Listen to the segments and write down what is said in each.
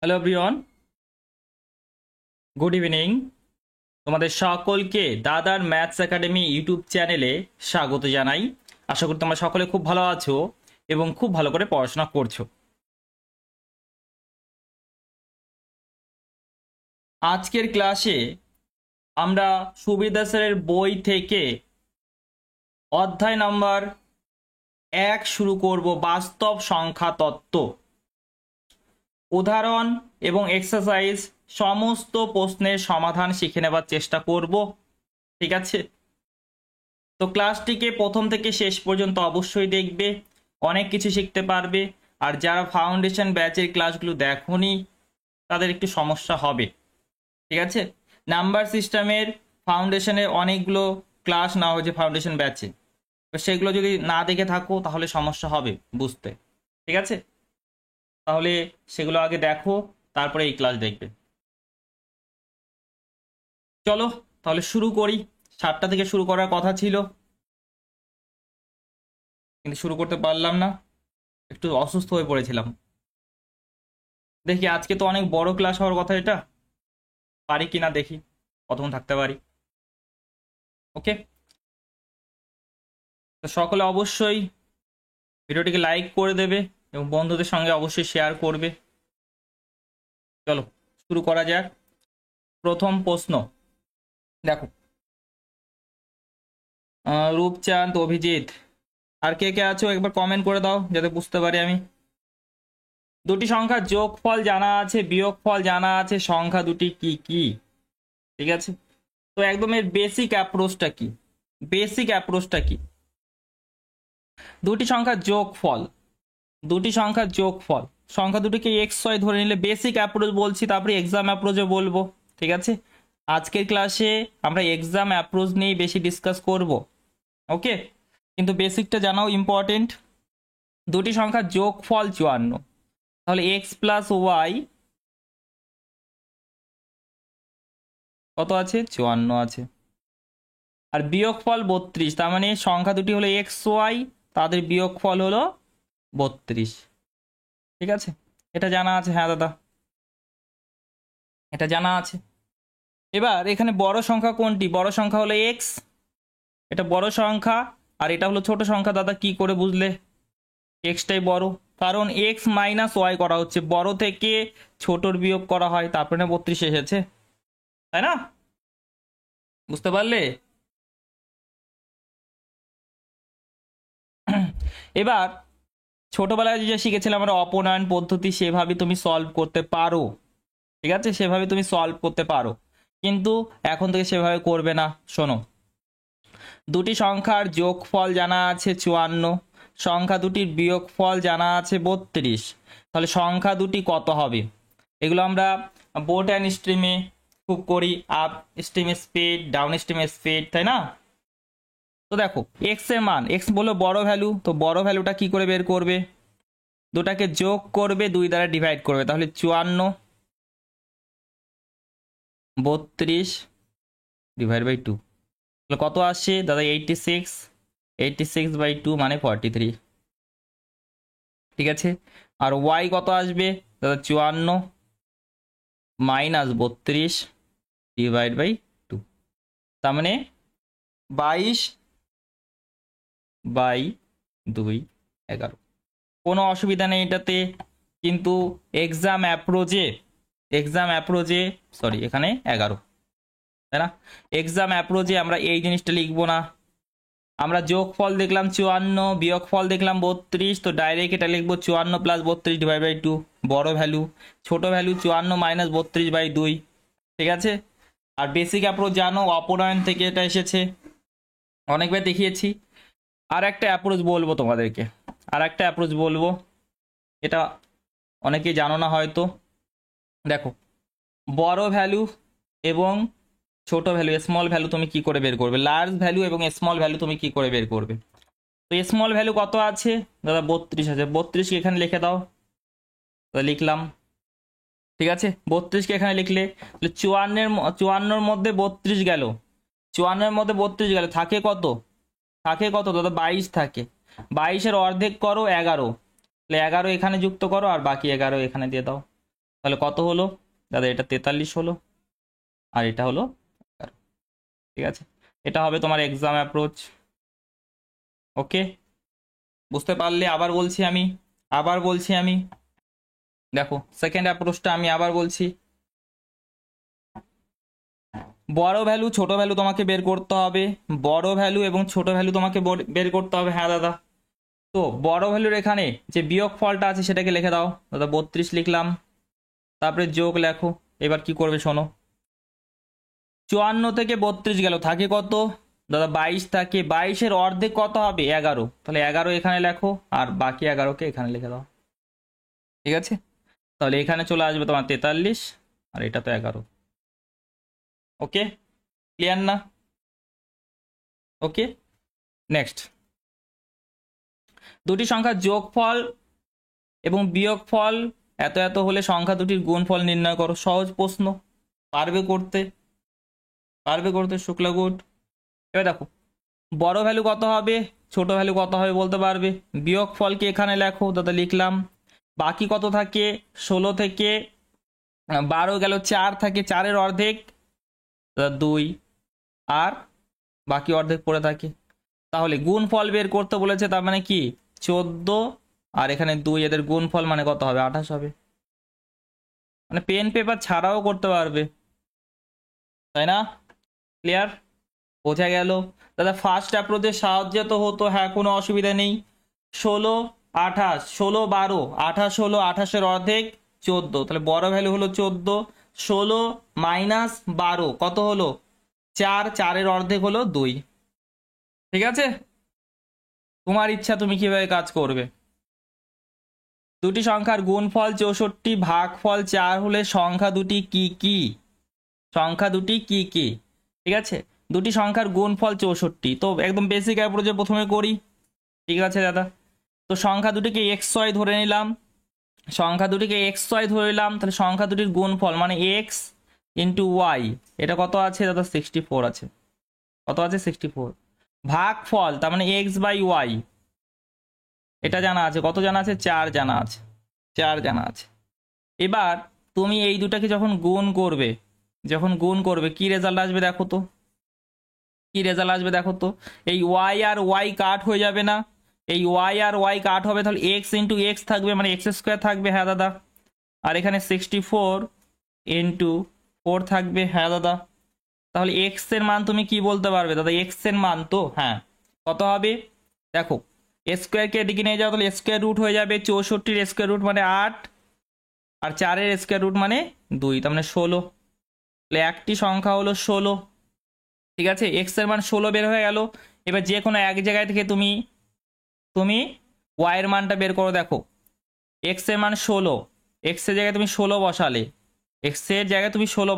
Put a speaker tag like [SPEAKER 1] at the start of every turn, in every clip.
[SPEAKER 1] Hello everyone, good evening. তোমাদের সকলকে দাদার ম্যাথস একাডেমি ইউটিউব চ্যানেলে স্বাগত জানাই। আশা করি তোমরা সকলে খুব ভালো আছো এবং খুব ভালো করে পড়াশোনা করছো। আজকের ক্লাসে আমরা সুবির স্যারের বই থেকে অধ্যায় নাম্বার 1 শুরু করব, বাস্তব সংখ্যা তত্ত্ব। উদাহরণ এবং এক্সারসাইজ সমস্ত প্রশ্নের সমাধান শিখে নেবার চেষ্টা করব। ঠিক আছে, তো ক্লাসটিকে প্রথম থেকে শেষ পর্যন্ত অবশ্যই দেখবে, অনেক কিছু শিখতে পারবে। আর যারা ফাউন্ডেশন ব্যাচের ক্লাসগুলো দেখোনি তাদের একটু সমস্যা হবে। ঠিক আছে, নাম্বার সিস্টেমের ফাউন্ডেশনের অনেকগুলো ক্লাস নেওয়া হয়েছে ফাউন্ডেশন ব্যাচে, তো সেগুলো যদি না দেখে থাকো তাহলে সমস্যা হবে বুঝতে। ঠিক আছে, তাহলে সেগুলো আগে দেখো, তারপরে এই ক্লাস দেখবে। চলো তাহলে শুরু করি। 7টা থেকে শুরু করার কথা ছিল, কিন্তু শুরু করতে পারলাম না, একটু অসুস্থ হয়ে পড়েছিলাম। দেখি আজকে তো অনেক বড় ক্লাস হওয়ার কথা, এটা পারি কি না দেখি, কতক্ষণ থাকতে পারি। ওকে, তো সকলে অবশ্যই ভিডিওটিকে লাইক করে দেবে এবং বন্ধুদের সঙ্গে অবশ্যই শেয়ার করবে। চলো শুরু করা যাক। প্রথম প্রশ্ন দেখো, রূপচাঁদ, অভিজিৎ, আর কে কে আছো একবার কমেন্ট করে দাও যাতে বুঝতে পারি আমি। দুটি সংখ্যার যোগফল জানা আছে, বিয়োগফল জানা আছে, সংখ্যা দুটি কি কি? ঠিক আছে, তো একদম এর বেসিক অ্যাপ্রোচটা কি? বেসিক অ্যাপ্রোচটা কি? দুটি সংখ্যার যোগফল, দুটি সংখ্যার যোগফল, সংখ্যা দুটিকে এক্স ওয়াই ধরে নিলে বেসিক অ্যাপ্রোচ বলছি, তারপরে এক্সাম অ্যাপ্রোচে বলবো। ঠিক আছে, আজকের ক্লাসে আমরা এক্সাম অ্যাপ্রোচ নিয়েই বেশি ডিসকাস করব। ওকে, কিন্তু বেসিকটা জানাও ইম্পর্টেন্ট। দুটি সংখ্যার যোগফল 54, তাহলে এক্স প্লাস ওয়াই কত আছে? 54 আছে। আর বিয়োগফল 32, তার মানে সংখ্যা দুটি হলো এক্স ওয়াই, তাদের বিয়োগফল হলো 32। ঠিক আছে, এটা জানা আছে? হ্যাঁ দাদা, এটা জানা আছে। এবার এখানে বড় সংখ্যা কোনটি? বড় সংখ্যা হলো এক্স, এটা বড় সংখ্যা, আর এটা হলো ছোট সংখ্যা। দাদা কি করে বুঝলে এক্সটাই বড়? কারণ এক্স মাইনাস ওয়াই করা হচ্ছে, বড় থেকে ছোটর বিয়োগ করা হয়, তারপরে 32 এসেছে, তাই না? বুঝতে পারলে? এবার ছোটবেলায় যে শিখেছিলাম আমরা অপনয়ন পদ্ধতি, সেভাবে তুমি সলভ করতে পারো। ঠিক আছে, সেভাবে তুমি সলভ করতে পারো, কিন্তু এখন থেকে সেভাবে করবে না। শোনো, দুটি সংখ্যার যোগফল জানা আছে 54, সংখ্যা দুটির বিয়োগফল জানা আছে 32, তাহলে সংখ্যা দুটি কত হবে? এগুলো আমরা বোট অ্যান্ড স্ট্রিমে খুব করি, আপ স্ট্রিমে স্পিড, ডাউন স্ট্রিমে স্পিড, তাই না? তো দেখো এক্স এর মান, এক্স বললো বড় ভ্যালু, তো বড় ভ্যালুটা কি করে বের করবে? দুটাকে যোগ করবে, 2 দ্বারা ডিভাইড করবে, তাহলে 54 32 ডিভাইড বাই 2, তাহলে কত আসছে দাদা? 86, 86/2 মানে 43। ঠিক আছে, আর ওয়াই কত আসবে দাদা? 54 মাইনাস 32 ডিভাইড বাই 2, তার মানে 22/2 11। কোনো অসুবিধা নেই এটাতে, কিন্তু এক্সাম অ্যাপ্রোচে সরি এখানে 11, তাই না? এক্সাম অ্যাপ্রোচে আমরা এই জিনিসটা লিখবো না। আমরা যোগফল দেখলাম 54, বিয়োগফল দেখলাম 32, তো ডাইরেক্ট এটা লিখবো 54 প্লাস 32 ডিভাইড বাই 2, বড় ভ্যালু। ছোট ভ্যালু 54 মাইনাস 32/2। ঠিক আছে, আর বেসিক অ্যাপ্রোচ জানো, অপনয়ন থেকে এটা এসেছে, অনেকবার দেখিয়েছি। আর একটা অ্যাপ্রোচ বলবো তোমাদেরকে, আর একটা অ্যাপ্রোচ বলবো, এটা অনেকেই জানো না হয়তো। দেখো, বড় ভ্যালু এবং ছোট ভ্যালু, স্মল ভ্যালু তুমি কি করে বের করবে? লার্জ ভ্যালু এবং স্মল ভ্যালু তুমি কি করে বের করবে? তো স্মল ভ্যালু কত আছে দাদা? 32 আছে, 32কে এখানে লিখে দাও, তো লিখলাম। ঠিক আছে, 32কে এখানে লিখলে 54-এর মধ্যে 32 গেল, 54-এর মধ্যে 32 গেল, থাকে কত? থাকে কত দাদা? 22 থাকে। 22-এর অর্ধেক করো 11, তাহলে 11 এখানে যুক্ত করো আর বাকি 11 এখানে দিয়ে দাও। তাহলে কত হলো দাদা? এটা 43 হলো, আর এটা হলো 11। ঠিক আছে, এটা হবে তোমার এক্সাম অ্যাপ্রোচ। ওকে, বুঝতে পারলে? আবার বলছি আমি দেখো সেকেন্ড অ্যাপ্রোচটা আমি আবার বলছি। বড় ভ্যালু ছোট ভ্যালু তোমাকে বের করতে হবে, বড় ভ্যালু এবং ছোট ভ্যালু তোমাকে বের করতে হবে। হ্যাঁ দাদা, তো বড় ভ্যালুর এখানে যে বিয়োগ ফলটা আছে সেটাকে লিখে দাও দাদা। 32 লিখলাম, তারপরে যোগ লেখো। এবার কি করবে শোনো, 54 থেকে 32 গেল, থাকে কত দাদা? 22 থাকে। 22-এর অর্ধেক কত হবে? 11। তাহলে 11 এখানে লেখো, আর বাকি 11কে এখানে লিখে দাও। ঠিক আছে, তাহলে এখানে চলে আসবে তোমার 43, আর এটা তো 11। ওকে, ক্লিয়ার না? ওকে, নেক্সট, দুটি সংখ্যার যোগফল এবং বিয়োগফল এত এত হলে সংখ্যা দুটির গুণফল নির্ণয় করো। সহজ প্রশ্ন, পারবে করতে শুক্লা গুড। এবার দেখো বড় ভ্যালু কত হবে, ছোট ভ্যালু কত হবে বলতে পারবে। বিয়োগফলকে এখানে লেখো দাদা, লিখলাম। বাকি কত থাকে? 16 থেকে 12 গেল, 4 থাকে। 4-এর অর্ধেক দাদা 2, আর বাকি অর্ধেক পড়ে থাকে। তাহলে গুণফল বের করতে বলেছে, তার মানে কি 14 আর এখানে 2, এদের গুণফল মানে কত হবে? 28 হবে। মানে পেন পেপার ছাড়াও করতে পারবে, তাই না? ক্লিয়ার, বোঝা গেল দাদা? ফার্স্ট অ্যাপ্রোচের সাহায্যে তো হতো, হ্যাঁ কোনো অসুবিধা নেই। 16 28, 16 12, 28 হলো, 28-এর অর্ধেক 14, তাহলে বড় ভ্যালু হলো 14। 16 মাইনাস 12 কত হলো? 4, 4-এর অর্ধেক হলো 2। ঠিক আছে, তোমার ইচ্ছা তুমি কিভাবে কাজ করবে। দুটি সংখ্যার গুণফল 64, ভাগফল 4 হলে সংখ্যা দুটি কি কি? সংখ্যা দুটি কি কি? ঠিক আছে, দুটি সংখ্যার গুণফল 64, তো একদম বেসিক অ্যাপ্রোচে প্রথমে করি। ঠিক আছে দাদা, তো সংখ্যা দুটিকে xy ধরে নিলাম, তাহলে সংখ্যা দুটির গুণফল মানে x ইন্টু ওয়াই, এটা কত আছে দাদা? 64 আছে। কত আছে? 64। ভাগফল তার মানে x বাই ওয়াই, এটা জানা আছে। কত জানা আছে? 4 জানা আছে। 4 জানা আছে। এবার তুমি এই দুটাকে যখন গুণ করবে কি রেজাল্ট আসবে দেখো তো, এই ওয়াই আর ওয়াই কাট হয়ে যাবে না? এই ওয়াই আর ওয়াই কাট হবে, তাহলে এক্স ইন্টু এক্স থাকবে, মানে এক্স স্কোয়ার থাকবে। হ্যাঁ দাদা, আর এখানে 64 ইন্টু 4 থাকবে। হ্যাঁ দাদা, তাহলে এক্স এর মান তুমি কি বলতে পারবে দাদা? এক্স এর মান তো হ্যাঁ কত হবে দেখো, স্কোয়ারকে এদিকে নিয়ে যাও, তাহলে স্কোয়ার রুট হয়ে যাবে। 64-এর স্কোয়ার রুট মানে 8, আর 4-এর স্কোয়ার রুট মানে 2, তার মানে 16। তাহলে একটি সংখ্যা হলো 16। ঠিক আছে, এক্স এর মান 16 বের হয়ে গেল। এবার যে কোনো এক জায়গায় থেকে তুমি ওয়াই এর মানটা বের করো। দেখো এক্স এর মান 16, এক্স এর জায়গায় তুমি 16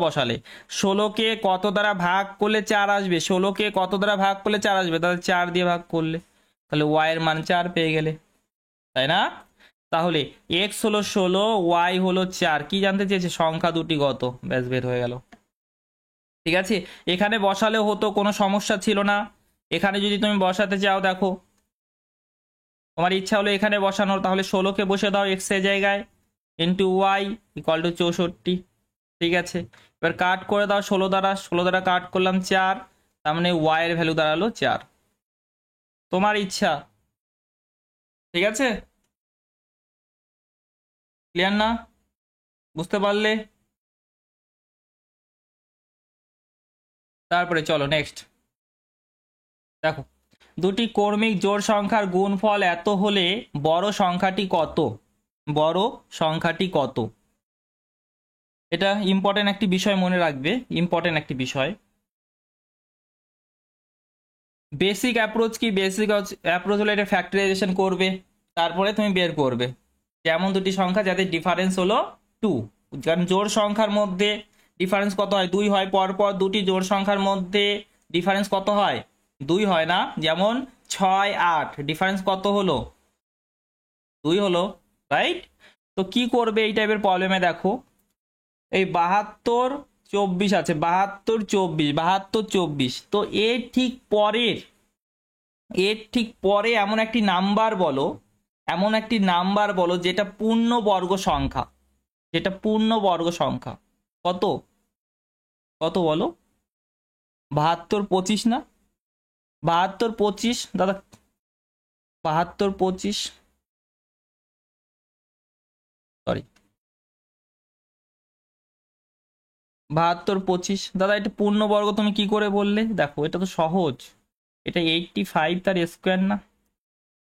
[SPEAKER 1] বসালে, 16কে কত দ্বারা ভাগ করলে 4 আসবে? 16কে কত দ্বারা ভাগ করলে 4 আসবে? তাহলে 4 দিয়ে ভাগ করলে, তাহলে ওয়াই এর মান 4 পেয়ে গেলে, তাই না? তাহলে এক্স হলো 16, ওয়াই হলো 4। কি জানতে চেয়েছে? সংখ্যা দুটি কত, ব্যাস বের হয়ে গেল। ঠিক আছে, এখানে বসালেও হতো, কোনো সমস্যা ছিল না। এখানে যদি তুমি বসাতে চাও, দেখো তোমার ইচ্ছা হলো এখানে বসানোর, তাহলে 16কে বসে দাও এক্স এর জায়গায়, ইন্টু ওয়াই ইকুয়াল টু 64। ঠিক আছে, এবার কাট করে দাও 16 দ্বারা, 16 দ্বারা কাট করলাম 4, তার মানে ওয়াই এর ভ্যালু দাঁড়ালো 4। তোমার ইচ্ছা। ঠিক আছে, ক্লিয়ার না? বুঝতে পারলে? তারপরে চলো নেক্সট দেখো, দুটি কর্মিক জোড় সংখ্যার গুণফল এত হলে বড় সংখ্যাটি কত? এটা ইম্পর্টেন্ট একটি বিষয়, মনে রাখবে, ইম্পর্টেন্ট একটি বিষয়। বেসিক অ্যাপ্রোচ কি? বেসিক অ্যাপ্রোচ হলো এটা ফ্যাক্টরাইজেশন করবে, তারপরে তুমি বের করবে যেমন দুটি সংখ্যা যাদের ডিফারেন্স হলো 2, কারণ জোড় সংখ্যার মধ্যে ডিফারেন্স কত হয়? 2 হয়। পরপর দুটি জোড় সংখ্যার মধ্যে ডিফারেন্স কত হয়? 2 হয় না? যেমন 6 8, ডিফারেন্স কত হলো? 2 হলো, রাইট? তো কি করবে এই টাইপের প্রবলেমে? দেখো এই 72 24 আছে, 72 24, তো এর ঠিক পরে এমন একটি নাম্বার বলো যেটা পূর্ণবর্গ সংখ্যা। যেটা পূর্ণবর্গ সংখ্যা। কত কত বলো? 72 25 না? 72 25 দাদা, 72 25, সরি 72 25 দাদা, এটা পূর্ণবর্গ তুমি কি করে বললে? দেখো এটা তো সহজ, এটা 85 তার স্কোয়ার না?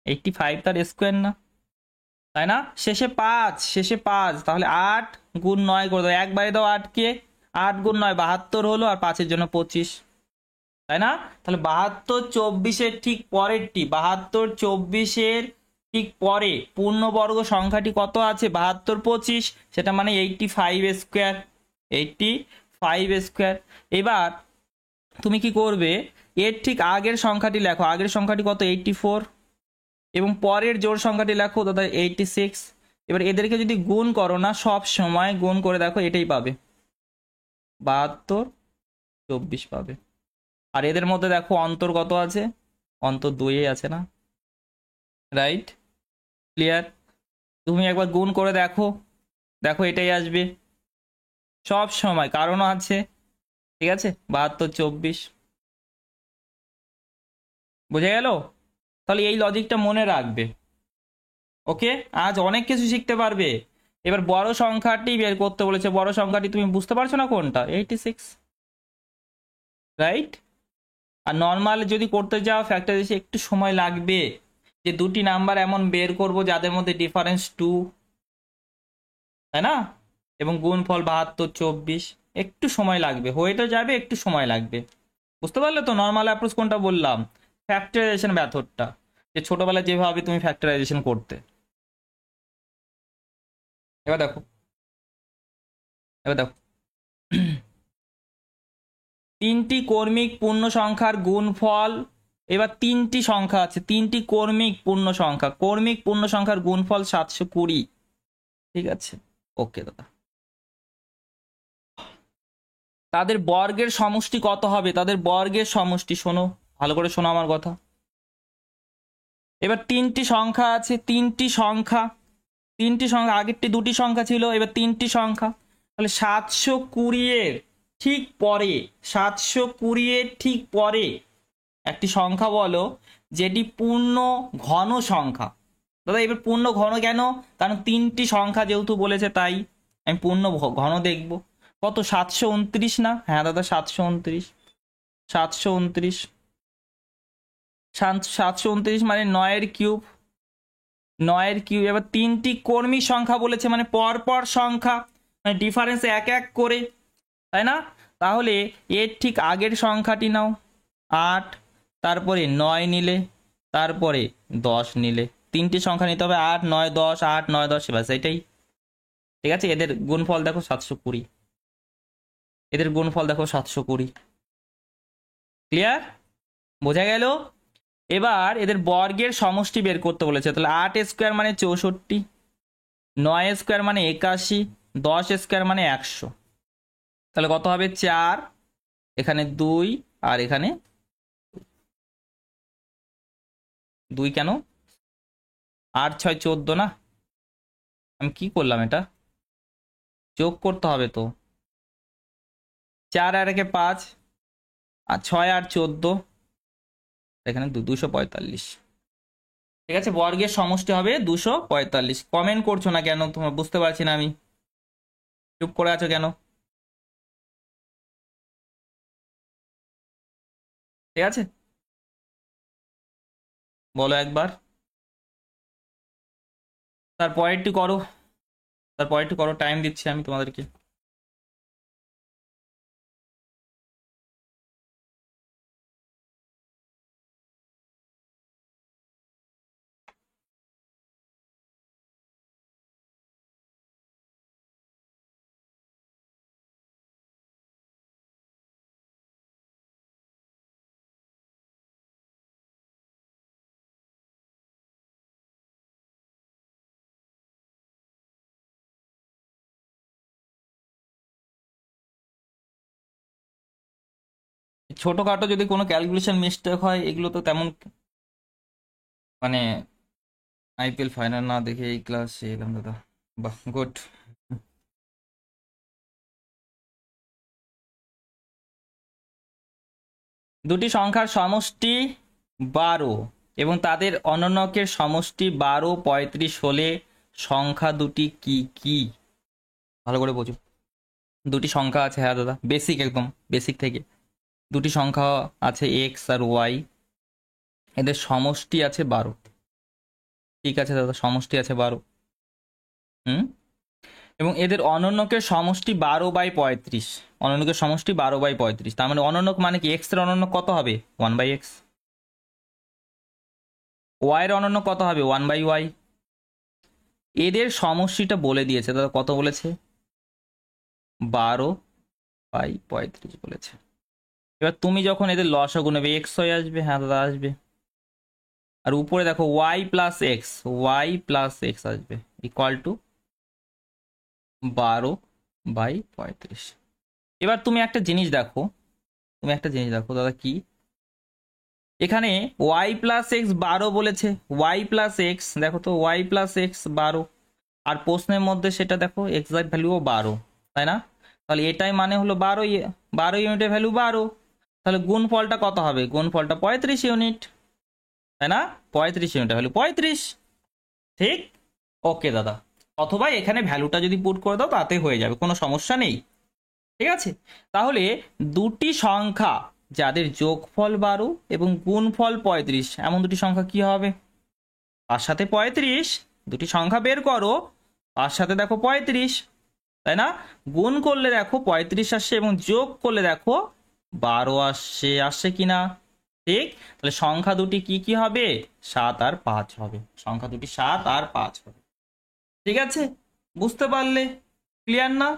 [SPEAKER 1] 85 তার স্কোয়ার না, তাই না? শেষে 5, তাহলে 8 × 9 করে দাও, একবারে দাও 8কে, 8 × 9 72 হলো, আর 5-এর জন্য 25, তাই না? তাহলে 72 24-এর ঠিক পরেরটি, 72 24-এর ঠিক পরে পূর্ণবর্গ সংখ্যাটি কত আছে? 72 25, সেটা মানে 85 স্কোয়ার, 85 স্কোয়ার। এবার তুমি কি করবে, এর ঠিক আগের সংখ্যাটি লেখো, আগের সংখ্যাটি কত? 84, এবং পরের জোড় সংখ্যাটি লেখো দাদা 86। এবার এদেরকে যদি গুণ করো না, সব সময় গুণ করে দেখো, এটাই পাবে, 72 24 পাবে। আর এদের মধ্যে দেখো অন্তর কত আছে? অন্তর 2 আছে না? Right, clear? তুমি একবার গুণ করে দেখো, দেখো এটাই আসবে সব সময়, কারণও আছে, ঠিক আছে? 72 24, বুঝে গেল? তাহলে এই লজিকটা মনে রাখবে। ওকে, আজ অনেক কিছু শিখতে পারবে। এবার বড় সংখ্যাটি বের করতে বলেছে, বড় সংখ্যাটি তুমি বুঝতে পারছো না কোনটা? 86, রাইট? আর নর্মাল যদি করতে যাও ফ্যাক্টরাইজেশন একটু সময় লাগবে, যে দুটি নাম্বার এমন বের করব যাদের মধ্যে ডিফারেন্স 2, তাই না? এবং গুণফল 72 24, একটু সময় লাগবে, হয়ে তো যাবে, একটু সময় লাগবে। বুঝতে পারলে তো নর্মাল অ্যাপ্রোচ কোনটা বললাম? ফ্যাক্টরাইজেশন মেথডটা, যে ছোটবেলায় যেভাবে তুমি ফ্যাক্টরাইজেশন করতে। এবার দেখো, এবার দেখো, তিনটি কর্মিক পূর্ণ সংখ্যার গুণফল। এবার তিনটি সংখ্যা আছে, তিনটি কর্মিক পূর্ণ সংখ্যা, কর্মিক পূর্ণ সংখ্যার গুণফল 720, ঠিক আছে? ওকে দাদা, তাদের বর্গের সমষ্টি কত হবে? তাদের বর্গের সমষ্টি, শোনো ভালো করে, শোনো আমার কথা। এবার তিনটি সংখ্যা আছে, তিনটি সংখ্যা, আগেরটি দুটি সংখ্যা ছিল, এবার তিনটি সংখ্যা। তাহলে 720-এর ঠিক পরে, 720-এর ঠিক পরে একটি সংখ্যা বলো যেটি পূর্ণ ঘন সংখ্যা। দাদা এবার পূর্ণ ঘন কেন? কারণ তিনটি সংখ্যা যেহেতু বলেছে, তাই আমি পূর্ণ ঘন দেখব। কত? 729 না? হ্যাঁ দাদা 729, 729, 729 মানে 9-এর কিউব, 9-এর কিউব। এবার তিনটি কর্মী সংখ্যা বলেছে, মানে পরপর সংখ্যা, মানে ডিফারেন্স এক এক করে, তাই না? তাহলে এর ঠিক আগের সংখ্যাটি নাও 8, তারপরে 9 নিলে, তারপরে 10 নিলে, তিনটি সংখ্যা নিতে হবে, 8 9 10, 8 9 10, বাস এটাই, ঠিক আছে? এদের গুণফল দেখো 720, এদের গুণফল দেখো 720, ক্লিয়ার? বোঝা গেল? এবার এদের বর্গের সমষ্টি বের করতে বলেছে, তাহলে 8 স্কোয়ার মানে 64, 9 স্কোয়ার মানে 81, 10 স্কোয়ার মানে 100, তাহলে কত হবে? 4, এখানে 2, আর এখানে 2 কেন? 8 6 14 না? আমি কি করলাম? এটা যোগ করতে হবে তো, 4 আর 1 5, আর 6 আর 14, এখানে 245, ঠিক আছে? বর্গের সমষ্টি হবে 245। কমেন্ট করছো না কেন? তোমরা বুঝতে পারছি না আমি, চুপ করে আছো কেন? ঠিক আছে, বলো একবার। তারপরেরটি করো, তারপরেরটি করো, টাইম দিচ্ছি আমি তোমাদেরকে। ছোটখাটো যদি কোনো ক্যালকুলেশন মিস্টেক হয়, এগুলো তো তেমন, মানে আইপিএল ফাইনাল না দেখে এই ক্লাসে এলাম দাদা। বাহ, গুড। দুটি সংখ্যার সমষ্টি 12 এবং তাদের অনন্যকের সমষ্টি 12, 35 হলে সংখ্যা দুটি কি কি? ভালো করে বোঝো। দুটি সংখ্যা আছে, হ্যাঁ দাদা, বেসিক, একদম বেসিক থেকে দুটি সংখ্যা আছে এক্স আর ওয়াই, এদের সমষ্টি আছে 12। ঠিক আছে দাদা, সমষ্টি আছে 12। হুম, এবং এদের অনন্যকের সমষ্টি 12/35। অনন্যকের সমষ্টি 12/35, তার মানে অনন্যক মানে কি? এক্স এর অনন্যক কত হবে? 1/x। ওয়াই এর অনন্যক কত হবে? 1/y। এদের সমষ্টিটা বলে দিয়েছে দাদা, কত বলেছে? 12/35 বলেছে। এবার তুমি যখন এদের লসাগু নেবে, এক্স হয়ে আসবে, হ্যাঁ দাদা আসবে। আর উপরে দেখো y+x আসবে, ইকুয়াল টু 12/35। এবার তুমি একটা জিনিস দেখো, দাদা, কি এখানে y+x 12 বলেছে, y+x দেখো তো, y+x 12, আর প্রশ্নের মধ্যে সেটা দেখো এক্সাক্ট ভ্যালুও 12, তাই না? তাহলে এটাই মানে হলো 12 ইউনিটের ভ্যালু 12। তাহলে গুণফলটা কত হবে? গুণফলটা 35 ইউনিট, তাই না? 35 ইউনিটের ভ্যালু 35। ঠিক, ওকে দাদা। অথবা এখানে ভ্যালুটা যদি পুট করে দাও তাতে হয়ে যাবে, কোনো সমস্যা নেই। ঠিক আছে, তাহলে দুটি সংখ্যা যাদের যোগফল 12 এবং গুণফল 35, এমন দুটি সংখ্যা কি হবে? 5 সাথে 35, দুটি সংখ্যা বের করো, 5 সাথে দেখো 35, তাই না? গুণ করলে দেখো 35 আসছে এবং যোগ করলে দেখো 12 আসছে কিনা? ঠিক, তাহলে সংখ্যা দুটি কি কি হবে? 7 আর 5 হবে। সংখ্যা দুটি 7 আর 5 হবে। ঠিক আছে, বুঝতে পারলে? ক্লিয়ার না?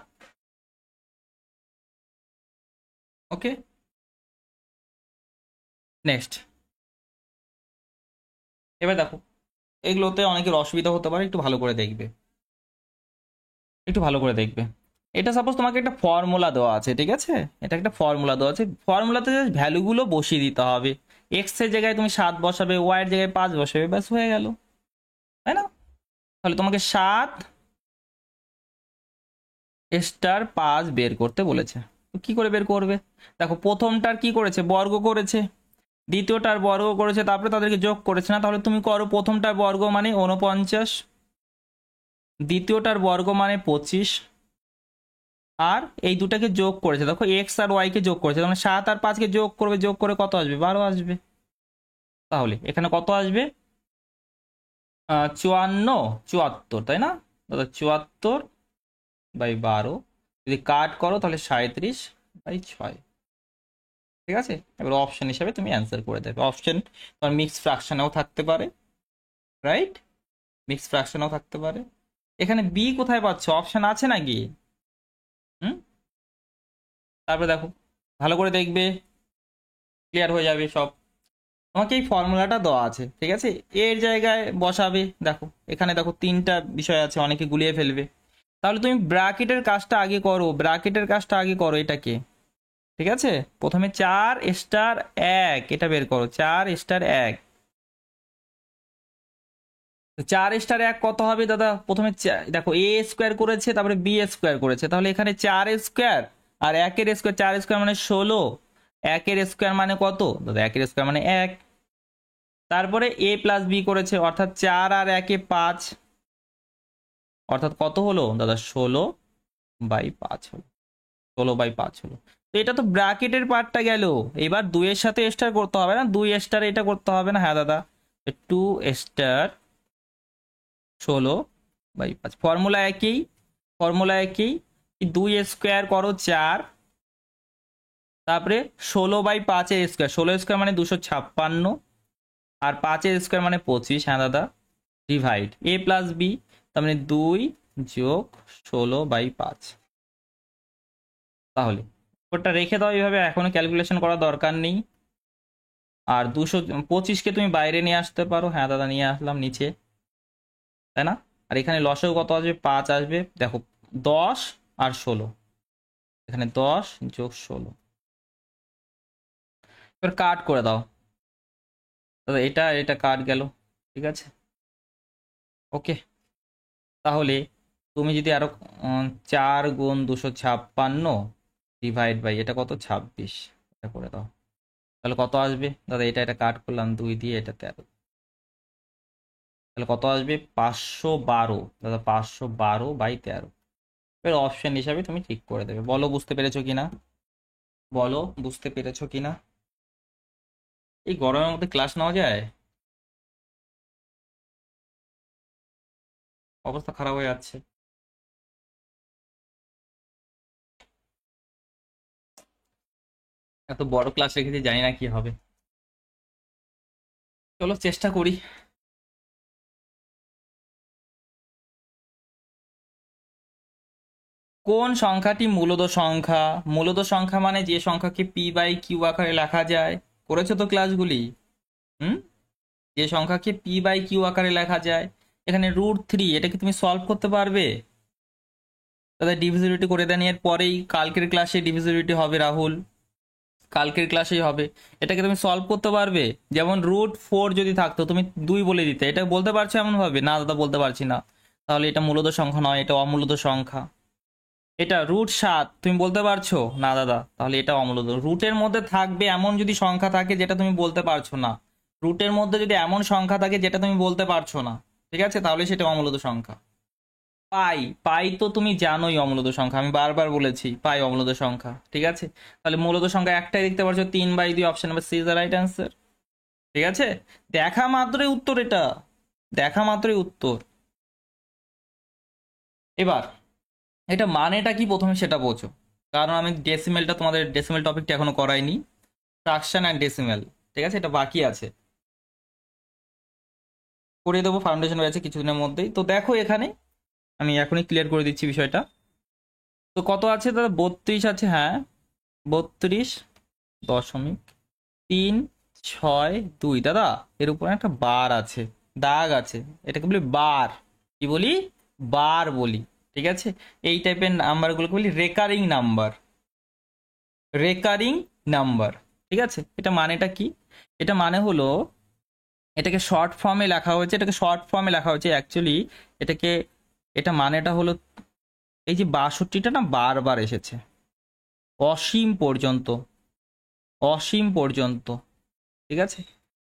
[SPEAKER 1] ওকে, নেক্সট। এবার দেখো, এগুলোতে অনেকের অসুবিধা হতে পারে, একটু ভালো করে দেখবে, এটা সাপোজ তোমাকে একটা ফর্মুলা দেওয়া আছে, ঠিক আছে? এটা একটা ফর্মুলা দেওয়া আছে, ফর্মুলাতে ভ্যালুগুলো বসিয়ে দিতে হবে। এক্স এর জায়গায় তুমি 7 বসাবে, ওয়াই এর জায়গায় 5 বসাবে, ব্যাস হয়ে গেল, তাই না? তাহলে তোমাকে 7*5 বের করতে বলেছে। তো কি করে বের করবে? দেখো, প্রথমটার কি করেছে? বর্গ করেছে, দ্বিতীয়টার বর্গ করেছে, তারপরে তাদেরকে যোগ করেছে না? তাহলে তুমি করো, প্রথমটার বর্গ মানে 49, দ্বিতীয়টার বর্গ মানে 25, আর এই দুটাকে যোগ করেছে, দেখো এক্স আর ওয়াই কে যোগ করেছে, মানে 7 আর 5 কে যোগ করবে, যোগ করে কত আসবে? 12 আসবে। তাহলে এখানে কত আসবে? 74, তাই না দাদা? 74/12 যদি কাট করো তাহলে 37/6। ঠিক আছে, এবার অপশন হিসাবে তুমি অ্যান্সার করে দেবে। অপশন তোমার মিক্স ফ্র্যাকশনেও থাকতে পারে, রাইট? মিক্স ফ্র্যাকশনেও থাকতে পারে। এখানে বি কোথায় পাচ্ছ? অপশন আছে নাকি? হুম, তারপরে দেখো, ভালো করে দেখবে, ক্লিয়ার হয়ে যাবে সব। তোমাকে এই ফর্মুলাটা দেওয়া আছে, ঠিক আছে? এর জায়গায় বসাবে। দেখো এখানে দেখো 3টা বিষয় আছে, অনেকে গুলিয়ে ফেলবে। তাহলে তুমি ব্র্যাকেটের কাজটা আগে করো, এটাকে, ঠিক আছে? প্রথমে 4*1 এটা বের করো, 4*1। 4*1 কত হবে দাদা? প্রথমে দেখো এ স্কোয়ার করেছে, তারপরে বি স্কোয়ার করেছে, তাহলে এখানে 4 স্কোয়ার আর 1-এর স্কোয়ার, 4 স্কোয়ার মানে 16, 1-এর স্কোয়ার মানে কত দাদা? 1-এর স্কোয়ার মানে 1। তারপরে a+b করেছে, অর্থাৎ 4 আর 1-এ 5, অর্থাৎ কত হলো দাদা? 16/5 হলো, 16/5 হলো। তো এটা তো ব্র্যাকেটের পার্টটা গেল। এবার 2-এর সাথে স্টার করতে হবে না? 2 স্টার এটা করতে হবে না? হ্যাঁ দাদা, 2 স্টার 16/5, ফর্মুলা একই, 2 স্কোয়ার করো 4, তারপরে 16/5-এর স্কোয়ার, 16 স্কোয়ার মানে 256, আর 5-এর স্কোয়ার মানে 25, হ্যাঁ দাদা, ডিভাইড a+b, তার মানে 2 যোগ 16/5। তাহলে ওটা রেখে দাও এইভাবে, এখনো ক্যালকুলেশন করার দরকার নেই। আর 225-কে তুমি বাইরে নিয়ে আসতে পারো, হ্যাঁ দাদা নিয়ে আসলাম নিচে, তাই না? আর এখানে লসেও কত আসবে? 5 আসবে। দেখো 10 আর 16, এখানে 10 যোগ 16, এবার কাট করে দাও দাদা, এটা এটা কাট গেল, ঠিক আছে? ওকে, তাহলে তুমি যদি আরো 4 × 256 ডিভাইড বাই এটা কত? 26, এটা করে দাও। তাহলে কত আসবে দাদা? এটা কাট করলাম 2 দিয়ে, এটা 13, তাহলে কত আসবে? 512 দাদা, 512/13। এবার অপশন হিসাবে তুমি ঠিক করে দেবে। বলো বুঝতে পেরেছো কিনা, বলো বুঝতে পেরেছো কিনা। এই গরমের মধ্যে ক্লাস নেওয়া যায়? অবস্থা খারাপ হয়ে যাচ্ছে। এত বড় ক্লাস রেখেছি, জানি না কি হবে। চলো চেষ্টা করি। কোন সংখ্যাটি মূলদ সংখ্যা? মূলদ সংখ্যা মানে যে সংখ্যাকে p/q আকারে লেখা যায়। করেছো তো ক্লাসগুলি? হুম, যে সংখ্যাকে p/q আকারে লেখা যায়। এখানে √3, এটাকে তুমি সলভ করতে পারবে? তাদের ডিভিজিবিলিটি করে দেন, এর পরেই কালকের ক্লাসে ডিভিজিবিলিটি হবে রাহুল, কালকের ক্লাসেই হবে। এটাকে তুমি সলভ করতে পারবে? যেমন √4 যদি থাকতো, তুমি 2 বলে দিতে। এটা বলতে পারছো এমন ভাবে? না দাদা বলতে পারছি না। তাহলে এটা মূলদ সংখ্যা নয়, এটা অমূলদ সংখ্যা। এটা √7, তুমি বলতে পারছো? না দাদা, তাহলে এটা অমূলদ। রুটের মধ্যে থাকবে এমন যদি সংখ্যা থাকে যেটা তুমি বলতে পারছো না, রুটের মধ্যে যদি এমন সংখ্যা থাকে যেটা তুমি বলতে পারছো না, ঠিক আছে, তাহলে সেটা অমূলদ সংখ্যা। পাই, পাই তো তুমি জানোই অমূলদ সংখ্যা, আমি বারবার বলেছি পাই অমূলদ সংখ্যা, ঠিক আছে। তাহলে মূলদ সংখ্যা একটাই দেখতে পাচ্ছ, 3/2, option number C is the right answer. ঠিক আছে, দেখা মাত্রই উত্তর এটা, দেখা মাত্রই উত্তর। এবার এটা মানেটা কি প্রথমে সেটা বোঝো, কারণ আমি ডেসিমেলটা, তোমাদের ডেসিমেল টপিকটা এখনো করাইনি, ফ্রাকশন অ্যান্ড ডেসিমেল, ঠিক আছে, এটা বাকি আছে, করিয়ে দেবো ফাউন্ডেশন ব্যাচে কিছুদিনের মধ্যেই। তো দেখো এখানে আমি এখনই ক্লিয়ার করে দিচ্ছি বিষয়টা। তো কত আছে দাদা? 32 আছে, হ্যাঁ, 32.362 দাদা। এর উপরে একটা বার আছে, দাগ আছে, এটাকে বলি বার। কি বলি? বার বলি, ঠিক আছে। এই টাইপের নাম্বারগুলোকে বলি রেকারিং নাম্বার, রেকারিং নাম্বার, ঠিক আছে। এটা মানেটা কি? এটা মানে হলো, এটাকে শর্ট ফর্মে লেখা হয়েছে, এটাকে শর্ট ফর্মে লেখা হয়েছে অ্যাকচুয়ালি। এটাকে, এটা মানেটা হলো, এই যে 62টা না বারবার এসেছে, অসীম পর্যন্ত, অসীম পর্যন্ত, ঠিক আছে,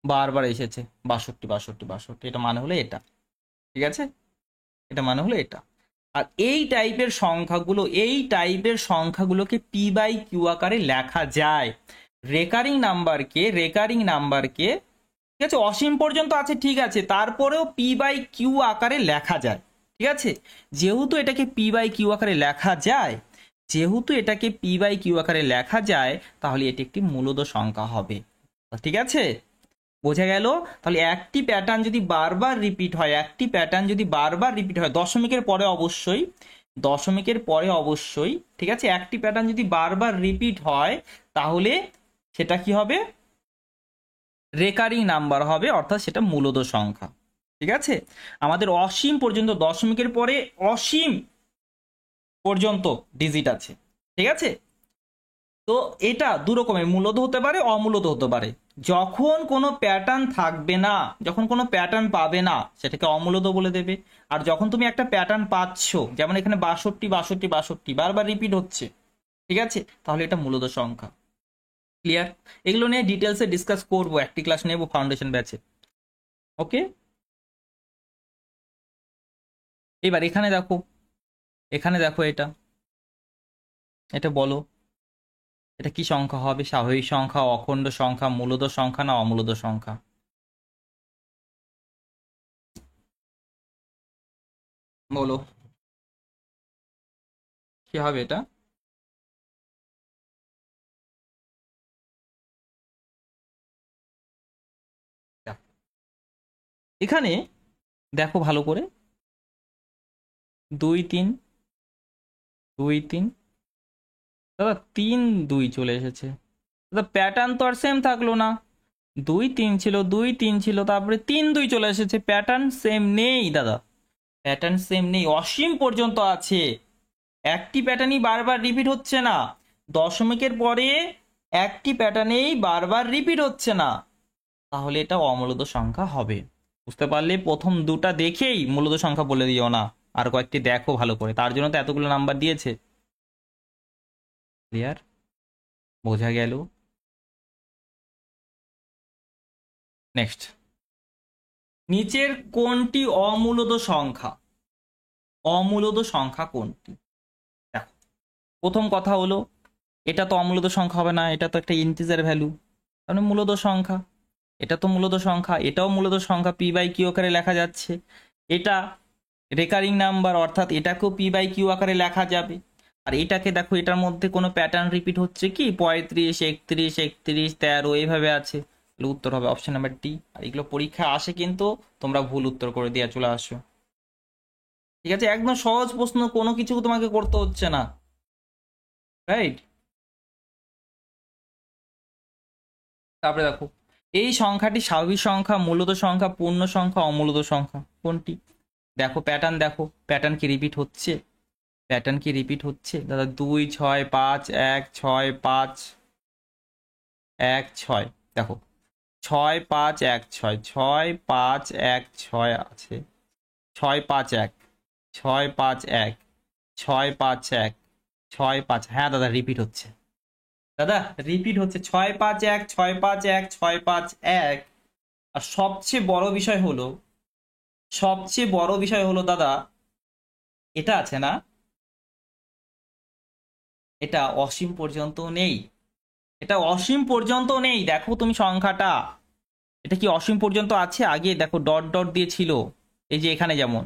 [SPEAKER 1] বারবার এসেছে 62, 62, 62, এটা মানে হলো এটা, ঠিক আছে, এটা মানে হলো এটা। আর এই টাইপের সংখ্যাগুলো, এই টাইপের সংখ্যাগুলোকে p/q আকারে লেখা যায়। রেকারিং নাম্বারকে, রেকারিং নাম্বারকে, ঠিক আছে, অসীম পর্যন্ত আছে, ঠিক আছে, তারপরেও p/q আকারে লেখা যায়, ঠিক আছে। যেহেতু এটাকে p/q আকারে লেখা যায়, যেহেতু এটাকে p/q আকারে লেখা যায়, তাহলে এটি একটি মূলদ সংখ্যা হবে, ঠিক আছে, বোঝা গেল। তাহলে একটি প্যাটার্ন যদি বারবার রিপিট হয়, একটি প্যাটার্ন যদি বারবার রিপিট হয়, দশমিকের পরে অবশ্যই, দশমিকের পরে অবশ্যই, ঠিক আছে, একটি প্যাটার্ন যদি বারবার রিপিট হয়, তাহলে সেটা কি হবে? রেকারিং নাম্বার হবে, অর্থাৎ সেটা মূলদ সংখ্যা, ঠিক আছে। আমাদের অসীম পর্যন্ত, দশমিকের পরে অসীম পর্যন্ত ডিজিট আছে, ঠিক আছে। তো এটা দু রকমের, মূলদ হতে পারে, অমূলদ হতে পারে। যখন কোনো প্যাটার্ন থাকবে না, যখন কোনো প্যাটার্ন পাবে না, সেটাকে অমূলদ বলে দেবে। আর যখন তুমি একটা প্যাটার্ন পাচ্ছ, যেমন এখানে 62, 62, 62 বারবার রিপিট হচ্ছে, ঠিক আছে, তাহলে এটা মূলদ সংখ্যা। ক্লিয়ার? এগুলো নিয়ে ডিটেলসে ডিসকাস করবো, একটি ক্লাস নেব ফাউন্ডেশন ব্যাচে, ওকে। এবার এখানে দেখো, এখানে দেখো, এটা, এটা বলো, এটা কি সংখ্যা হবে? স্বাভাবিক সংখ্যা, অখণ্ড সংখ্যা, মূলদ সংখ্যা না অমূলদ সংখ্যা? বলো কি হবে এটা? এখানে দেখো ভালো করে, 2 3, 2 3, দাদা 3 2 চলে এসেছে দাদা, প্যাটার্ন তো আর সেম থাকলো না। 2 3 ছিল, 2 3 ছিল, তারপরে 3 2 চলে এসেছে, প্যাটার্ন সেম নেই দাদা, প্যাটার্ন সেম নেই, অসীম পর্যন্ত আছে, একটি প্যাটার্নই বারবার রিপিট হচ্ছে না, দশমিকের পরে একটি প্যাটার্নেই বারবার রিপিট হচ্ছে না, তাহলে এটা অমূলদ সংখ্যা হবে। বুঝতে পারলে? প্রথম দুটা দেখেই মূলদ সংখ্যা বলে দিও না, আর কয়েকটি দেখো ভালো করে, তার জন্য তো এতগুলো নাম্বার দিয়েছে। ক্লিয়ার? বোঝা গেল? নেক্সট, নিচের কোনটি অমূলদ সংখ্যা? অমূলদ সংখ্যা কোনটি? দেখো, প্রথম কথা হলো এটা তো অমূলদ সংখ্যা হবে না, এটা তো একটা ইন্টিজার ভ্যালু, মানে মূলদ সংখ্যা। এটা তো মূলদ সংখ্যা, এটাও মূলদ সংখ্যা, পি বাই কিউ আকারে লেখা যাচ্ছে। এটা রেকারিং নাম্বার, অর্থাৎ এটাকেও পি বাই কিউ আকারে লেখা যাবে। আর এটাকে দেখো, এটার মধ্যে কোনো প্যাটার্ন রিপিট হচ্ছে কি? 35, 31, 31, 13 এইভাবে আছে। তাহলে উত্তর হবে অপশন নাম্বার ডি। আর এগুলো পরীক্ষা আসে কিন্তু তোমরা ভুল উত্তর করে দিয়ে চলে আসো। ঠিক আছে, একদম সহজ প্রশ্ন, কোনো কিছু তোমাকে করতে হচ্ছে না, রাইট? তারপরে দেখো, এই সংখ্যাটি স্বাভাবিক সংখ্যা, মূলদ সংখ্যা, পূর্ণ সংখ্যা, অমূলদ সংখ্যা কোনটি? দেখো প্যাটার্ন, দেখো প্যাটার্ন কি রিপিট হচ্ছে? প্যাটার্ন কি রিপিট হচ্ছে দাদা? 2, 6, 5, 1, 6, 5, 1, 6। দেখো 6, 5, 1, 6, 6, 5, 1, 6 আছে, 6, 5, 1, 6, 5, 1, 6, 5, 1, 6, 5। হ্যাঁ দাদা, রিপিট হচ্ছে, দাদা রিপিট হচ্ছে, 6, 5, 1, 6, 5, 1, 6, 5, 1। আর সবচেয়ে বড় বিষয় হলো, সবচেয়ে বড় বিষয় হলো দাদা, এটা আছে না, এটা অসীম পর্যন্ত নেই, এটা অসীম পর্যন্ত নেই। দেখো তুমি সংখ্যাটা, এটা কি অসীম পর্যন্ত আছে? আগে দেখো ডট ডট দিয়ে ছিল, এই যে এখানে যেমন,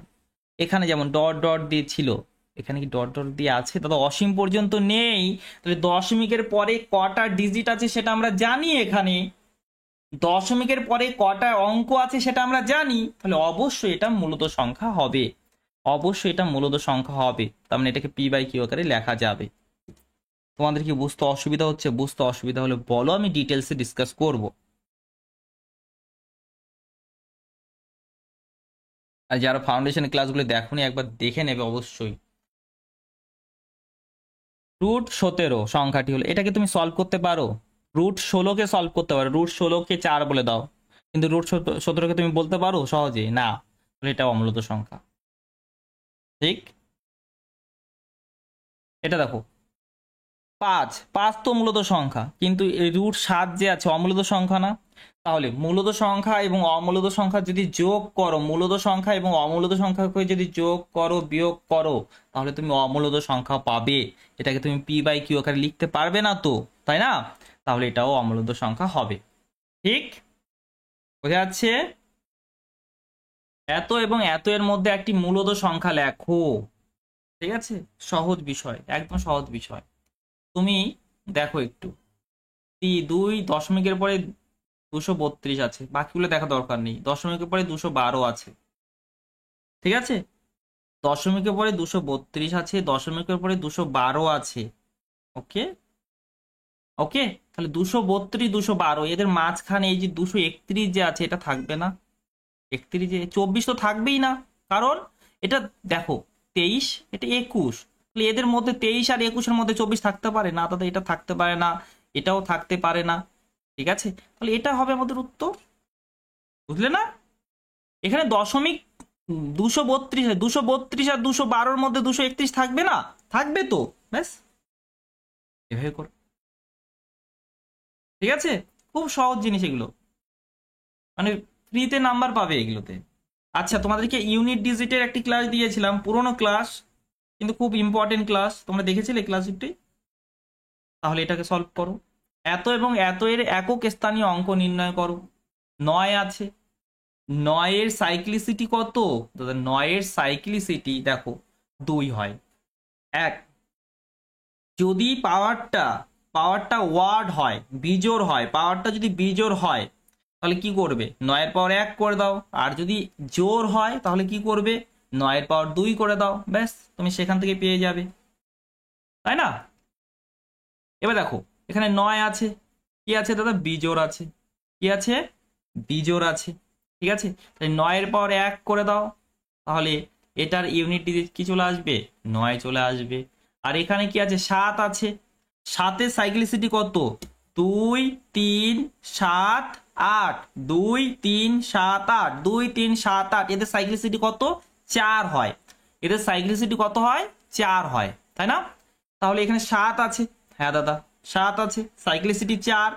[SPEAKER 1] এখানে যেমন ডট ডট দিয়ে ছিল, এখানে কি ডট ডট দিয়ে আছে? দাদা অসীম পর্যন্ত নেই। তাহলে দশমিকের পরে কটা ডিজিট আছে সেটা আমরা জানি, এখানে দশমিকের পরে কটা অঙ্ক আছে সেটা আমরা জানি। তাহলে অবশ্যই এটা মূলত সংখ্যা হবে, অবশ্যই এটা মূলত সংখ্যা হবে। তার মানে এটাকে পি বাই কিউ আকারে লেখা যাবে। তোমাদের কি বুঝতে অসুবিধা হচ্ছে? বুঝতে অসুবিধা হলে বলো, আমি ডিটেলসে ডিসকাস করব। আর যারা ফাউন্ডেশন ক্লাসগুলো দেখোনি একবার দেখে নেবে অবশ্যই। √17 সংখ্যাটি হলো, এটাকে তুমি সলভ করতে পারো, √16কে সলভ করতে পারো, √16কে 4 বলে দাও, কিন্তু √17কে তুমি বলতে পারো সহজে না, তাহলে এটা অমূলত সংখ্যা। ঠিক, এটা দেখো 5, 5 তো মূলত সংখ্যা, কিন্তু √7 যে আছে অমূলত সংখ্যা না? তাহলে মূলত সংখ্যা এবং অমূলত সংখ্যা যদি যোগ করো, মূলত সংখ্যা এবং অমূলত সংখ্যাকে যদি যোগ করো, বিয়োগ করো, তাহলে তুমি অমূলত সংখ্যা পাবে। এটাকে তুমি পি বাই কিউ আকারে লিখতে পারবে না তো, তাই না? তাহলে এটাও অমূলত সংখ্যা হবে। ঠিক, বোঝা যাচ্ছে? এত এবং এত এর মধ্যে একটি মূলত সংখ্যা লেখো। ঠিক আছে, সহজ বিষয়, একদম সহজ বিষয়। তুমি দেখো একটু, 2 দশমিকের পরে 232 আছে, বাকিগুলো দেখা দরকার নেই। দশমিকের পরে 212 আছে, ঠিক আছে? দশমিকের পরে 232 আছে, দশমিকের পরে 212 আছে। ওকে, ওকে, তাহলে 232, 212, এদের মাঝখানে এই যে 231 যে আছে, এটা থাকবে না। 31, 24 তো থাকবেই না, কারণ এটা দেখো 23, এটা 21, তাহলে এদের মধ্যে 23 আর 21-এর মধ্যে 24 থাকতে পারে না দাদা? এটা থাকতে পারে না, এটাও থাকতে পারে না। ঠিক আছে, তাহলে এটা হবে আমাদের উত্তর, বুঝলে না? এখানে দশমিক 232, 232 আর 212-র মধ্যে 231 থাকবে না? থাকবে তো, ব্যাস এভাবে করো। ঠিক আছে, খুব সহজ জিনিস এগুলো, মানে ফ্রিতে নাম্বার পাবে এগুলোতে। আচ্ছা, তোমাদেরকে ইউনিট ডিজিটের একটি ক্লাস দিয়েছিলাম, পুরোনো ক্লাস, কিন্তু খুব ইম্পর্টেন্ট ক্লাস, তোমরা দেখেছিলে ক্লাসটি? তাহলে এটাকে সলভ করো। এত এবং এত এর একক স্থানীয় অঙ্ক নির্ণয় করো। 9 আছে, 9 এর সাইক্লিসিটি কত দাদা? 9 এর সাইক্লিসিটি দেখো 2 হয়। এক, যদি পাওয়ারটা পাওয়ারটা ওয়ার্ড হয়, বিজোড় হয়, পাওয়ারটা যদি বিজোড় হয় তাহলে কি করবে? 9 এর পাওয়ার 1 করে দাও। আর যদি জোড় হয় তাহলে কি করবে? 9 এর পাওয়ার 2 করে দাও, ব্যাস তুমি সেখান থেকে পেয়ে যাবে, তাই না? এবার দেখো এখানে 9 আছে, কি আছে দাদা? বিজোড় আছে। কি আছে? বিজোড় আছে। ঠিক আছে, তাহলে 9 এর পাওয়ার 1 করে দাও, তাহলে এটার ইউনিট ডিজিট কি চলে আসবে? 9 চলে আসবে। আর এখানে কি আছে? 7 আছে, 7-এর সাইক্লিসিটি কত? 2, 3, 7, 8, 2, 3, 7, 8, 2, 3, 7, 8, এদের সাইক্লিসিটি কত? 4 হয়। এদের সাইক্লিসিটি কত হয়? 4 হয়, তাই না? তাহলে এখানে 7 আছে, হ্যাঁ দাদা 7 আছে, সাইক্লিসিটি 4,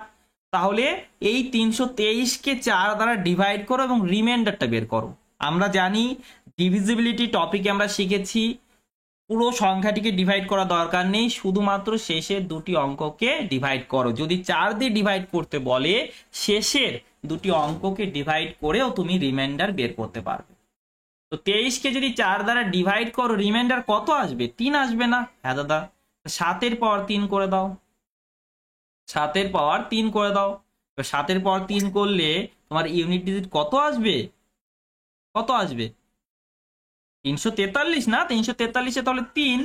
[SPEAKER 1] তাহলে এই 323কে 4 দ্বারা ডিভাইড করো এবং রিমাইন্ডারটা বের করো। আমরা জানি ডিভিজিবিলিটি টপিকে আমরা শিখেছি পুরো সংখ্যাটিকে ডিভাইড করা দরকার নেই, শুধুমাত্র শেষের দুটি অঙ্ককে ডিভাইড করো। যদি 4 দিয়ে ডিভাইড করতে বলে শেষের দুটি অঙ্ককে ডিভাইড করেও তুমি রিমাইন্ডার বের করতে পারবে। তো 23কে যদি 4 দ্বারা ডিভাইড করো রিমাইন্ডার কত আসবে? 3 আসবে না? হ্যাঁ দাদা। 7-এর পাওয়ার 3 করে দাও, 7-এর পাওয়ার 3 করে দাও। 7-এর পাওয়ার 3 করলে তোমার ইউনিট ডিজিট কত আসবে? কত আসবে? 343 না? 343-এ তাহলে 3।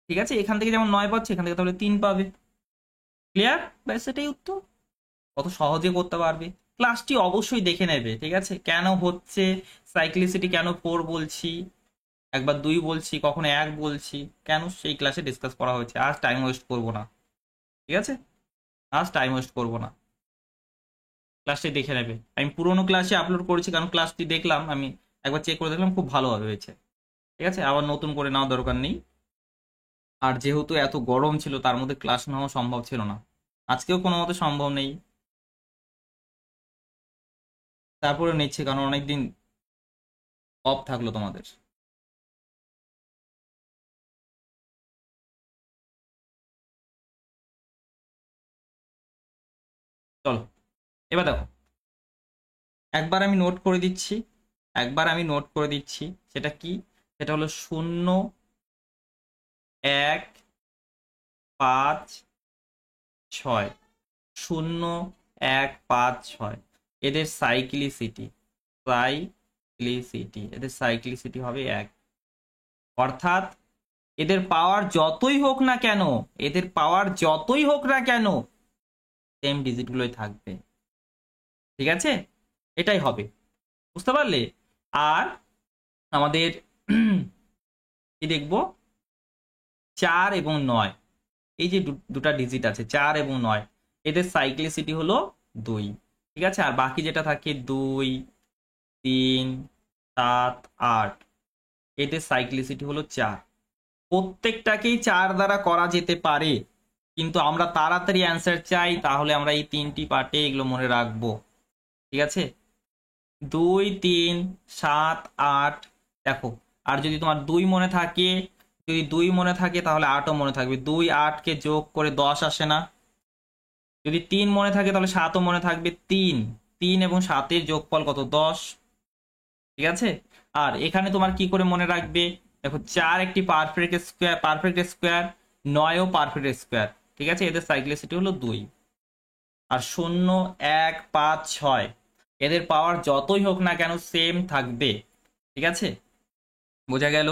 [SPEAKER 1] ঠিক আছে, এখান থেকে যেমন 9 পাচ্ছে, এখান থেকে তাহলে 3 পাবে। ক্লিয়ার? ব্যাস, এটাই উত্তর। কত সহজে করতে পারবে। ক্লাসটি অবশ্যই দেখে নেবে, ঠিক আছে? কেন হচ্ছে সাইক্লিসিটি, কেন 4 বলছি, একবার 2 বলছি, কখনো 1 বলছি, কেন সেই ক্লাসে ডিসকাস করা হয়েছে। আজ টাইম ওয়েস্ট করবো না, ঠিক আছে? আজ টাইম ওয়েস্ট করবো না, ক্লাসটি দেখে নেবে। আমি পুরোনো ক্লাসে আপলোড করেছি, কারণ ক্লাসটি দেখলাম, আমি একবার চেক করে দেখলাম খুব ভালোভাবে হয়েছে। ঠিক আছে, আবার নতুন করে নেওয়ার দরকার নেই। আর যেহেতু এত গরম ছিল, তার মধ্যে ক্লাস নেওয়া সম্ভব ছিল না, আজকেও কোনো মতে সম্ভব নেই। তারপরে নিচ্ছে, কারণ অনেকদিন অফ থাকলো তোমাদের। চলো এবার দেখো, একবার আমি নোট করে দিচ্ছি, একবার আমি নোট করে দিচ্ছি। সেটা কি? সেটা হলো 0, 1, 5, 6। 0, 1, 5, 6 এদের সাইক্লিসিটি, এদের সাইক্লিসিটি হবে 1। অর্থাৎ এদের পাওয়ার যতই হোক না কেন, এদের পাওয়ার যতই হোক না কেন, সেম ডিজিটগুলোই থাকবে। ঠিক আছে, এটাই হবে, বুঝতে পারলে? আর আমাদের কি দেখবো, 4 এবং 9, এই যে দুটা ডিজিট আছে 4 এবং 9, এদের সাইক্লিসিটি হলো 2। ঠিক আছে, আর বাকি যেটা থাকে 2, 3, 7, 8, এদের সাইক্লিসিটি হলো 4। প্রত্যেকটাকেই 4 দ্বারা করা যেতে পারে, কিন্তু আমরা তাড়াতাড়ি অ্যান্সার চাই, তাহলে আমরা এই 3টি পার্টে এগুলো মনে রাখবো। ঠিক আছে, 2, 3, 7, 8। দেখো, আর যদি তোমার 2 মনে থাকে, যদি 2 মনে থাকে তাহলে 8ও মনে থাকবে। 2 8কে যোগ করে 10 আসে না? যদি 3 মনে থাকে তাহলে 7ও মনে থাকবে। 3 এবং 7-এর যোগফল কত? 10। ঠিক আছে, আর এখানে তোমার কি করে মনে রাখবে? দেখো, 4 একটি পারফেক্ট স্কোয়ার, 9ও পারফেক্ট স্কোয়ার। ঠিক আছে, এদের সাইক্লিসিটি হলো 2। আর 0, 1, 5, 6 এদের পাওয়ার যতই হোক না কেন সেম থাকবে। ঠিক আছে, বোঝা গেল?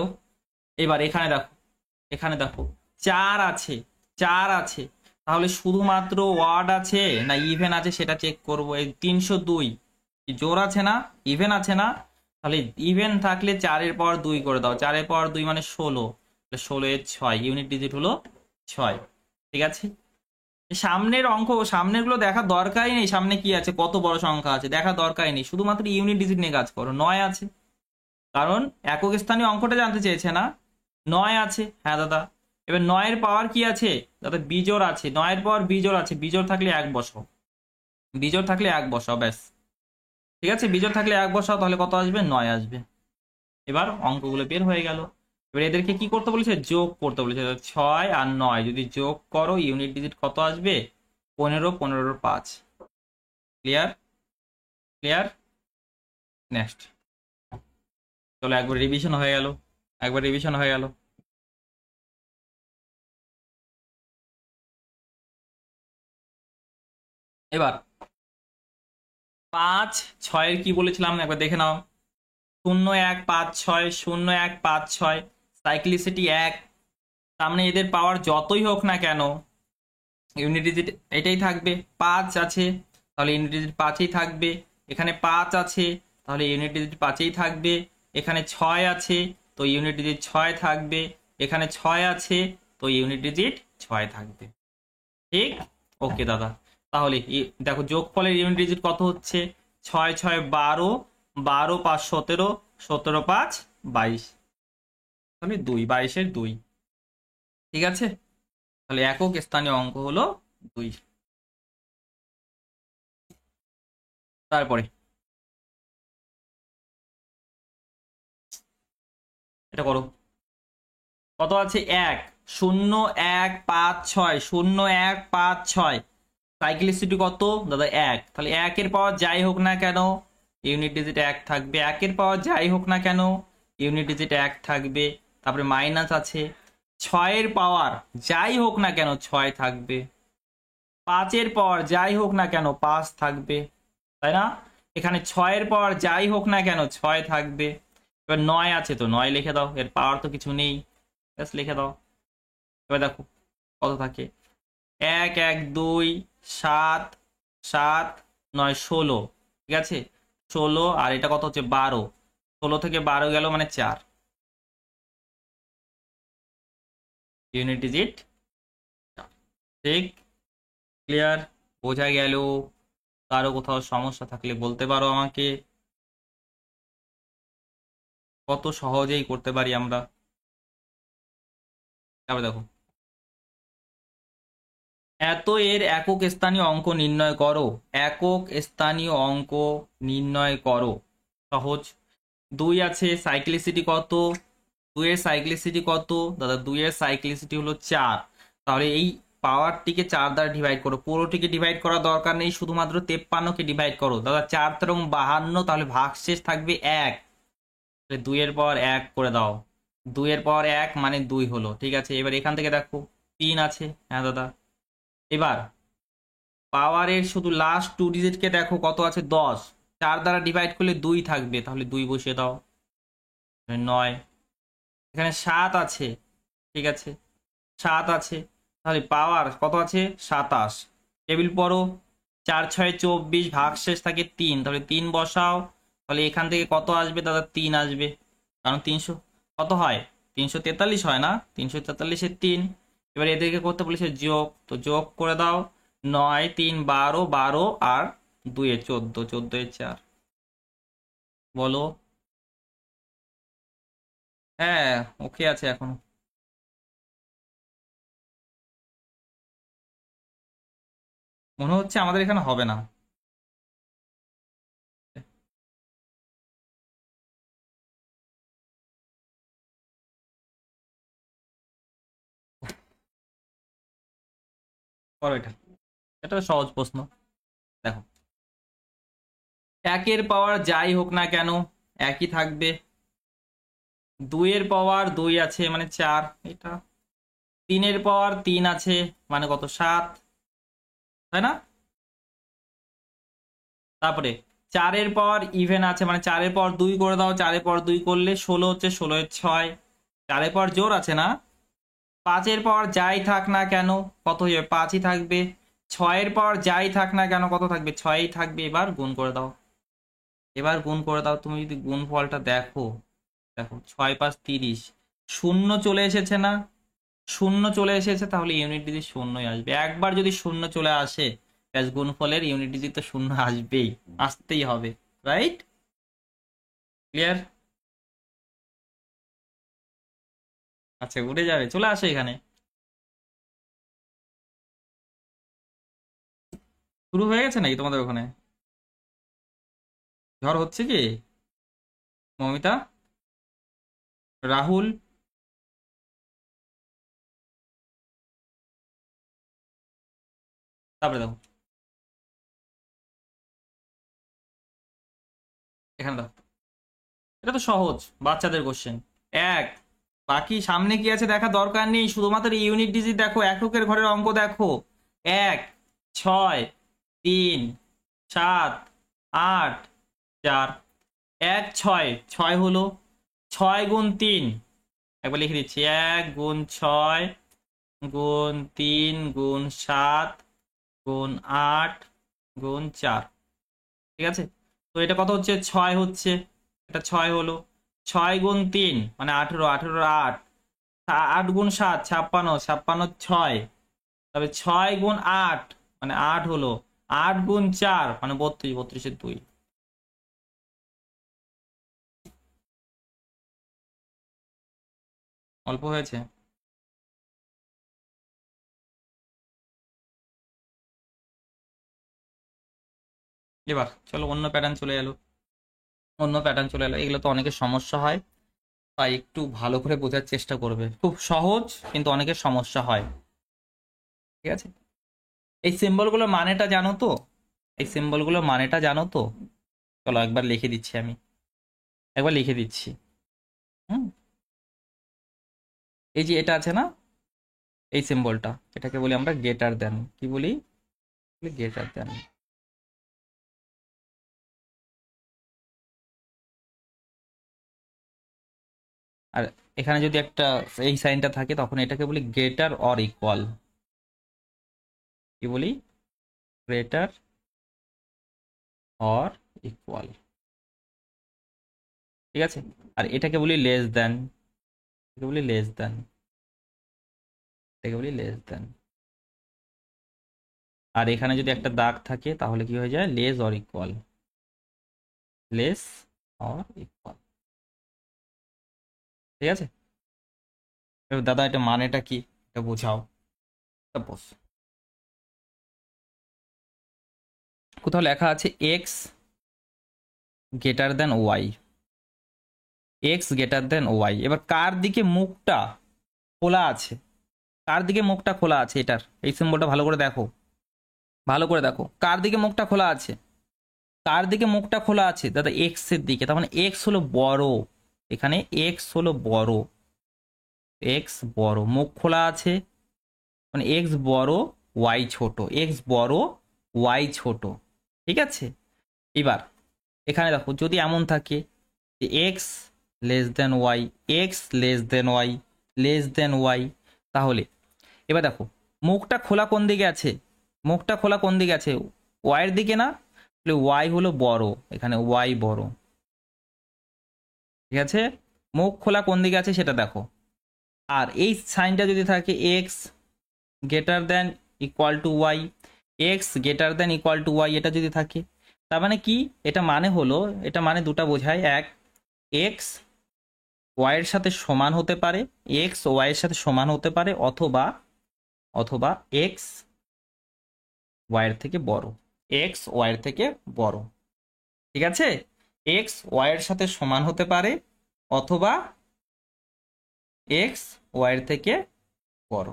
[SPEAKER 1] এবার এখানে দেখো, এখানে দেখো 4 আছে, 4 আছে, তাহলে শুধুমাত্র ওয়ার্ড আছে না ইভেন আছে সেটা চেক করবো। এই 302 জোর আছে না, ইভেন আছে না? তাহলে ইভেন থাকলে 4-এর পাওয়ার 2 করে দাও। 4-এর পাওয়ার 2 মানে 16, 16-এর 6, ইউনিট ডিজিট হলো 6। ঠিক আছে, সামনের অঙ্ক, সামনের গুলো দেখার দরকারই নেই, সামনে কি আছে, কত বড় সংখ্যা আছে দেখার দরকারই নেই, শুধুমাত্র ইউনিট ডিজিট নিয়ে কাজ করো। 9 আছে, কারণ একক স্থানীয় অঙ্কটা জানতে চেয়েছে না। 9 আছে, হ্যাঁ দাদা। এবার 9-এর পাওয়ার কি আছে দাদা? বিজোড় আছে। 9-এর পাওয়ার বিজোড় আছে, বিজোড় থাকলে 1 বসাও, বিজোড় থাকলে 1 বসাও, ব্যাস। ঠিক আছে, বিজোড় থাকলে 1 বসাও, তাহলে কত আসবে? 9 আসবে। এবার অঙ্কগুলো বের হয়ে গেল। এবার এদেরকে কি করতে বলেছে? যোগ করতে বলেছে। 6 আর 9 যদি যোগ করো ইউনিট ডিজিট কত আসবে? 15, 15-এর 5। ক্লিয়ার? ক্লিয়ার? নেক্সট চলো, একবার রিভিশন হয়ে গেল, একবার রিভিশন হয়ে গেল। এবার 5, 6-এর কি বলেছিলাম একবার দেখে নাও। 0, 1, 5, 6, 0, 1, 5, 6 সাইক্লিসিটি 1। সামনে এদের পাওয়ার যতই হোক না কেন ইউনিট ডিজিট এটাই থাকবে। 5 আছে, তাহলে ইউনিট ডিজিট 5ই থাকবে। এখানে 5 আছে, তাহলে ইউনিট ডিজিট 5ই থাকবে। এখানে 6 আছে, তো ইউনিট ডিজিট 6 থাকবে। এখানে 6 আছে, তো ইউনিট ডিজিট 6 থাকবে। ঠিক, ওকে দাদা। তাহলে দেখো, যোগফলের ইউনিট ডিজিট কত হচ্ছে? 6, 6, 12, 12, 5, 17, 17, 5, 22, তাহলে 2, 22-এর 2। ঠিক আছে, তাহলে একক স্থানীয় অঙ্ক হলো 2। তারপরে এটা করো, কত আছে 1 0 1 5 6 0 1 5 6, সাইক্লিসিটি কত দাদা 1, তাহলে 1 এর পাওয়ার যাই হোক না কেন ইউনিট ডিজিট 1 থাকবে, 1 এর পাওয়ার যাই হোক না কেন ইউনিট ডিজিট 1 থাকবে। তারপরে মাইনাস আছে, 6 এর পাওয়ার যাই হোক না কেন 6 থাকবে, 5 এর পাওয়ার যাই হোক না কেন 5 থাকবে, তাই না? এখানে 6 এর পাওয়ার যাই হোক না কেন 6 থাকবে। এবার 9 আছে তো 9 লিখে দাও, এর পাওয়ার তো কিছু নেই, ব্যাস লিখে দাও। এবার দেখো কত থাকে, 1 1 2 7 7 9 16, ঠিক আছে 16, আর এটা কত হচ্ছে 12, 16 থেকে 12 গেল মানে 4, ইউনিট ডিজিট। ঠিক, ক্লিয়ার, বোঝা গেল? কারো কোথাও সমস্যা থাকলে বলতে পারো আমাকে, কত সহজেই করতে পারি আমরা। তারপরে দেখো, এত এর একক স্থানীয় অঙ্ক নির্ণয় করো, একক স্থানীয় অঙ্ক নির্ণয় করো। সহজ, 2 আছে, সাইক্লিসিটি কত, 2 এর সাইক্লিসিটি কত দাদা, 2 এর সাইক্লিসিটি হলো 4, তাহলে এই পাওয়ারটিকে 4 দ্বারা ডিভাইড করো, পুরোটিকে ডিভাইড করার দরকার নেই, শুধুমাত্র 53কে ডিভাইড করো দাদা, 4 তেরো 52, তাহলে ভাগশেষ থাকবে 1, 2 এর পাওয়ার 1 করে দাও, 2 এর পাওয়ার 1 মানে 2 হলো, ঠিক আছে। এবার এখান থেকে দেখো 3 আছে, হ্যাঁ দাদা। এবার পাওয়ারের শুধু লাস্ট 2 ডিজিটকে দেখো কত আছে 10, 4 দ্বারা ডিভাইড করলে 2 থাকবে, তাহলে 2 বসিয়ে দাও, 9। এখানে 7 আছে, ঠিক আছে 7 আছে, তাহলে পাওয়ার কত আছে 27, টেবিল পড়ো, 4 6 24, ভাগশেষ থাকে 3, তাহলে 3 বসাও, তাহলে এখান থেকে কত আসবে দাদা 3 আসবে, কারণ 300 কত হয় 343 হয় না, 343-এর 3। এবার এদেরকে করতে বলেছে যোগ, তো যোগ করে দাও, 9 3 12, 12 আর 2 এ 14, 14 এ 4, বলো। হ্যাঁ ওকে আছে এখনো। মনে হচ্ছে আমাদের এখানে হবে না। করো এটা, এটা সহজ প্রশ্ন। দেখো, 1 এর পাওয়ার যাই হোক না কেন একই থাকবে, 2 এর পাওয়ার 2 আছে মানে 4, এটা 3 এর পাওয়ার 3 আছে মানে কত 7, তাই না? তারপরে 4 এর পাওয়ার ইভেন আছে মানে 4 এর পাওয়ার 2 করে দাও, 4 এর পাওয়ার 2 করলে 16 হচ্ছে, 16 এর 6, 4 এর পাওয়ার জোর আছে না। 5 এর পাওয়ার যাই থাক না কেন কত হয়ে 5ই থাকবে, 6 এর পাওয়ার যাই থাক না কেন কত থাকবে 6ই থাকবে। এবার গুণ করে দাও, এবার গুণ করে দাও, তুমি যদি গুণ ফলটা দেখো, দেখো 6 5 30, শূন্য চলে এসেছে না, শূন্য চলে এসেছে, তাহলে ইউনিট ডিজিট শূন্যই আসবে। একবার যদি শূন্য চলে আসে ব্যাস গুণফলের ইউনিট ডিজিট তো শূন্য আসবেই, আসতেই হবে, রাইট? ক্লিয়ার? আচ্ছা উঠে যাবে, চলে আসো এখানে। শুরু হয়ে গেছে নাকি তোমাদের ওখানে? ঝড় হচ্ছে কি? মমিতা, রাহুল, তারপরে দেখো এখানে দেখো, এটা তো সহজ বাচ্চাদের কোশ্চেন। 1, বাকি সামনে কি আছে দেখা দরকার নেই, শুধুমাত্র ইউনিট ডিজিট দেখো, এককের ঘরের অঙ্ক দেখো। 1 6 3 7 8 4, 1 6 6 হলো, 6 গুণ 3, একবার লিখে দিচ্ছি, 1 গুণ 6 গুণ 3 গুণ 7 গুণ 8 গুণ 4, ঠিক আছে। তো এটা কত হচ্ছে 6 হচ্ছে, এটা 6 হলো, 6 গুণ 3 মানে 18, 18 8, 8 গুণ 7 56, 56 6, তবে 6 গুণ 8 মানে 8 হলো, 8 গুণ 4 মানে 32, 32-এর 2। অল্প হয়েছে? এবার চলো অন্য প্যাটার্ন চলে এলো, এগুলো তো অনেকের সমস্যা হয়, তাই একটু ভালো করে বোঝার চেষ্টা করবে। খুব সহজ কিন্তু অনেকের সমস্যা হয়। ঠিক আছে, এই সিম্বলগুলোর মানেটা জানো তো? এই সিম্বলগুলোর মানেটা জানো তো? চলো একবার লিখে দিচ্ছি আমি, একবার লিখে দিচ্ছি। হুম, এই যে এটা আছে না, এই সিম্বলটা, এটাকে বলি আমরা গ্রেটার দেন। কি বলি? Greater than. আর এখানে যদি একটা এই সাইনটা থাকে তখন এটাকে বলি গ্রেটার অর ইকুয়াল। কি বলি? Greater or equal. ঠিক আছে, আর এটাকে বলি লেস দেন। এটাকে বলি লেস দেন। এটাকে বলি লেস দেন। আর এখানে যদি একটা দাগ থাকে তাহলে কি হয়ে যায়? Less or equal. Less or equal. ঠিক আছে, এবার দাদা এটা মানেটা কি এটা বোঝাও। সাপোজ কোথাও লেখা আছে X greater than Y, X greater than Y. এবার কার দিকে মুখটা খোলা আছে? কার দিকে মুখটা খোলা আছে? এটার এই সিম্বলটা ভালো করে দেখো, ভালো করে দেখো কার দিকে মুখটা খোলা আছে। কার দিকে মুখটা খোলা আছে দাদা? এক্স এর দিকে। তার মানে এক্স হলো বড়, এখানে এক্স হলো বড়, এক্স বড়, মুখ খোলা আছে মানে এক্স বড় ওয়াই ছোট, এক্স বড় ওয়াই ছোট। ঠিক আছে, এবার এখানে দেখো যদি এমন থাকে যে X less than Y, X less than Y, less than Y, তাহলে এবার দেখো মুখটা খোলা কোন দিকে আছে? মুখটা খোলা কোন দিকে আছে? ওয়াইয়ের দিকে না? তাহলে ওয়াই হলো বড়, এখানে ওয়াই বড়। ঠিক আছে, মুখ খোলা কোন দিকে আছে সেটা দেখো। আর এই সাইনটা যদি থাকে X greater than equal to Y, X greater than equal to Y, এটা যদি থাকে তার মানে কি? এটা মানে হলো, এটা মানে দুটা বোঝায়। এক, এক্স ওয়াইয়ের সাথে সমান হতে পারে, এক্স ওয়াইয়ের সাথে সমান হতে পারে, অথবা অথবা এক্স ওয়াইয়ের থেকে বড়, এক্স ওয়াইয়ের থেকে বড়। ঠিক আছে, এক্স ওয়াইয়ের সাথে সমান হতে পারে অথবা এক্স ওয়াইয়ের থেকে বড়।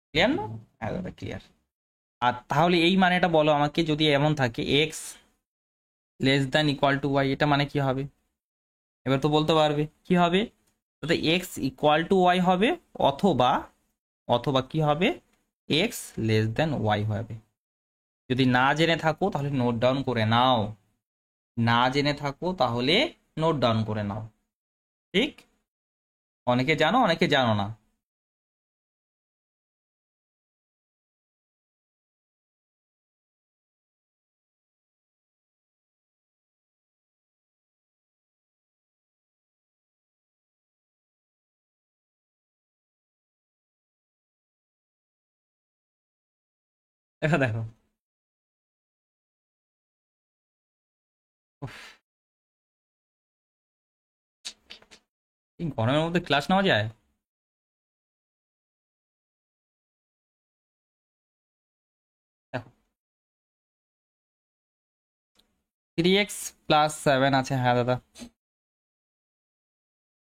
[SPEAKER 1] ক্লিয়ার না? হ্যাঁ দাদা ক্লিয়ার। আর তাহলে এই মানেটা বলো আমাকে, যদি এমন থাকে X less than equal to Y, এটা মানে কি হবে? এবার তো বলতে পারবে কি হবে। তাতে এক্স ইকুয়াল টু ওয়াই হবে, অথবা অথবা কি হবে? এক্স লেস দ্যান ওয়াই হবে। যদি না জেনে থাকো তাহলে নোট ডাউন করে নাও, না জেনে থাকো তাহলে নোট ডাউন করে নাও। ঠিক, অনেকে জানো অনেকে জানো না। দেখো দেখো, উফ, এই গরমের মধ্যে ক্লাস নেওয়া যায়? দেখো 3x+7 আছে, হ্যাঁ দাদা,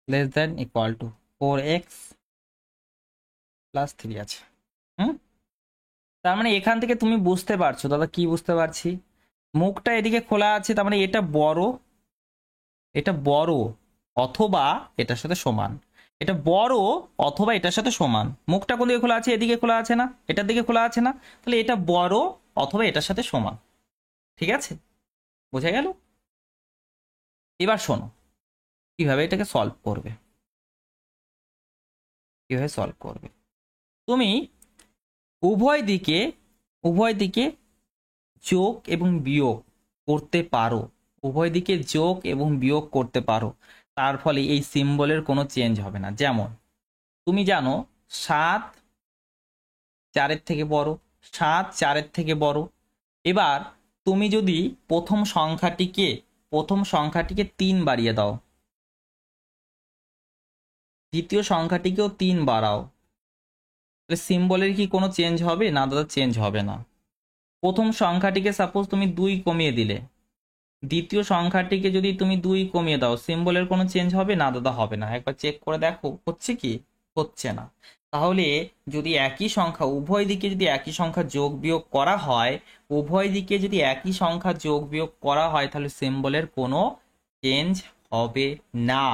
[SPEAKER 1] less than equal two 4x+3 আছে। হুম, তার মানে এখান থেকে তুমি বুঝতে পারছো দাদা, কি বুঝতে পারছি? মুখটা এদিকে খোলা আছে, তার মানে এটা বড়, এটা বড় অথবা এটার সাথে সমান। এটা বড় অথবা এটার সাথে সমান। মুখটা কোন দিকে খোলা আছে? এদিকে খোলা আছে না? এটার দিকে খোলা আছে না? তাহলে এটা বড় অথবা এটার সাথে সমান। ঠিক আছে, বোঝা গেল? এবার শোনো কিভাবে এটাকে সলভ করবে, কিভাবে সলভ করবে। তুমি উভয় দিকে, উভয় দিকে যোগ এবং বিয়োগ করতে পারো, উভয় দিকে যোগ এবং বিয়োগ করতে পারো। তার ফলে এই সিম্বলের কোনো চেঞ্জ হবে না। যেমন তুমি জানো 7 4-এর থেকে বড়, 7 4-এর থেকে বড়। এবার তুমি যদি প্রথম সংখ্যাটিকে 3 বাড়িয়ে দাও, দ্বিতীয় সংখ্যাটিকেও 3 বাড়াও, তাহলে সিম্বলের কি কোনো চেঞ্জ হবে? না দাদা, চেঞ্জ হবে না। প্রথম সংখ্যাটিকে সাপোজ তুমি 2 কমিয়ে দিলে, দ্বিতীয় সংখ্যাটিকে যদি তুমি 2 কমিয়ে দাও, সিম্বলের কোনো চেঞ্জ হবে না দাদা? হবে না। একবার চেক করে দেখো হচ্ছে কি, হচ্ছে না। তাহলে যদি একই সংখ্যা, উভয় দিকে যদি একই সংখ্যা যোগ বিয়োগ করা হয়, উভয় দিকে যদি একই সংখ্যা যোগ বিয়োগ করা হয়, তাহলে সিম্বলের কোনো চেঞ্জ হবে না,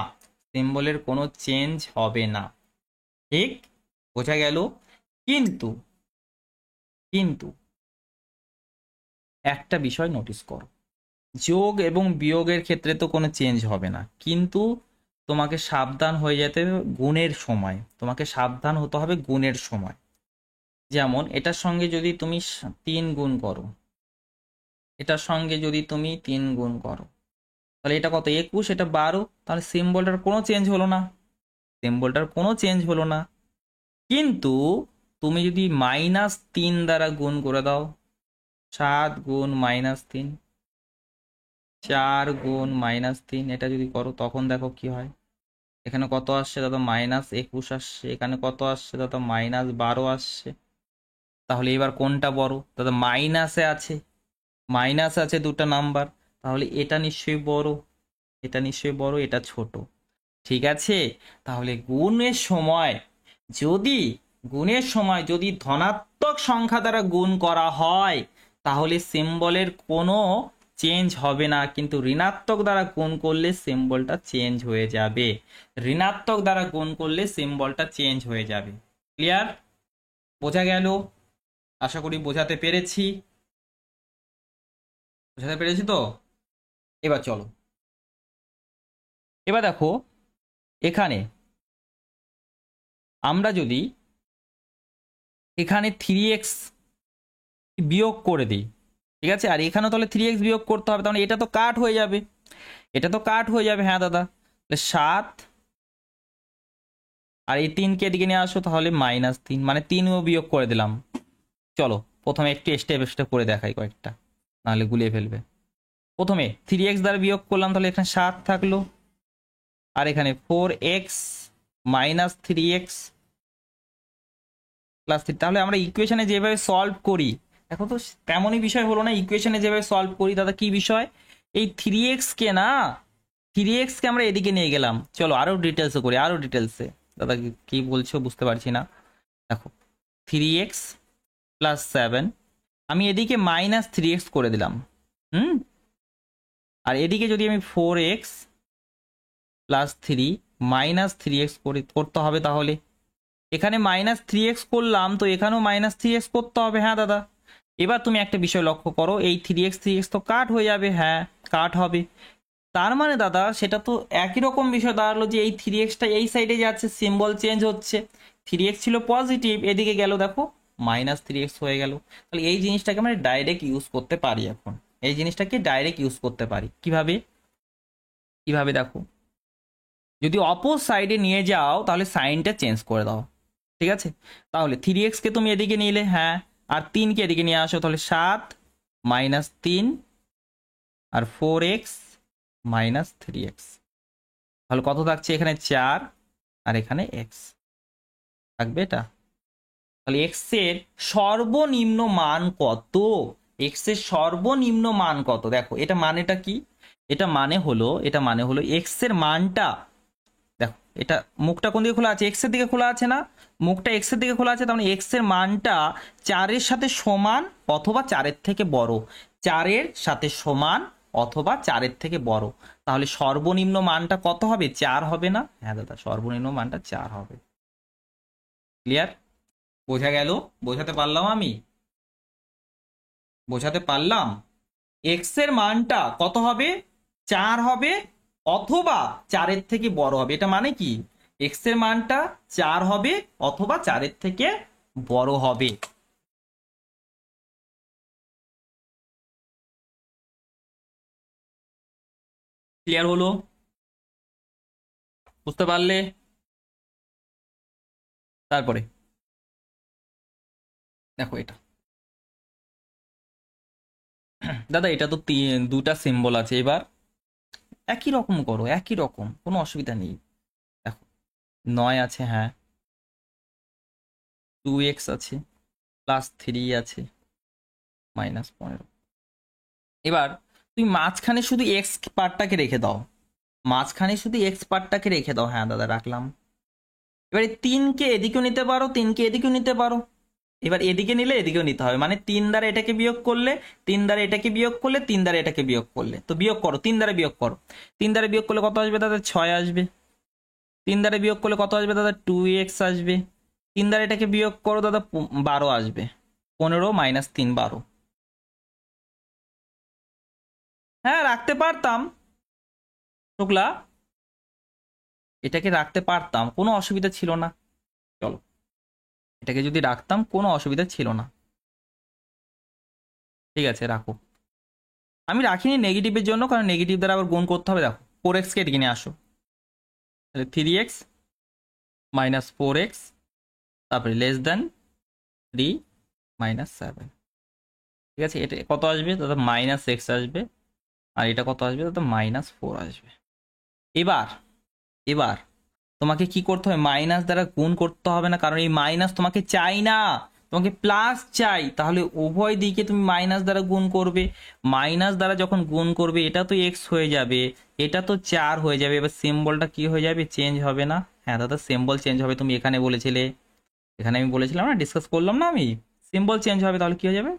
[SPEAKER 1] সিম্বলের কোনো চেঞ্জ হবে না। ঠিক বোঝা গেল? কিন্তু কিন্তু একটা বিষয় নোটিস করো, যোগ এবং বিয়োগের ক্ষেত্রে তো কোনো চেঞ্জ হবে না, কিন্তু তোমাকে সাবধান হয়ে যেতে হবে গুণের সময়, তোমাকে সাবধান হতে হবে গুণের সময়। যেমন এটার সঙ্গে যদি তুমি 3 গুণ করো, এটার সঙ্গে যদি তুমি 3 গুণ করো, তাহলে এটা কত? 21, এটা 12, তাহলে সিম্বলটার কোনো চেঞ্জ হলো না, সিম্বলটার কোনো চেঞ্জ হলো না। কিন্তু তুমি যদি -3 দ্বারা গুণ করে দাও, 7 গুণ -3, 4 গুণ -3, এটা যদি করো, তখন দেখো কি হয়। এখানে কত আসছে দাদা? -21 আসছে। এখানে কত আসছে দাদা? -12 আসছে। তাহলে এবার কোনটা বড় দাদা? মাইনাসে আছে, মাইনাসে আছে দুটো নাম্বার, তাহলে এটা নিশ্চয়ই বড়, এটা নিশ্চয়ই বড়, এটা ছোট। ঠিক আছে? তাহলে গুণের সময় যদি, গুণের সময় যদি ধনাত্মক সংখ্যা দ্বারা গুণ করা হয়, তাহলে সিম্বলের কোনো চেঞ্জ হবে না, কিন্তু ঋণাত্মক দ্বারা গুণ করলে সিম্বলটা চেঞ্জ হয়ে যাবে, ঋণাত্মক দ্বারা গুণ করলে সিম্বলটা চেঞ্জ হয়ে যাবে। ক্লিয়ার? বোঝা গেল? আশা করি বোঝাতে পেরেছি, বোঝাতে পেরেছি তো? এবার চলো, এবার দেখো এখানে আমরা যদি এখানে 3x বিয়োগ করে দিই, ঠিক আছে, আর এখানেও তাহলে 3x বিয়োগ করতে হবে, তাহলে এটা তো কাট হয়ে যাবে, এটা তো কাট হয়ে যাবে। হ্যাঁ দাদা, তাহলে 7, আর এই 3কে এদিকে নিয়ে আসো, তাহলে -3, মানে 3ও বিয়োগ করে দিলাম। চলো প্রথমে একটু স্টেপ স্টেপ করে দেখাই কয়েকটা, নাহলে গুলিয়ে ফেলবে। প্রথমে 3x দ্বারা বিয়োগ করলাম, তাহলে এখানে 7 থাকলো, আর এখানে 4x - 3x +3। তাহলে আমরা ইকুয়েশনে যেভাবে সলভ করি, দেখো তো তেমনই বিষয় হলো না? ইকুয়েশনে যেভাবে সলভ করি দাদা, কি বিষয়? এই 3x কে না, 3x কে আমরা এদিকে নিয়ে গেলাম। চলো আরো ডিটেলসে করি, আরো ডিটেলসে। দাদা কি বলছো বুঝতে পারছি না। দেখো 3x + 7, আমি এদিকে -3x করে দিলাম। হুম, আর এদিকে যদি আমি 4x + 3 -3x করতে হবে, তাহলে এখানে -3x করলাম, তো এখানেও -3x করতে হবে। হ্যাঁ দাদা, এবার তুমি একটা বিষয় লক্ষ্য করো, এই 3x তো কাট হয়ে যাবে, হ্যাঁ কাট হবে। তার মানে দাদা সেটা তো একই রকম বিষয় দাঁড়ালো, যে এই 3xটা এই সাইডে যাচ্ছে, সিম্বল চেঞ্জ হচ্ছে। 3x ছিল পজিটিভ, এদিকে গেল, দেখো -3x হয়ে গেল। তাহলে এই জিনিসটাকে আমরা ডাইরেক্ট ইউজ করতে পারি। এখন এই জিনিসটাকে ডাইরেক্ট ইউজ করতে পারি কিভাবে? কিভাবে দেখো, যদি অপোজ সাইডে নিয়ে যাও, তাহলে সাইনটা চেঞ্জ করে দাও, ঠিক আছে? তাহলে 3x কে তুমি এদিকে নিলে, হ্যাঁ, আর 3কে এদিকে নিয়ে আসো, তাহলে 7 -3 আর 4x -3x, তাহলে কত থাকছে? এখানে 4 আর এখানে x থাকবে এটা। তাহলে x এর সর্বনিম্ন মান কত? x এর সর্বনিম্ন মান কত? দেখো এটা মানেটা কি? এটা মানে হলো, এটা মানে হলো x এর মানটা, দেখো এটা মুখটা কোন দিকে খোলা আছে? এক্স এর দিকে খোলা আছে না? মুখটা এক্স এর দিকে খোলা আছে, তার মানে এক্স এর মানটা 4-এর সাথে সমান অথবা 4-এর থেকে বড়, 4-এর সাথে সমান অথবা 4-এর থেকে বড়। তাহলে সর্বনিম্ন মানটা কত হবে? 4 হবে না? হ্যাঁ দাদা, সর্বনিম্ন মানটা 4 হবে। ক্লিয়ার? বোঝা গেল? বোঝাতে পারলাম আমি? বোঝাতে পারলাম? এক্স এর মানটা কত হবে? 4 হবে, অথবা 4-এর থেকে বড় হবে। এটা মানে কি? এক্স এর মানটা 4 হবে অথবা 4-এর থেকে বড় হবে। ক্লিয়ার হলো? বুঝতে পারলে? তারপরে দেখো এটা, দাদা এটা তো দুটা সিম্বল আছে, এবার একই রকম করো, একই রকম, কোনো অসুবিধা নেই। দেখো 9 আছে, হ্যাঁ, 2x আছে, +3 আছে, -15। এবার তুমি মাঝখানে শুধু এক্স পার্টটাকে রেখে দাও, মাঝখানে শুধু এক্স পার্টটাকে রেখে দাও। হ্যাঁ দাদা রাখলাম। এবারে 3কে এদিকেও নিতে পারো, 3কে এদিকেও নিতে পারো। এবার এদিকে নিলে এদিকেও নিতে হবে, মানে 3 দ্বারা এটাকে বিয়োগ করলে, 3 দ্বারা এটাকে বিয়োগ করলে, 3 দ্বারা এটাকে বিয়োগ করলে, তো বিয়োগ করো, 3 দ্বারা বিয়োগ করো। 3 দ্বারা বিয়োগ করলে কত আসবে দাদা? 6 আসবে। 3 দ্বারা বিয়োগ করলে কত আসবে দাদা? 2x আসবে। 3 দ্বারা এটাকে বিয়োগ করো দাদা, 12 আসবে। 15 - 3 12। হ্যাঁ রাখতে পারতাম শুক্লা, এটাকে রাখতে পারতাম, কোনো অসুবিধা ছিল না। চলো এটাকে যদি রাখতাম কোনো অসুবিধা ছিল না। ঠিক আছে রাখো। আমি রাখিনি নেগেটিভের জন্য, কারণ নেগেটিভ দ্বারা আবার গুণ করতে হবে। দেখো 4x কে এদিকে নিয়ে আসো, তাহলে 3x - 4x, তারপরে <3 - 7। ঠিক আছে, এটা কত আসবে দাদা? -x আসবে। আর এটা কত আসবে দাদা? -4 আসবে। এবার এবার তোমাকে কি করতে হবে? মাইনাস দ্বারা গুণ করতে হবে না, কারণ এই মাইনাস তোমাকে চাই না, তোমাকে প্লাস চাই। তাহলে উভয় দিকে তুমি মাইনাস দ্বারা গুণ করবে। মাইনাস দ্বারা যখন গুণ করবে, এটা তো এক্স হয়ে যাবে, এটা তো 4 হয়ে যাবে। এবার সিম্বলটা কি হয়ে যাবে? চেঞ্জ হবে না? হ্যাঁ দাদা সিম্বল চেঞ্জ হবে। তুমি এখানে বলেছিলে, এখানে আমি বলেছিলাম না, ডিসকাস করলাম না আমি, সিম্বল চেঞ্জ হবে। তাহলে কি হয়ে যাবে?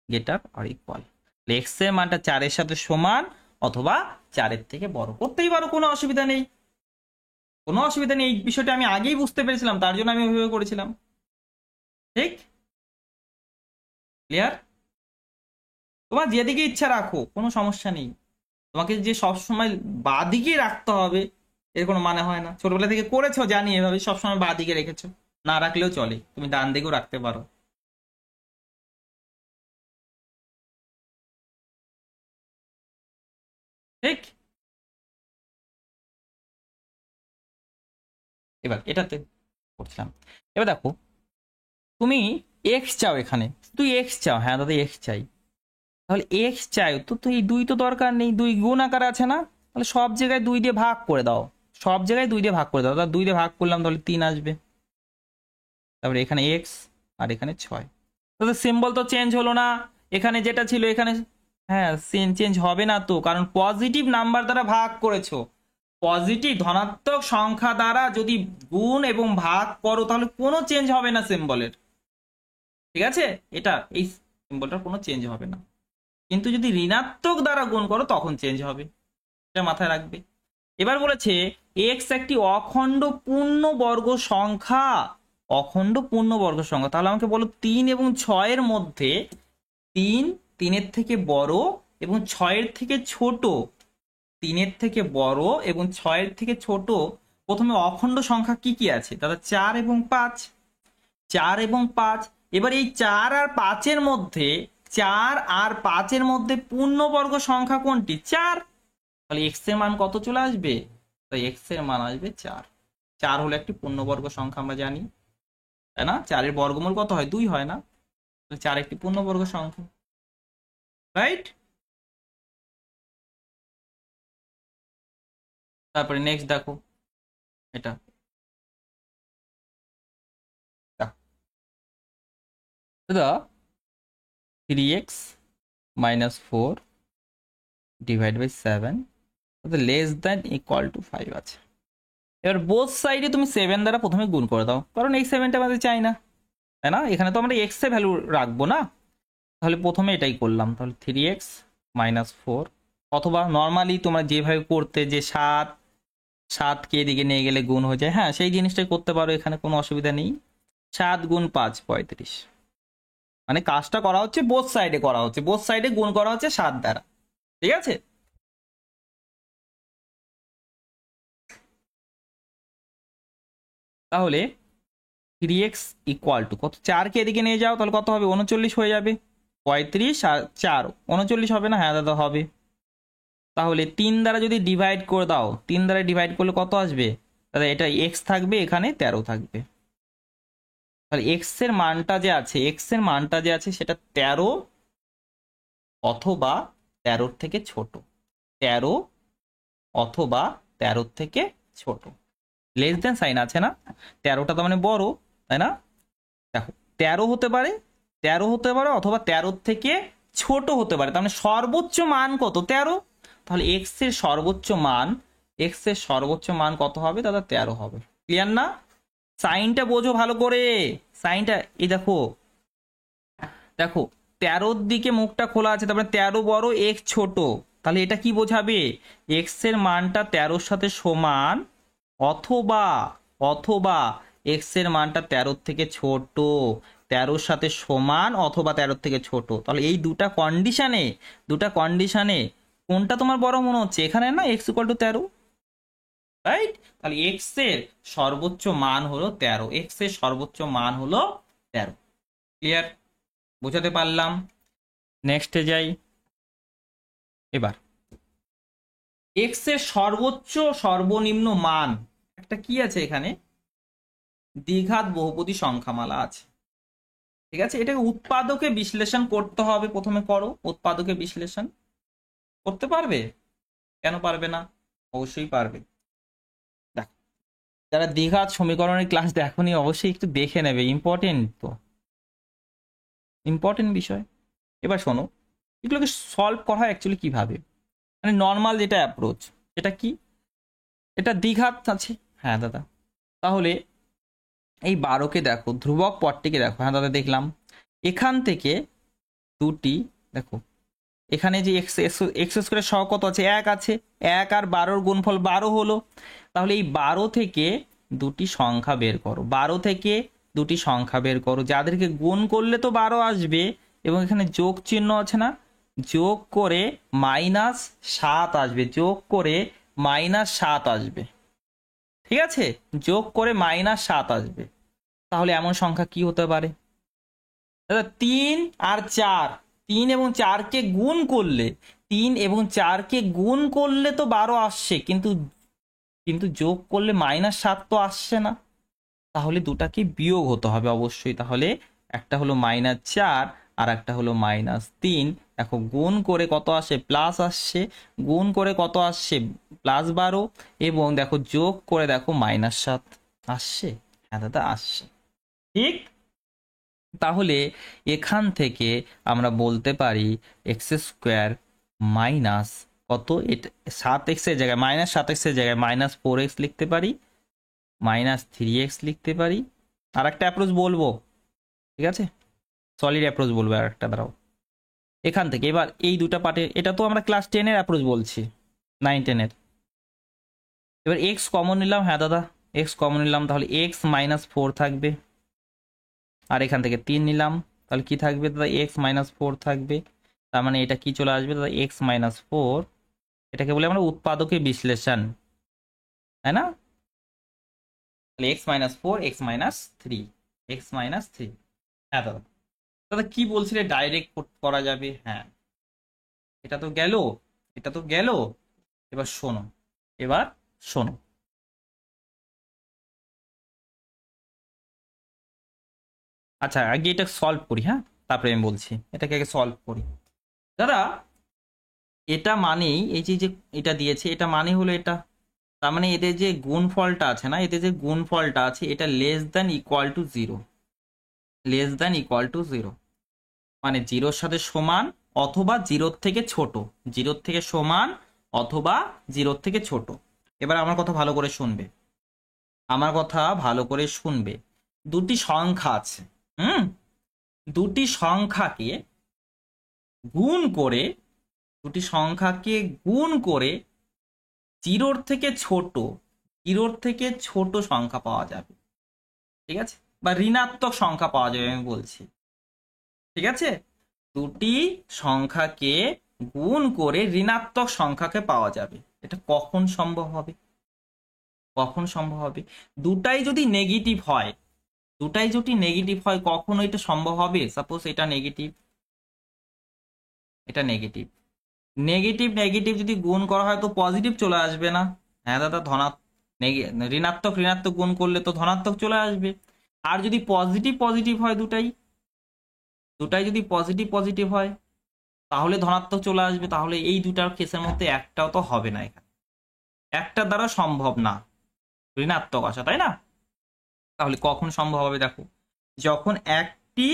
[SPEAKER 1] Greater or equal. এক্স এর মানটা 4-এর সাথে সমান অথবা 4-এর থেকে বড় করতেই পারো, কোনো অসুবিধা নেই, কোনো অসুবিধা নেই। এই বিষয়টা আমি আগেই বুঝতে পেরেছিলাম, তার জন্য আমি ওইভাবে করেছিলাম। ঠিক ক্লিয়ার? তোমার যেদিকে ইচ্ছা রাখো, কোনো সমস্যা নেই। তোমাকে যে সবসময় বাদিকে রাখতে হবে এর কোনো মানে হয় না। ছোটবেলা থেকে করেছো জানি, এভাবে সবসময় বাদিকে রেখেছো, না রাখলেও চলে, তুমি ডান দিকেও রাখতে পারো। ঠিক। এবার এটাতে করছিলাম। এবার দেখো তুমি এক্স চাও, এখানে তুই এক্স চাও। হ্যাঁ দাদা এক্স চাই। তাহলে এক্স চাই তো, তুই 2 তো দরকার নেই, 2 গুণ আকার আছে না? তাহলে সব জায়গায় 2 দিয়ে ভাগ করে দাও, সব জায়গায় 2 দিয়ে ভাগ করে দাও। তাহলে 2 দিয়ে ভাগ করলাম, তাহলে 3 আসবে। তারপরে এখানে এক্স আর এখানে 6। তাহলে সিম্বল তো চেঞ্জ হলো না, এখানে যেটা ছিল এখানে। হ্যাঁ চেঞ্জ হবে না তো, কারণ পজিটিভ নাম্বার দ্বারা ভাগ করেছো। পজিটিভ ধনাত্মক সংখ্যা দ্বারা যদি গুণ এবং ভাগ করো, তাহলে কোনো চেঞ্জ হবে না সিম্বলের। ঠিক আছে, এটা এই সিম্বলটার কোনো চেঞ্জ হবে না। কিন্তু যদি ঋণাত্মক দ্বারা গুণ করো তখন চেঞ্জ হবে, এটা মাথায় রাখবে। এবার বলেছে এক্স একটি অখণ্ড পূর্ণবর্গ সংখ্যা। অখণ্ড পূর্ণবর্গ সংখ্যা, তাহলে আমাকে বলো 3 এবং 6-এর মধ্যে 3 3-এর থেকে বড় এবং 6-এর থেকে ছোট, 3-এর থেকে বড় এবং 6-এর থেকে ছোট প্রথমে অখণ্ড সংখ্যা কি কি আছে দাদা? 4 এবং 5। 4 এবং 5। এবার এই 4 আর 5-এর মধ্যে, 4 আর 5-এর মধ্যে পূর্ণবর্গ সংখ্যা কোনটি? 4। তাহলে এক্স এর মান কত চলে আসবে? তাই এক্স এর মান আসবে 4। 4 হলো একটি পূর্ণবর্গ সংখ্যা, আমরা জানি তাই না? 4-এর বর্গমূল কত হয়? 2 হয় না? 4 একটি পূর্ণবর্গ সংখ্যা, রাইট? তারপরে নেক্সট দেখো, এটা দাদা 3x - 4 divide by 7 less than equal to 5 আছে। এবার বোথ সাইডে তুমি 7 দ্বারা প্রথমে গুণ করে দাও, কারণ এই 7টা আমাদের চাই না, তাই না? এখানে তো আমরা এক্স এর ভ্যালু রাখবো না, তাহলে প্রথমে এটাই করলাম। তাহলে 3x - 4, অথবা নর্মালি তোমরা যেভাবে করতে, যে 7কে এদিকে নিয়ে গেলে গুণ হয়ে যায়, হ্যাঁ সেই জিনিসটাই করতে পারো, এখানে কোনো অসুবিধা নেই। 7 গুণ 5 35। মানে কাজটা করা হচ্ছে বোথ সাইডে, করা হচ্ছে বোথ সাইডে গুণ করা হচ্ছে 7 দ্বারা। ঠিক আছে, তাহলে 3x ইকুয়াল টু কত? 4কে এদিকে নিয়ে যাও, তাহলে কত হবে? 39 হয়ে যাবে। 35 আর 4 39 হবে না? হ্যাঁ দাদা হবে। তাহলে 3 দ্বারা যদি ডিভাইড করে দাও, 3 দ্বারা ডিভাইড করলে কত আসবে দাদা? এটা এক্স থাকবে, এখানে 13 থাকবে। তাহলে এক্স এর মানটা যে আছে, এক্স এর মানটা যে আছে সেটা 13 অথবা 13-র থেকে ছোট। 13 অথবা 13-র থেকে ছোট। লেস দেন সাইন আছে না? 13টা তো মানে বড়, তাই না? দেখো 13 হতে পারে, 13 হতে পারে অথবা 13-র থেকে ছোট হতে পারে, তার মানে সর্বোচ্চ মান কত 13। তাহলে এক্স এর সর্বোচ্চ মান কত হবে দাদা 13 হবে। ক্লিয়ার না? সাইনটা বোঝো ভালো করে, সাইনটা এই দেখো দেখো 13র দিকে মুখটা খোলা আছে, তারপরে 13 বড় এক্স ছোট, তাহলে এটা কি বোঝাবে এক্স এর মানটা 13র সাথে সমান অথবা অথবা এক্স এর মানটা 13র থেকে ছোট, 13র সাথে সমান অথবা 13র থেকে ছোট। তাহলে এই দুটা কন্ডিশনে কোনটা তোমার বড় মনে হচ্ছে? এখানে না এক্স ইকুয়াল টু 13, রাইট? তাহলে এক্স এর সর্বোচ্চ মান হলো 13, এক্স এর সর্বোচ্চ মান হলো 13। ক্লিয়ার? বোঝাতে পারলাম? নেক্সটে যাই। এবার এক্স এর সর্বোচ্চ সর্বনিম্ন মান একটা কি আছে এখানে, দ্বিঘাত বহুপদী সংখ্যামালা আছে। ঠিক আছে, এটাকে উৎপাদকে বিশ্লেষণ করতে হবে। প্রথমে করো উৎপাদকে বিশ্লেষণ। করতে পারবে? কেন পারবে না? অবশ্যই পারবে। দেখ, যারা দ্বিঘাত সমীকরণের ক্লাস দেখোনি অবশ্যই একটু দেখে নেবে, ইম্পর্টেন্ট তো, ইম্পর্টেন্ট বিষয়। এবার শোনো, এগুলোকে সলভ করা হয় অ্যাকচুয়ালি কিভাবে, মানে নর্মাল যেটা অ্যাপ্রোচ এটা কি, এটা দ্বিঘাত আছে, হ্যাঁ দাদা। তাহলে এই 12কে দেখো, ধ্রুবক পদটিকে দেখো, হ্যাঁ দাদা দেখলাম। এখান থেকে দুটি দেখো, এখানে যে এক্স এক্স স্কোয়ারের সহগ কত আছে? 1 আছে, 1 আর 12র গুণফল 12 হলো। তাহলে এই 12 থেকে দুটি সংখ্যা বের করো, 12 থেকে দুটি সংখ্যা বের করো, যাদেরকে গুণ করলে তো 12 আসবে, এবং এখানে যোগ চিহ্ন আছে না, যোগ করে -7 আসবে, যোগ করে -7 আসবে। ঠিক আছে, যোগ করে -7 আসবে। তাহলে এমন সংখ্যা কি হতে পারে দাদা? 3 আর 4, 3 এবং 4কে গুণ করলে, 3 এবং 4কে গুণ করলে তো 12 আসছে, কিন্তু কিন্তু যোগ করলে -7 তো আসছে না। তাহলে দুটাকে বিয়োগ হতে হবে অবশ্যই। তাহলে একটা হলো -4 আর একটা হলো -3। দেখো গুণ করে কত আসে? প্লাস আসছে। গুণ করে কত আসছে? +12। এবং দেখো যোগ করে দেখো -7 আসছে। হ্যাঁ দাদা আসছে, ঠিক। তাহলে এখান থেকে আমরা বলতে পারি এক্স স্কোয়ার মাইনাস কত, এটা 7x এর জায়গায় -7x এর জায়গায় -4x লিখতে পারি, -3x লিখতে পারি। আর একটা অ্যাপ্রোচ বলবো, ঠিক আছে, সলিড অ্যাপ্রোচ বলবো আর একটা, দাঁড়াও। এখান থেকে এবার এই দুটা পার্টে, এটা তো আমরা ক্লাস 10-এর অ্যাপ্রোচ বলছি, 9-10-এর। এবার এক্স কমন নিলাম, হ্যাঁ দাদা এক্স কমন নিলাম, তাহলে এক্স -4 থাকবে। আর এখান থেকে 3 নিলাম, তাহলে কি থাকবে দাদা? x-4 থাকবে। তার মানে এটা কি চলে আসবে দাদা? x-4। এটাকে বলে আমরা উৎপাদকের বিশ্লেষণ, তাই না? তাহলে x-4 x-3 x-3। হ্যাঁ দাদা, দাদা কি বলছিলে ডাইরেক্ট করা যাবে? হ্যাঁ, এটা তো গেল, এটা তো গেল। এবার শোনো, এবার শোনো, আচ্ছা আগে এটা সলভ করি, হ্যাঁ তারপরে আমি বলছি। এটাকে আগে সলভ করি দাদা। এটা মানেই এই যে যে এটা দিয়েছে, এটা মানে হলো এটা, তার মানে এদের যে গুণফলটা আছে না, এদের যে গুণফলটা আছে এটা less than equal two 0, less than equal two 0, মানে 0-র সাথে সমান অথবা 0-র থেকে ছোট, 0-র থেকে সমান অথবা 0-র থেকে ছোট। এবার আমার কথা ভালো করে শুনবে, আমার কথা ভালো করে শুনবে। দুটি সংখ্যা আছে, দুটি সংখ্যাকে গুণ করে, দুটি সংখ্যাকে গুণ করে 0-র থেকে ছোট, 0-র থেকে ছোট সংখ্যা পাওয়া যাবে, ঠিক আছে, বা ঋণাত্মক সংখ্যা পাওয়া যাবে আমি বলছি, ঠিক আছে। দুটি সংখ্যাকে গুণ করে ঋণাত্মক সংখ্যাকে পাওয়া যাবে। এটা কখন সম্ভব হবে? কখন সম্ভব হবে? দুটাই যদি নেগেটিভ হয়, দুটাই যদি নেগেটিভ হয় কখন এটা সম্ভব হবে? সাপোজ এটা নেগেটিভ, এটা নেগেটিভ, নেগেটিভ নেগেটিভ যদি গুণ করা হয় তো পজিটিভ চলে আসবে না? হ্যাঁ দাদা, ঋণাত্মক ঋণাত্মক গুণ করলে তো ধনাত্মক চলে আসবে। আর যদি পজিটিভ পজিটিভ হয়, দুটাই দুটাই যদি পজিটিভ পজিটিভ হয় তাহলে ধনাত্মক চলে আসবে। তাহলে এই দুটার কেসের মধ্যে একটাও তো হবে না, এখানে একটা দ্বারা সম্ভব না ঋণাত্মক আসা, তাই না? তাহলে কখন সম্ভব হবে? দেখো, যখন একটি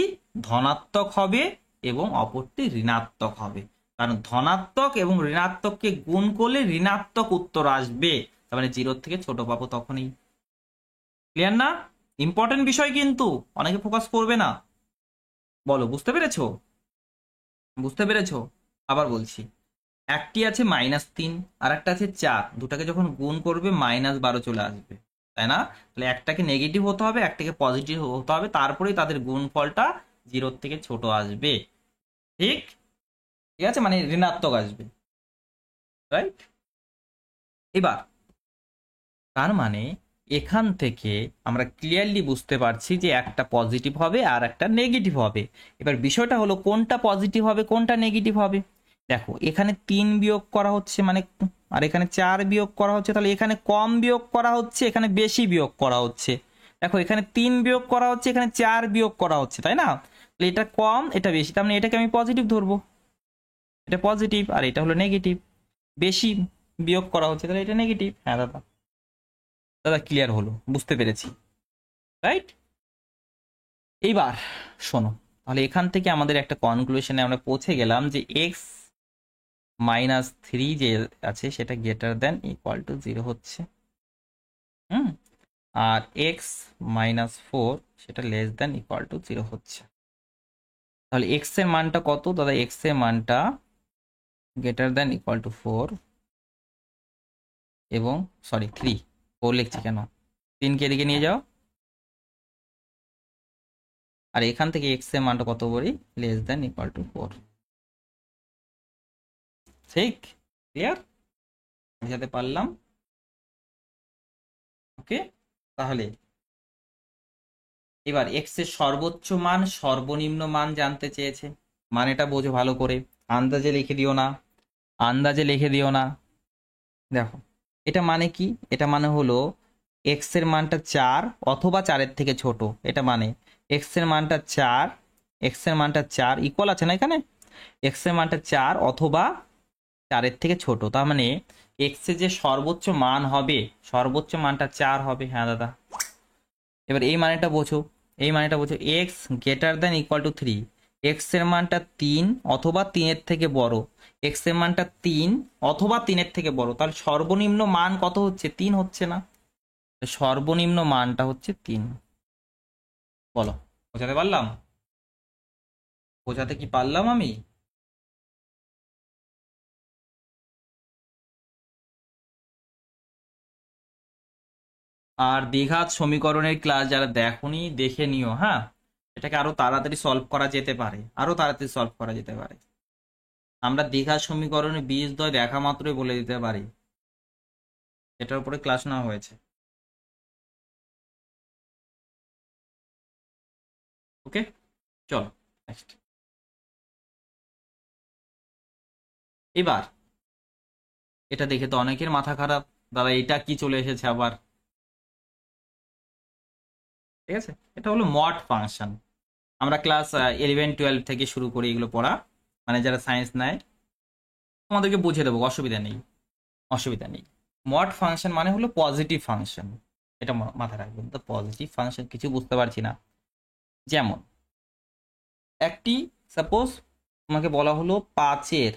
[SPEAKER 1] ধনাত্মক হবে এবং অপরটি ঋণাত্মক হবে, কারণ ধনাত্মক এবং ঋণাত্মককে গুণ করলে ঋণাত্মক উত্তর আসবে, তার মানে 0 থেকে ছোট পাবো তখনই। ক্লিয়ার না? ইম্পর্টেন্ট বিষয় কিন্তু, অনেকে ফোকাস করবে না। বলো, বুঝতে পেরেছো? বুঝতে পেরেছো? আবার বলছি, একটি আছে -3 আর একটা আছে 4, দুটাকে যখন গুণ করবে -12 চলে আসবে, তাই না? তাহলে একটাকে নেগেটিভ হতে হবে, একটাকে পজিটিভ হতে হবে, তারপরেই তাদের গুণফলটা 0 থেকে ছোট আসবে। ঠিক ঠিক আছে, মানে ঋণাত্মক আসবে, রাইট? এবার তার মানে এখান থেকে আমরা ক্লিয়ারলি বুঝতে পারছি যে একটা পজিটিভ হবে আর একটা নেগেটিভ হবে। এবার বিষয়টা হলো কোনটা পজিটিভ হবে কোনটা নেগেটিভ হবে। দেখো, এখানে 3 বিয়োগ করা হচ্ছে মানে, আর এখানে 4 বিয়োগ করা হচ্ছে, তাহলে এখানে কম বিয়োগ করা হচ্ছে, এখানে বেশি বিয়োগ করা হচ্ছে। দেখো, এখানে 3 বিয়োগ করা হচ্ছে, এখানে 4 বিয়োগ করা হচ্ছে, তাই না? তাহলে এটা কম এটা বেশি, তার মানে এটাকে আমি পজিটিভ ধরবো, এটা পজিটিভ, আর এটা হলো নেগেটিভ। বেশি বিয়োগ করা হচ্ছে, তাহলে এটা নেগেটিভ। হ্যাঁ দাদা, দাদা ক্লিয়ার হলো, বুঝতে পেরেছি, রাইট? এইবার শোনো, তাহলে এখান থেকে আমাদের একটা কনক্লুশনে আমরা পৌঁছে গেলাম যে x-3 যে আছে সেটা গ্রেটার দেন ইকুয়াল টু 0 হচ্ছে, হুম, আর x-4 সেটা লেস দেন ইকুয়াল টু 0 হচ্ছে। তাহলে x এর মানটা কত দাদা? x এর মানটা গ্রেটার দেন ইকুয়াল টু 4 এবং সরি 3, 4 লিখছি কেন, 3 কে এদিকে নিয়ে যাও, আর এখান থেকে x এর মানটা কত বলি? Less than equal two 4। ঠিক? ক্লিয়ার? বুঝাতে পারলাম? ওকে, তাহলে এবার এক্স এর সর্বোচ্চ মান সর্বনিম্ন মান জানতে চেয়েছে, মানেটা বোঝো ভালো করে, আন্দাজে লিখে দিও না, আন্দাজে লিখে দিও না। দেখো, এটা মানে কি? এটা মানে হলো এক্স এর মানটা 4 অথবা 4-এর থেকে ছোট, এটা মানে এক্স এর মানটা 4, এক্স এর মানটা 4 ইকুয়াল আছে না এখানে, এক্স এর মানটা 4 অথবা 4-এর থেকে ছোট, তার মানে এক্স এর যে সর্বোচ্চ মান হবে, সর্বোচ্চ মানটা 4 হবে। হ্যাঁ দাদা, এবার এই মানেটা বোঝো, এই মানেটা বোঝো, x greater than equal to 3, x এর মানটা 3 অথবা 3-এর থেকে বড়, এক্স এর মানটা 3 অথবা 3-এর থেকে বড়, তাহলে সর্বনিম্ন মান কত হচ্ছে? 3 হচ্ছে না? সর্বনিম্ন মানটা হচ্ছে 3। বলো, বোঝাতে পারলাম? বোঝাতে কি পারলাম আমি? আর দ্বিঘাত সমীকরণের ক্লাস যারা দেখোনি দেখে নিও, হ্যাঁ, এটাকে আরো তাড়াতাড়ি সলভ করা যেতে পারে, আরো তাড়াতাড়ি সলভ করা যেতে পারে। আমরা দ্বিঘাত সমীকরণে বীজদ্বয় দেখা মাত্রই বলে দিতে পারি, এটার উপরে ক্লাস নেওয়া হয়েছে। ওকে, চলো নেক্সট। এবার এটা দেখে তো অনেকের মাথা খারাপ, দাদা এটা কি চলে এসেছে আবার? ঠিক আছে, এটা হলো মড ফাংশন। আমরা ক্লাস 11-12 থেকে শুরু করি এগুলো পড়া, মানে যারা সায়েন্স নেয় তোমাদেরকে বুঝিয়ে দেবো, অসুবিধা নেই, অসুবিধা নেই। মড ফাংশন মানে হলো পজিটিভ ফাংশন, এটা মাথায় রাখবেন। তো পজিটিভ ফাংশন কিছু বুঝতে পারছি না, যেমন একটি সাপোজ তোমাকে বলা হলো 5-এর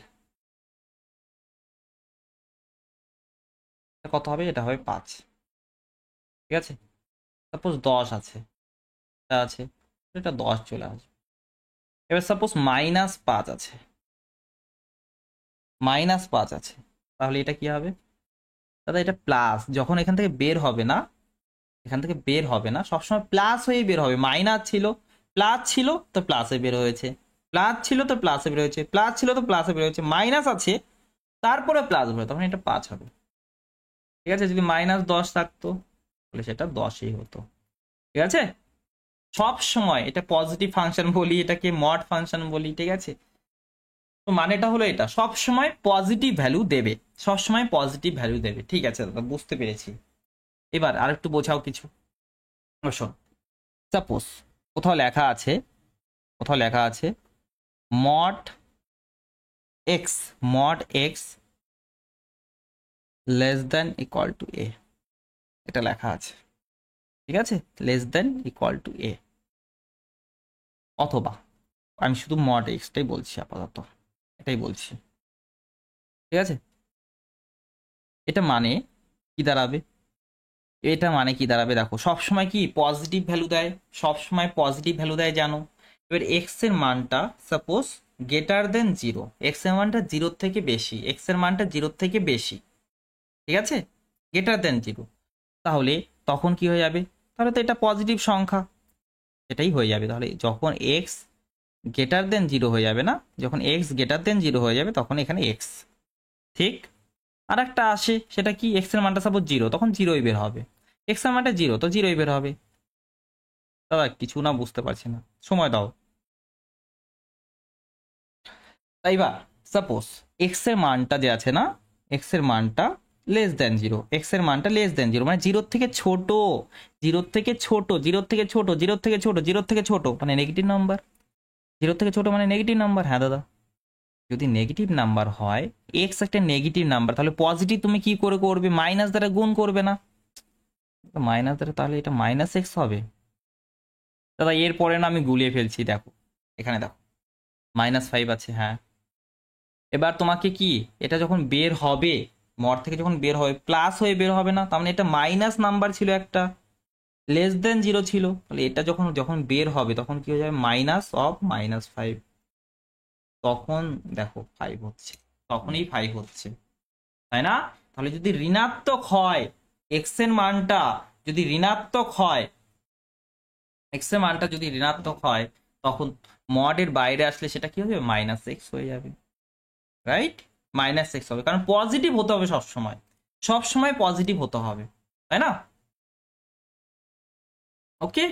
[SPEAKER 1] কত হবে, এটা হবে 5, ঠিক আছে? সাপোজ 10 আছে, এটা আছে, এটা 10 চলে আসবে। এবার সাপোজ -5 আছে, -5 আছে, তাহলে এটা কি হবে দাদা? এটা প্লাস, যখন এখান থেকে বের হবে না, এখান থেকে বের হবে না, সবসময় প্লাস হয়ে বের হবে। মাইনাস ছিল, প্লাস ছিল তো প্লাসে বের হয়েছে, প্লাস ছিল তো প্লাসে বের হয়েছে, প্লাস ছিল তো প্লাসে বের হয়েছে, মাইনাস আছে তারপরে প্লাস হবে, তখন এটা 5 হবে। ঠিক আছে? যদি -10 থাকতো তাহলে সেটা 10ই হতো। ঠিক আছে? সব সময় এটা পজিটিভ ফাংশন বলি, এটাকে মড ফাংশন বলি, ঠিক আছে? তো মানেটা হলো এটা সব সময় পজিটিভ ভ্যালু দেবে, সব সময় পজিটিভ ভ্যালু দেবে। ঠিক আছে দাদা, বুঝতে পেরেছি। এবার আরেকটু বোঝাও কিছু। শোন, সাপোজ কোথাও লেখা আছে, কোথাও লেখা আছে mod x, mod x less than equal to a, এটা লেখা আছে, ঠিক আছে? Less than equal to a, অথবা আমি শুধু মড এক্সটাই বলছি আপাতত, এটাই বলছি, ঠিক আছে। এটা মানে কি দাঁড়াবে, এটা মানে কি দাঁড়াবে, দেখো সবসময় কি পজিটিভ ভ্যালু দেয়, সবসময় পজিটিভ ভ্যালু দেয় জানো। এবার এক্স এর মানটা suppose greater than zero, x এর মানটা জিরোর থেকে বেশি, এক্স এর মানটা জিরোর থেকে বেশি, ঠিক আছে, গ্রেটার দেন জিরো, তাহলে তখন কি হয়ে যাবে, তাহলে তো এটা পজিটিভ সংখ্যা, এটাই হয়ে যাবে। তাহলে যখন এক্স গ্রেটার দেন জিরো হয়ে যাবে না, যখন এক্স গ্রেটার দেন জিরো হয়ে যাবে তখন এখানে এক্স, ঠিক। আর একটা আসে, সেটা কি, এক্স এর মানটা সাপোজ জিরো, তখন জিরোই বের হবে, এক্স এর মানটা জিরো তো জিরোই বের হবে। দাদা কিছু না বুঝতে পারছি না, সময় দাও। তাই বা সাপোজ এক্স এর মানটা যে আছে না, এক্স এর মানটা লেস দেন জিরো, এক্স এর মানটা লেস দেন জিরো মানে জিরোর থেকে ছোট, জিরোর থেকে ছোট, জিরোর থেকে ছোট, জিরোর থেকে ছোট, জিরোর থেকে ছোট মানে নেগেটিভ নাম্বার, জিরোর থেকে ছোট মানে নেগেটিভ নাম্বার। হ্যাঁ দাদা, যদি নেগেটিভ নাম্বার হয়, এক্স একটা নেগেটিভ নাম্বার, তাহলে পজিটিভ তুমি কি করে করবে, মাইনাস দ্বারা গুণ করবে না, মাইনাস দ্বারা, তাহলে এটা মাইনাস এক্স হবে। দাদা এরপরে না আমি গুলিয়ে ফেলছি, দেখো এখানে দেখো -5 আছে, হ্যাঁ। এবার তোমাকে কি, এটা যখন বের হবে, মড থেকে যখন বের হবে প্লাস হয়ে বের হবে না, তার মানে এটা মাইনাস নাম্বার ছিল একটা, লেস দেন জিরো ছিল, তাহলে এটা যখন যখন বের হবে তখন কি হয়ে যাবে, -5, তখন দেখো 5 হচ্ছে, তখনই 5 হচ্ছে, তাই না। তাহলে যদি ঋণাত্মক হয়, এক্স এর মানটা যদি ঋণাত্মক হয়, এক্স এর মানটা যদি ঋণাত্মক হয়, তখন মডের বাইরে আসলে সেটা কি হবে, -x হয়ে যাবে, রাইট, -x হবে, কারণ পজিটিভ হতে হবে সবসময়, সবসময় পজিটিভ হতে হবে, তাই না। ওকে,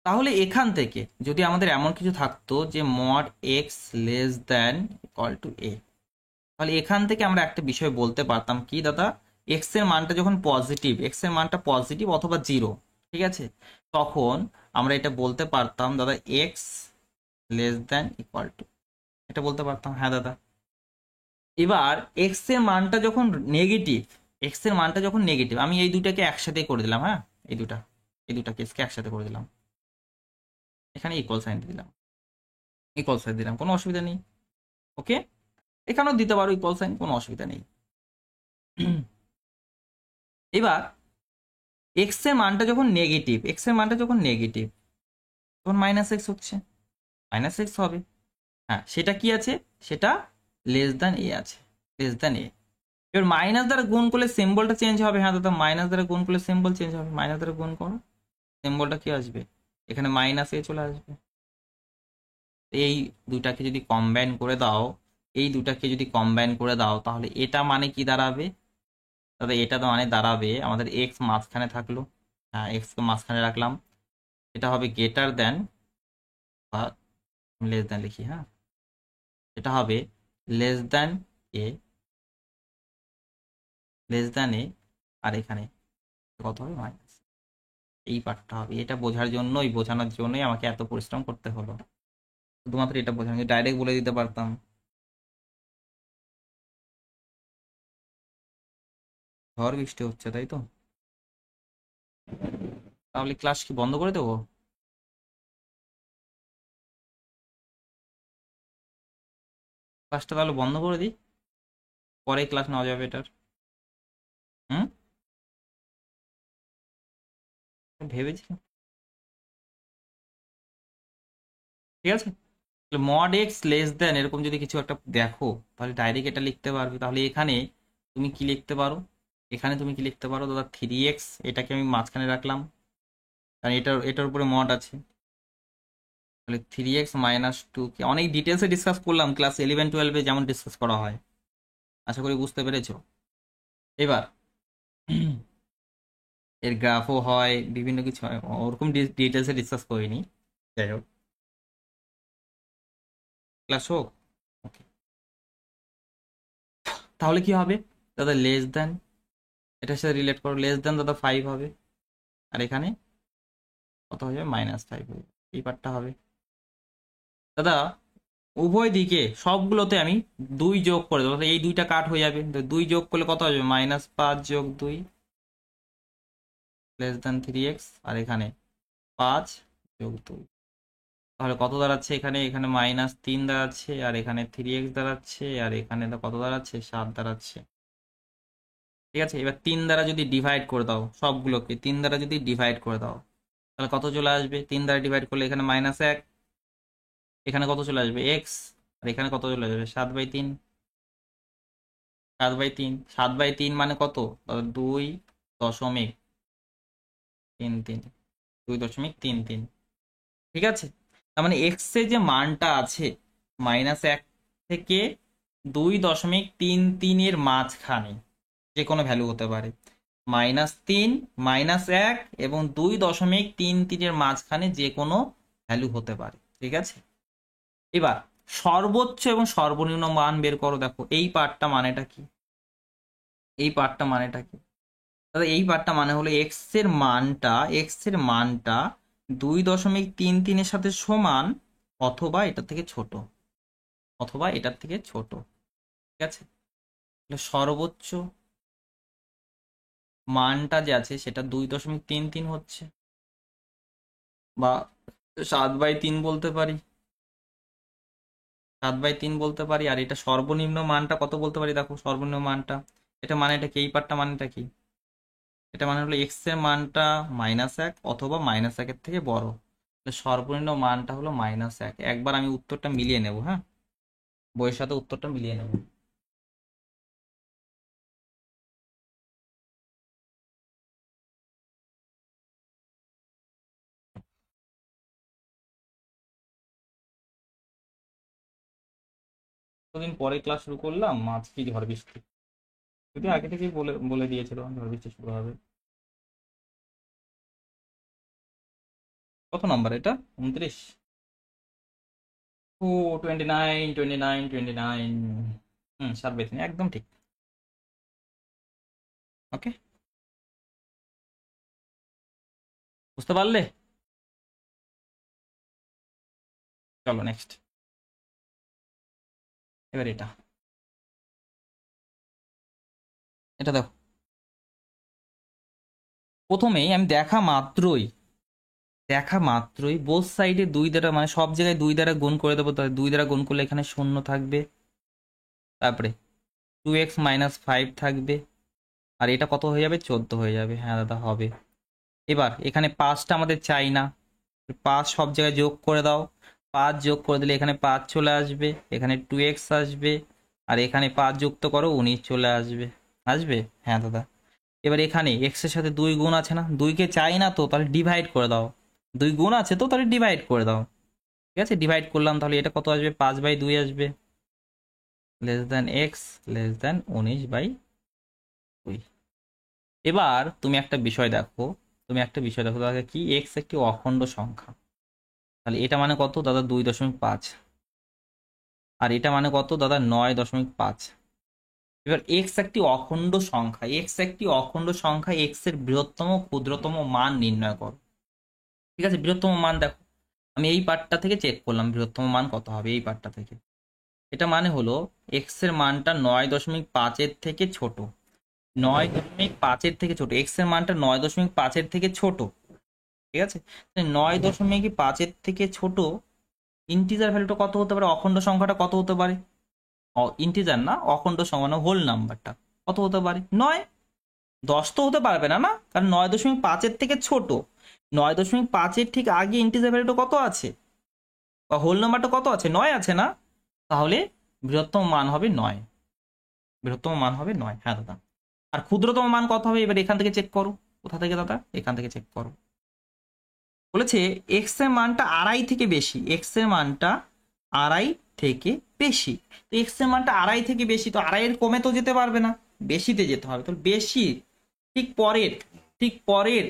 [SPEAKER 1] তাহলে এখান থেকে যদি আমাদের এমন কিছু থাকতো যে mod x less than equal to a, তাহলে এখান থেকে আমরা একটা বিষয় বলতে পারতাম কি দাদা, এক্স এর মানটা যখন পজিটিভ, এক্স এর মানটা পজিটিভ অথবা জিরো, ঠিক আছে, তখন আমরা এটা বলতে পারতাম দাদা x less than equal two, এটা বলতে পারতাম, হ্যাঁ দাদা। এবার এক্স এর মানটা যখন নেগেটিভ, এক্স এর মানটা যখন নেগেটিভ, আমি এই দুটাকে একসাথে করে দিলাম, হ্যাঁ, এই দুটা, এই দুটা কেসকে একসাথে করে দিলাম, এখানে ইকুয়াল সাইন দিলাম, ইকুয়াল সাইন দিলাম, কোনো অসুবিধা নেই। ওকে, এখানেও দিতে পারো ইকুয়াল সাইন, কোনো অসুবিধা নেই। এবার এক্স এর মানটা যখন নেগেটিভ, এক্স এর মানটা যখন নেগেটিভ, তখন -x হচ্ছে, -x হবে, হ্যাঁ সেটা কি আছে, সেটা লেস দ্যান এ আছে, লেস দ্যান এ। এবার মাইনাস দ্বারা গুণ করলে সিম্বলটা চেঞ্জ হবে, হ্যাঁ দাদা মাইনাস দ্বারা গুণ করলে সিম্বল চেঞ্জ হবে, মাইনাস দ্বারা গুণ করো, সিম্বলটা কি আসবে, এখানে -a চলে আসবে। এই দুটাকে যদি কম্বাইন করে দাও, এই দুটাকে যদি কম্বাইন করে দাও, তাহলে এটা মানে কি দাঁড়াবে দাদা, এটা তো মানে দাঁড়াবে আমাদের এক্স মাঝখানে থাকলো, হ্যাঁ এক্স কে মাঝখানে রাখলাম, এটা হবে গ্রেটার দেন বা লেস দেন লিখি, হ্যাঁ এটা হবে লেস দেন এ, লেস দেন এ, আর এখানে কত হবে, মাইনাস, এই পার্টটা হবে। এটা বোঝার জন্যই, বোঝানোর জন্যই আমাকে এত পরিশ্রম করতে হলো, শুধুমাত্র এটা বোঝানো, ডাইরেক্ট বলে দিতে পারতাম। ঝড় বৃষ্টি হচ্ছে তাই তো, তাহলে ক্লাস কি বন্ধ করে দেবো, ক্লাসটা তাহলে বন্ধ করে দিই, পরে ক্লাস নেওয়া যাবে এটার। হুম, ভেবেছি, ঠিক আছে। মড এক্স লেস দেন এরকম যদি কিছু একটা দেখো, তাহলে ডাইরেক্ট এটা লিখতে পারবে, তাহলে এখানে তুমি কি লিখতে পারো, এখানে তুমি কি লিখতে পারো দাদা, 3x, এটাকে আমি মাঝখানে রাখলাম, কারণ এটার এটার উপরে মড আছে, তাহলে 3x - 2, অনেক ডিটেলসে ডিসকাস করলাম ক্লাস 11-12-এ যেমন ডিসকাস করা হয়, আশা করি বুঝতে পেরেছো। এবার এর গ্রাফও হয়, বিভিন্ন কিছু হয়, ওরকম ডিটেলসে ডিসকাস করিনি, যাই হোক ক্লাস হোক। ওকে, তাহলে কি হবে দাদা, লেস দেন, এটার সাথে রিলেট করো, লেস দেন দাদা 5 হবে, আর এখানে কত হয়ে যাবে, -5 হয়ে যাবে, এই পার্টটা হবে দাদা। উভয় দিকে সবগুলোতে আমি 2 যোগ করে দেবো, তাহলে এই দুইটা কাট হয়ে যাবে, তো 2 যোগ করলে কত হবে, -5 যোগ 2 লেস দেন 3x, আর এখানে 5 যোগ 2, তাহলে কত দাঁড়াচ্ছে এখানে, এখানে -3 দাঁড়াচ্ছে, আর এখানে 3x দাঁড়াচ্ছে, আর এখানে তো কত দাঁড়াচ্ছে, 7 দাঁড়াচ্ছে। ঠিক আছে, এবার 3 দ্বারা যদি ডিভাইড করে দাও, সবগুলোকে 3 দ্বারা যদি ডিভাইড করে দাও, তাহলে কত চলে আসবে? 3 দ্বারা ডিভাইড করলে এখানে -1, এখানে কত চলে আসবে এক্স, আর এখানে কত চলে আসবে 7/3। 7/3, 7/3 মানে কত? 2.33, 2.33। ঠিক আছে, তার মানে এক্স এর যে মানটা আছে -1 থেকে 2.33 মাঝখানে যে কোনো ভ্যালু হতে পারে। -3, -1 এবং 2.33 মাঝখানে যে কোনো ভ্যালু হতে পারে। ঠিক আছে, এবার সর্বোচ্চ এবং সর্বনিম্ন মান বের করো। দেখো এই পার্টটা মানেটা কি, এই পার্টটা মানেটা কি? দাদা এই পার্টটা মানে হলো এক্স এর মানটা 2.33-এর সাথে সমান, অথবা এটার থেকে ছোট, অথবা এটার থেকে ছোট। ঠিক আছে, তাহলে সর্বোচ্চ মানটা যে আছে সেটা 2.33 হচ্ছে, বা 7/3 বলতে পারি, 7/3 বলতে পারি। আর এটা সর্বনিম্ন মানটা কত বলতে পারি? দেখো সর্বনিম্ন মানটা, এটা মানেটা কি, এই পার্টটা মানেটা কি? এটা মানে হলো এক্স এর মানটা -1 অথবা -1-এর থেকে বড়। তাহলে সর্বনিম্ন মানটা হলো -1। একবার আমি উত্তরটা মিলিয়ে নেব, হ্যাঁ, বইয়ের সাথে উত্তরটা মিলিয়ে নেব। কতদিন পরে ক্লাস শুরু করলাম, আজকে ঝড় বৃষ্টি, যদি আগে থেকেই বলে বলে দিয়েছিল ঝড় বৃষ্টি শুরু হবে। কত নাম্বার এটা? 29। ও, 29, 29, 29। হুম, 7/3 একদম ঠিক। ওকে, বুঝতে পারলে? চলো নেক্সট, এবার এটা, এটা দেখো। প্রথমেই আমি দেখা মাত্রই বোথ সাইডে 2 দ্বারা, মানে সব জায়গায় 2 দ্বারা গুণ করে দেবো। তাহলে 2 দ্বারা গুণ করলে এখানে 0 থাকবে, তারপরে 2x-5 থাকবে, আর এটা কত হয়ে যাবে? 14 হয়ে যাবে। হ্যাঁ দাদা হবে। এবার এখানে 5টা আমাদের চাই না, 5 সব জায়গায় যোগ করে দাও। 5 যোগ করে দিলে এখানে 5 চলে আসবে, এখানে 2x আসবে, আর এখানে 5 যুক্ত করো 19 চলে আসবে। আসবে, হ্যাঁ দাদা। এবার এখানে এক্স এর সাথে 2 গুণ আছে না, 2কে চাই না তো, তাহলে ডিভাইড করে দাও। 2 গুণ আছে তো, তাহলে ডিভাইড করে দাও। ঠিক আছে, ডিভাইড করলাম, তাহলে এটা কত আসবে? 5/2 আসবে, লেস দেন এক্স, লেস দেন 19/2। এবার তুমি একটা বিষয় দেখো দাদা, কি এক্স একটি অখণ্ড সংখ্যা, তাহলে এটা মানে কত দাদা? 2.5। আর এটা মানে কত দাদা? 9.5। এবার এক্স একটি অখণ্ড সংখ্যা, এক্স এর বৃহত্তম ক্ষুদ্রতম মান নির্ণয় করো। ঠিক আছে, বৃহত্তম মান দেখো, আমি এই পার্টটা থেকে চেক করলাম বৃহত্তম মান কত হবে এই পার্টটা থেকে। এটা মানে হলো এক্স এর মানটা 9.5-এর থেকে ছোট, 9.5-এর থেকে ছোট, এক্স এর মানটা 9.5-এর থেকে ছোট। ঠিক আছে, 9.5-এর থেকে ছোট ইন্টিজার ভ্যালুটা কত হতে পারে? অখণ্ড সংখ্যাটা কত হতে পারে? ইন্টিজার না, অখণ্ড সংখ্যা না, হোল নাম্বারটা কত হতে পারে? 9। 10 তো হতে পারবে না, না, কারণ 9.5-এর থেকে ছোট। 9.5-এর ঠিক আগে ইন্টিজার ভ্যালুটা কত আছে, বা হোল নাম্বারটা কত আছে? 9 আছে না? তাহলে বৃহত্তম মান হবে 9। বৃহত্তম মান হবে 9, হ্যাঁ দাদা। আর ক্ষুদ্রতম মান কত হবে? এবার এখান থেকে চেক করো। কোথা থেকে দাদা? এখান থেকে চেক করো। বলেছে এক্স এর মানটা আড়াই থেকে বেশি, এক্স এর মানটা আড়াই থেকে বেশি। তো এক্স এর মানটা আড়াই থেকে বেশি, তো আড়াইয়ের কমে তো যেতে পারবে না, বেশিতে যেতে হবে। তো বেশি ঠিক পরের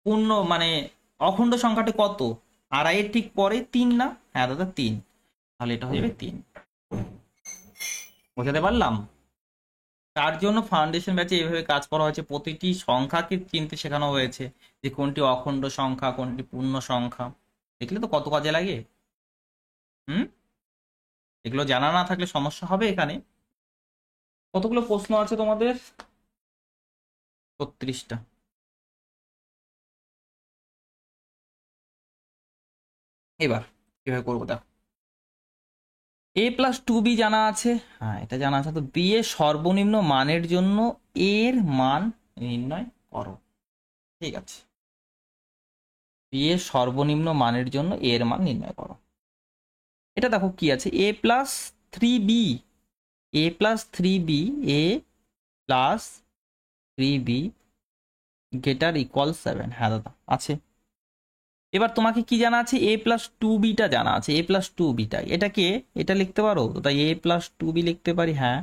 [SPEAKER 1] পূর্ণ মানে অখণ্ড সংখ্যাটা কত? আড়াইয়ের ঠিক পরে 3 না? হ্যাঁ দাদা 3। তাহলে এটা হয়ে যাবে 3। বোঝাতে পারলাম? তার জন্য ফাউন্ডেশন ব্যাচে এইভাবে কাজ করা হয়েছে, প্রতিটি সংখ্যাকে চিনতে শেখানো হয়েছে যে কোনটি অখণ্ড সংখ্যা, কোনটি পূর্ণ সংখ্যা। দেখলে তো কত কাজে লাগে। হুম, এগুলো জানা না থাকলে সমস্যা হবে এখানে। কতগুলো প্রশ্ন আছে তোমাদের? 36টা। এবার কিভাবে করবো দেখো, এ প্লাস টু বি জানা আছে, হ্যাঁ এটা জানা আছে, তো বি এর সর্বনিম্ন মানের জন্য এর মান নির্ণয় করো। ঠিক আছে, বি এর সর্বনিম্ন মানের জন্য এর মান নির্ণয় করো। এটা দেখো কি আছে, a plus three b, a plus three b, a plus three b greater equal 7, হ্যাঁ দাদা আছে। এবার তোমাকে কি জানা আছে, এ প্লাস টু বিটা জানা আছে, এ প্লাস টু বিটা, এটাকে এটা লিখতে পারো দাদা, এ প্লাস টু বি লিখতে পারি, হ্যাঁ,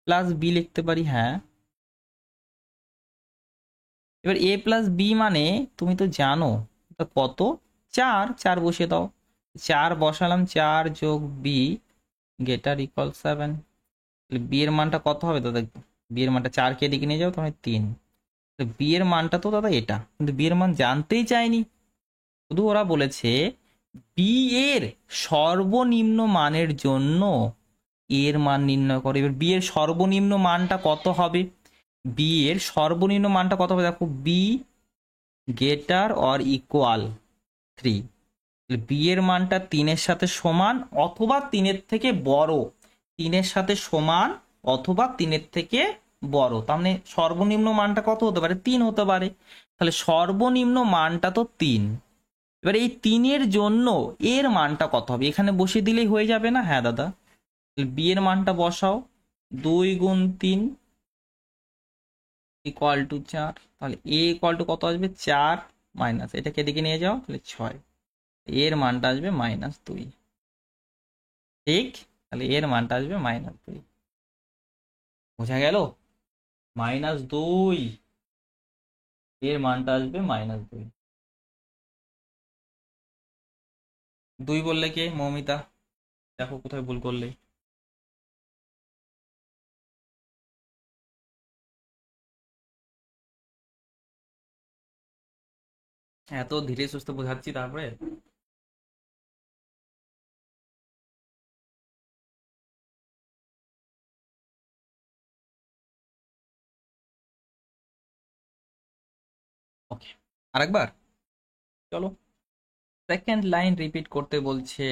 [SPEAKER 1] প্লাস বি লিখতে পারি, হ্যাঁ। এবার এ প্লাস বি মানে তুমি তো জানো এটা কত, চার, চার বসিয়ে দাও, চার বসালাম, চার যোগ বি গেটার ইকুয়াল 7, তাহলে বি এর মানটা কত হবে দাদা, বি এর মানটা চারকে এদিকে নিয়ে যাও, তাহলে 3, বি এর মানটা তো দাদা এটা, কিন্তু বি এর মান জানতেই চাইনি, শুধু ওরা বলেছে বি এর সর্বনিম্ন মানের জন্য এর মান নির্ণয় করো। এবার বি এর সর্বনিম্ন মানটা কত হবে, বি এর সর্বনিম্ন মানটা কত হবে দেখো, বি গেটার অর ইকুয়াল 3, বি এর মানটা 3-এর সাথে সমান অথবা 3-এর থেকে বড়, 3-এর সাথে সমান অথবা 3-এর থেকে বড়, তার মানে সর্বনিম্ন মানটা কত হতে পারে, 3 হতে পারে, তাহলে সর্বনিম্ন মানটা তো 3। এবার এই 3-এর জন্য এর মানটা কত হবে, এখানে বসিয়ে দিলেই হয়ে যাবে না, হ্যাঁ দাদা, বি এর মানটা বসাও, 2 গুণ 3 ইকুয়াল টু 4, তাহলে এ ইকুয়াল টু কত আসবে, 4 মাইনাস এটাকে এদিকে নিয়ে যাও, তাহলে 6, এর মানটা আসবে -2। ঠিক, তাহলে এর মানটা আসবে -2, বোঝা গেল, -2, এর মানটা আসবে -2। 2 বললে কে, মৌমিতা, দেখো কোথায় ভুল করলে। এত ধীরে সুস্থে বোঝাচ্ছি তারপরে। ওকে, আরেকবার, চলো, সেকেন্ড লাইন রিপিট করতে বলছে,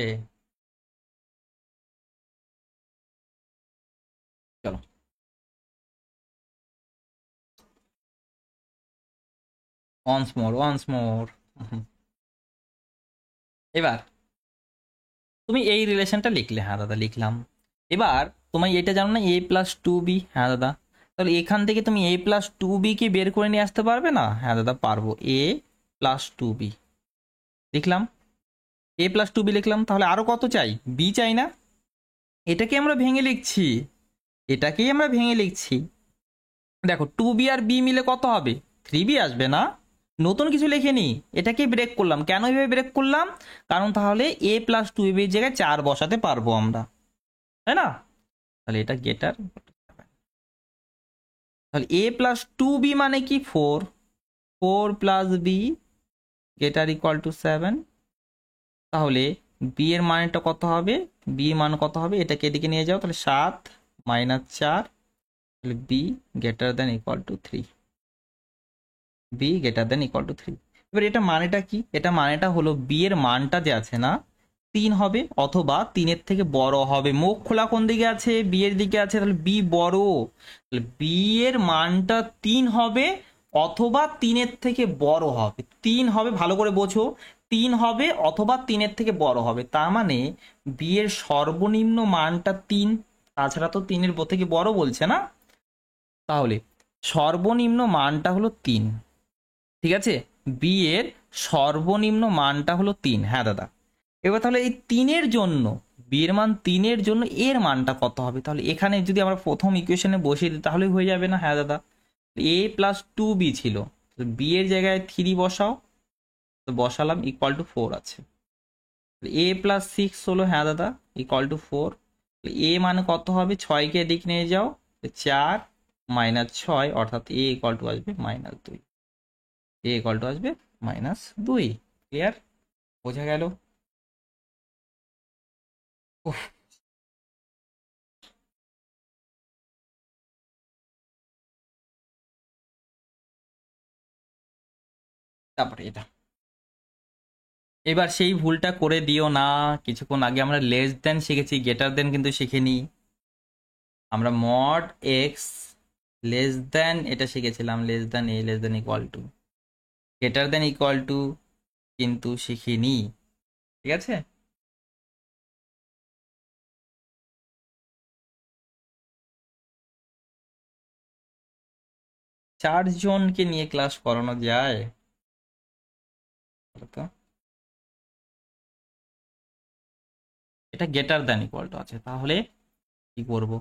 [SPEAKER 1] চলো, ওয়ান্স মোর, ওয়ান্স মোর। এবার তুমি এই রিলেশনটা লিখলে, হ্যাঁ দাদা লিখলাম। এবার তোমায় এটা জানো না, এ প্লাস টু বি, হ্যাঁ দাদা, তাহলে এখান থেকে তুমি এ প্লাস টু বি কি বের করে নিয়ে আসতে পারবে না, হ্যাঁ দাদা পারবো, এ প্লাস টু বি লিখলাম, এ প্লাস টু বি লিখলাম, তাহলে আরো কত চাই, বি চাই না, এটাকে আমরা ভেঙে লিখছি, এটাকেই আমরা ভেঙে লিখছি। দেখো টু বি আর বি মিলে কত হবে, থ্রি বি আসবে না, নতুন কিছু লিখে নি, এটাকেই ব্রেক করলাম, কেন এইভাবে ব্রেক করলাম, কারণ তাহলে এ প্লাস টু বি এর জায়গায় 4 বসাতে পারবো আমরা, তাই না, তাহলে এটা গেটার, তাহলে এ প্লাস টু বি মানে কি 4, 4 plus B greater equal to 7, তাহলে বি এর মানটা কত হবে, বি এর মান কত হবে, এটাকে এদিকে নিয়ে যাও, তাহলে 7 -4, তাহলে B greater than equal to 3, B greater than equal to 3। এবার এটা মানেটা কি, এটা মানেটা হলো বি এর মানটা যে আছে না 3 হবে অথবা 3-এর থেকে বড় হবে, মুখ খোলা কোন দিকে আছে, বি এর দিকে আছে, তাহলে বি বড়, তাহলে বি এর মানটা 3 হবে অথবা 3-এর থেকে বড় হবে, 3 হবে, ভালো করে বোঝো, 3 হবে অথবা 3-এর থেকে বড় হবে, তার মানে বি এর সর্বনিম্ন মানটা 3, তাছাড়া তো 3-এর থেকে বড় বলছে না, তাহলে সর্বনিম্ন মানটা হলো 3। ঠিক আছে, বি এর সর্বনিম্ন মানটা হলো 3, হ্যাঁ দাদা। এবার তাহলে এই 3-এর জন্য, বি এর মান 3-এর জন্য এর মানটা কত হবে, তাহলে এখানে যদি আমরা প্রথম ইকুয়েশনে বসিয়ে দিই তাহলে হয়ে যাবে না, হ্যাঁ দাদা, এ প্লাস টু বি ছিল, বি এর জায়গায় 3 বসাও, তো বসালাম ইকুয়াল টু 4 আছে, এ প্লাস 6 হলো, হ্যাঁ দাদা ইকুয়াল টু 4, এ মানে কত হবে, 6কে এদিক নিয়ে যাও, 4 -6, অর্থাৎ এ ইকুয়াল টু আসবে -2, এ ইকুয়াল টু আসবে -2, ক্লিয়ার, বোঝা গেল। উফ, তারপরে এটা, এবার সেই ভুলটা করে দিও না। কিছুক্ষণ আগে আমরা লেস দেন শিখেছি, গ্রেটার দেন কিন্তু শিখিনি। আমরা মড এক্স লেস দেন এটা শিখেছিলাম, লেস দেন এ less than equal two, greater than equal two কিন্তু শিখিনি। ঠিক আছে, চারজনকে নিয়ে ক্লাস করানো যায় বলো তো? এটা গ্রেটার দেন ইকুয়াল টু আছে, তাহলে কি করব?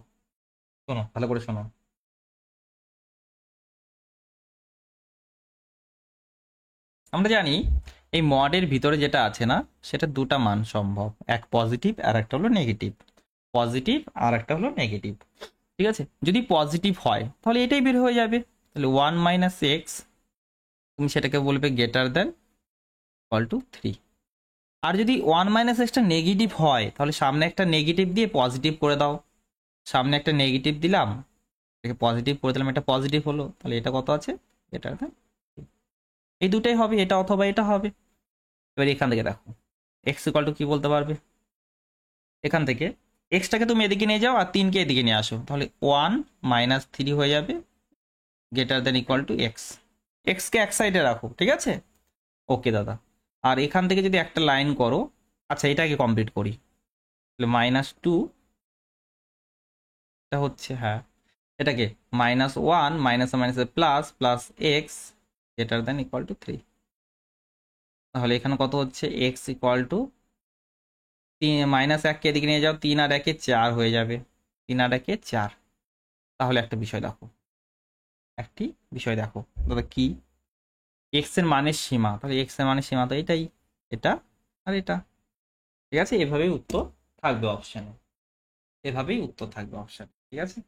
[SPEAKER 1] শোনো ভালো করে শোনো। আমরা জানি এই মডের ভিতরে যেটা আছে না, সেটা দুটা মান সম্ভব, এক পজিটিভ আর একটা হলো নেগেটিভ। পজিটিভ আর একটা হলো নেগেটিভ। ঠিক আছে, যদি পজিটিভ হয় তাহলে এটাই বের হয়ে যাবে, তাহলে 1 - x তুমি সেটাকে বলবে গ্রেটার দেন ইকুয়াল টু 3। আর যদি 1 - xটা নেগেটিভ হয় তাহলে সামনে একটা নেগেটিভ দিয়ে পজিটিভ করে দাও। সামনে একটা নেগেটিভ দিলাম, এটাকে পজিটিভ করে দিলাম, এটা পজিটিভ হলো, তাহলে এটা কত আছে? Greater than. এই দুটাই হবে, এটা অথবা এটা হবে। এবার এখান থেকে দেখো এক্স ইকুয়াল টু কি বলতে পারবে? এখান থেকে এক্সটাকে তুমি এদিকে নিয়ে যাও আর 3কে এদিকে নিয়ে আসো, তাহলে 1 - 3 হয়ে যাবে greater than equal to x. এক্সকে এক সাইডে রাখো, ঠিক আছে? ওকে দাদা। আর এখান থেকে যদি একটা লাইন করো, আচ্ছা এটাকে কমপ্লিট করি, তাহলে -2 এটা হচ্ছে, হ্যাঁ এটাকে -1 minus minus plus plus x greater than equal to 3। তাহলে এখানে কত হচ্ছে? এক্স ইকুয়াল টু -1কে এদিকে নিয়ে যাও, 3 আর 1 4 হয়ে যাবে, 3 আর 1 4। তাহলে একটা বিষয় দেখো, একটি বিষয় দেখো দাদা, কি এক্স এর মানের সীমা, তাহলে এক্স এর মানের সীমা তো এটাই, এটা আর এটা। ঠিক আছে, এভাবেই উত্তর থাকবে অপশানে, এভাবেই উত্তর থাকবে অপশানে। ঠিক আছে,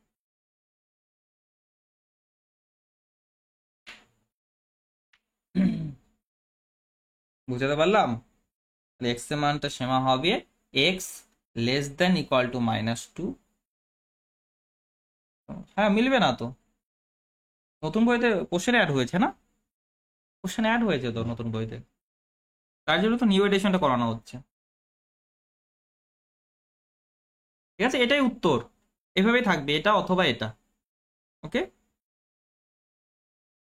[SPEAKER 1] বুঝাতে পারলাম? তাহলে এক্স এর মানটা সীমা হবে x less than equal two -2। হ্যাঁ মিলবে না তো, নতুন বইতে কোশ্চেন অ্যাড হয়েছে না, কোশ্চেন অ্যাড হয়েছে তো নতুন বইতে, তার জন্য তো নিউ এডিশনটা করানো হচ্ছে। ঠিক আছে, এটাই উত্তর, এভাবেই থাকবে, এটা অথবা এটা। ওকে,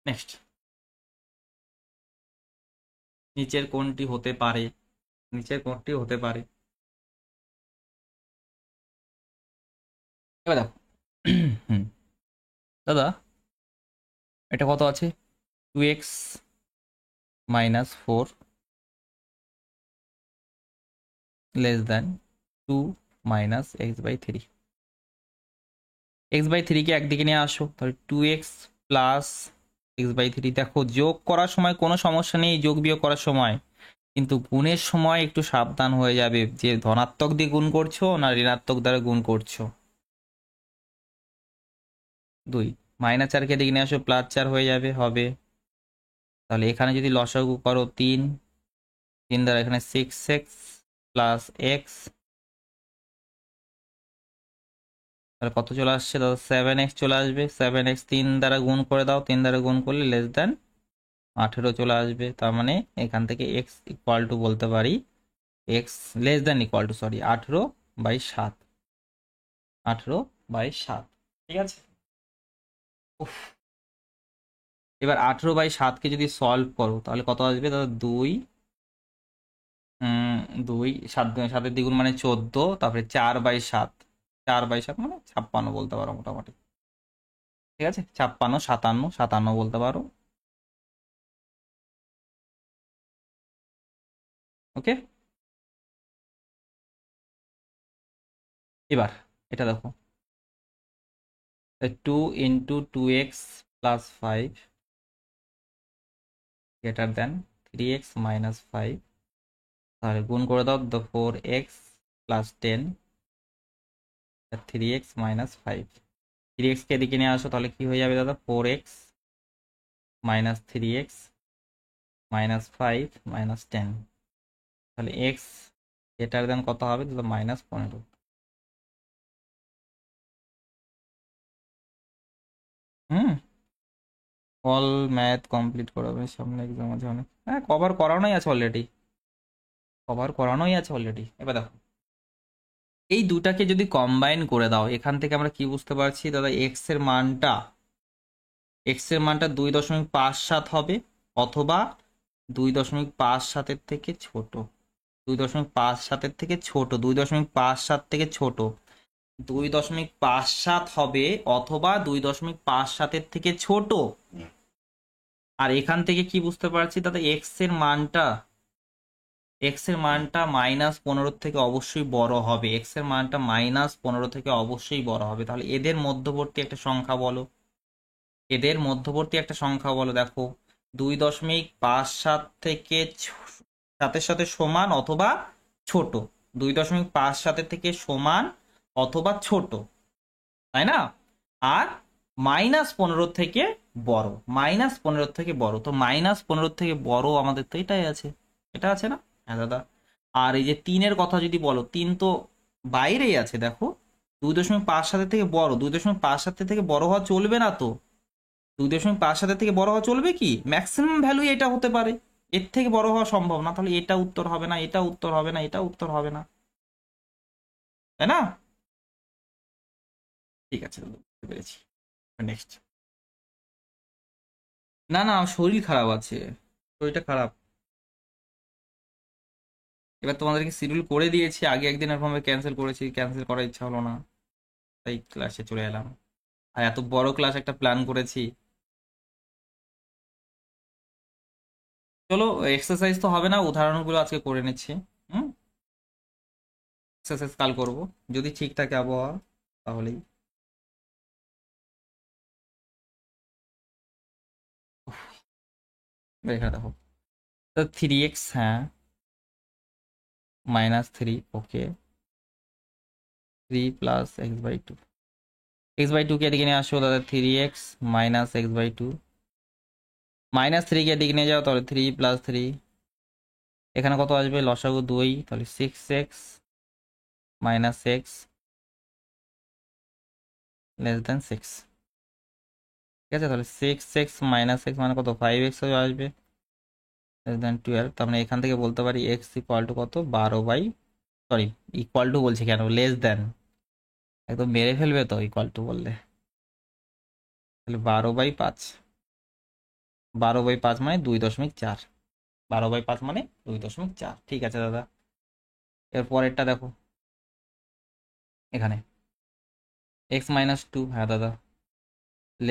[SPEAKER 1] নেক্সট। নিচের কোনটি হতে পারে? নিচের কোনটি হতে পারে? এবার দেখো হুম, দাদা এটা কত আছে? 2x - 4 less than 2 - x/3। x/3কে একদিকে নিয়ে আসো, তাহলে 2x প্লাস x/3। দেখো যোগ করার সময় কোনো সমস্যা নেই, যোগ বিয়োগ করার সময়, কিন্তু গুণের সময় একটু সাবধান হয়ে যাবে, যে ধনাত্মক দিয়ে গুণ করছো না ঋণাত্মক দ্বারা গুণ করছো। 2 -4কে এদিকে নিয়ে আসো, +4 হয়ে যাবে, হবে। তাহলে এখানে যদি লসাগু করো 3, 3 দ্বারা এখানে 6x প্লাস এক্স, তাহলে কত চলে আসছে দাদা? 7x চলে আসবে। 7x 3 দ্বারা গুণ করে দাও, 3 দ্বারা গুণ করলে লেস দেন 18 চলে আসবে। তার মানে এখান থেকে এক্স ইকুয়াল টু বলতে পারি, x less than equal two, sorry, 18/7। 18/7, ঠিক আছে। উফ, এবার 18/7কে যদি সলভ করো তাহলে কত আসবে দাদা? 2, 2 7 দ্বিগুণ মানে 14, তারপরে 4/7, 4/7 মানে 56 বলতে পারো মোটামুটি। ঠিক আছে, 56, 57, 57 বলতে পারো। ওকে, এবার এটা দেখো, 2 × 2x + 5 গ্রেটার দেন 3x - 5। তাহলে গুণ করে দাও, 4x + 10 3x - 5। 3x-কে এদিকে নিয়ে আসো, তাহলে কি হয়ে যাবে দাদা? 4x - 3x - 5 - 10। তাহলে x গ্রেটার দেন কত হবে দাদা? -15। হুম, অল ম্যাথ কমপ্লিট করাবে, সামনে এক্সাম আছে অনেক, হ্যাঁ কভার করানোই আছে অলরেডি। কভার করানোই আছে অলরেডি। এবার দেখো এই দুটাকে যদি কম্বাইন করে দাও, এখান থেকে আমরা কি বুঝতে পারছি দাদা, এক্স এর মানটা 2.57 হবে, অথবা 2.57-এর থেকে ছোট। 2.57-এর থেকে ছোট, 2.57 থেকে ছোট, 2.57 হবে অথবা 2.57-এর থেকে ছোট। আর এখান থেকে কি বুঝতে পারছি দাদা, এক্স এর মানটা -15 থেকে অবশ্যই বড় হবে, এক্স এর মানটা -15 থেকে অবশ্যই বড় হবে। তাহলে এদের মধ্যবর্তী একটা সংখ্যা বলো, এদের মধ্যবর্তী একটা সংখ্যা বলো। দেখো 2.57 থেকে সাথে সাথে সমান অথবা ছোট, 2.57 থেকে সমান অথবা ছোট, তাই না? আর -15 থেকে বড়, -15 থেকে বড়, তো -15 থেকে বড় আমাদের তো এটাই আছে, এটা আছে না? হ্যাঁ দাদা। আর এই যে 3-এর কথা যদি বলো, 3 তো বাইরেই আছে। দেখো 2.57 থেকে বড়, 2.57 থেকে বড় হওয়া চলবে না তো। 2.57 থেকে বড় হওয়া চলবে কি? ম্যাক্সিমাম ভ্যালু এটা হতে পারে, এর থেকে বড় হওয়া সম্ভব না। তাহলে এটা উত্তর হবে না, এটা উত্তর হবে না, এটা উত্তর হবে না, তাই না? ঠিক আছে দাদা, বুঝতে পেরেছি। নেক্সট। না না, শরীর খারাপ আছে, শরীরটা খারাপ। এবার তোমাদেরকে শিডিউল করে দিয়েছি, আগে একদিন এরকম ক্যান্সেল করেছি, ক্যান্সেল করার ইচ্ছা হলো না, তাই ক্লাসে চলে এলাম। আর এত বড় ক্লাস একটা প্ল্যান করেছি। চলো, এক্সারসাইজ তো হবে না, উদাহরণগুলো আজকে করে নিচ্ছি। হুম, এক্সারসাইজ কাল করব, যদি ঠিক থাকে আবহাওয়া, তাহলেই। এখানে দেখো, 3x, হ্যাঁ, -3, ওকে, 3 + x/2, x/2 কে এদিকে নিয়ে আসো তাহলে 3x - x/2, -3 কে এদিকে নিয়ে যাও তাহলে 3 + 3, এখানে কত আসবে, লসাগু 2, তাহলে 6x - x < 6, ঠিক আছে? তাহলে 6x - x মানে কত, 5x আসবে, < 12। তার মানে এখান থেকে বলতে পারি x = কত, 12/, ইকুয়াল টু বলছি কেন, লেস দেন, একদম মেরে ফেলবে তো ইকুয়াল টু বললে। তাহলে 12/5, 12/5 মানে 2.4, 12/5 মানে 2.4। ঠিক আছে দাদা। এর পরেরটা দেখো, এখানে x - 2, হ্যাঁ দাদা, <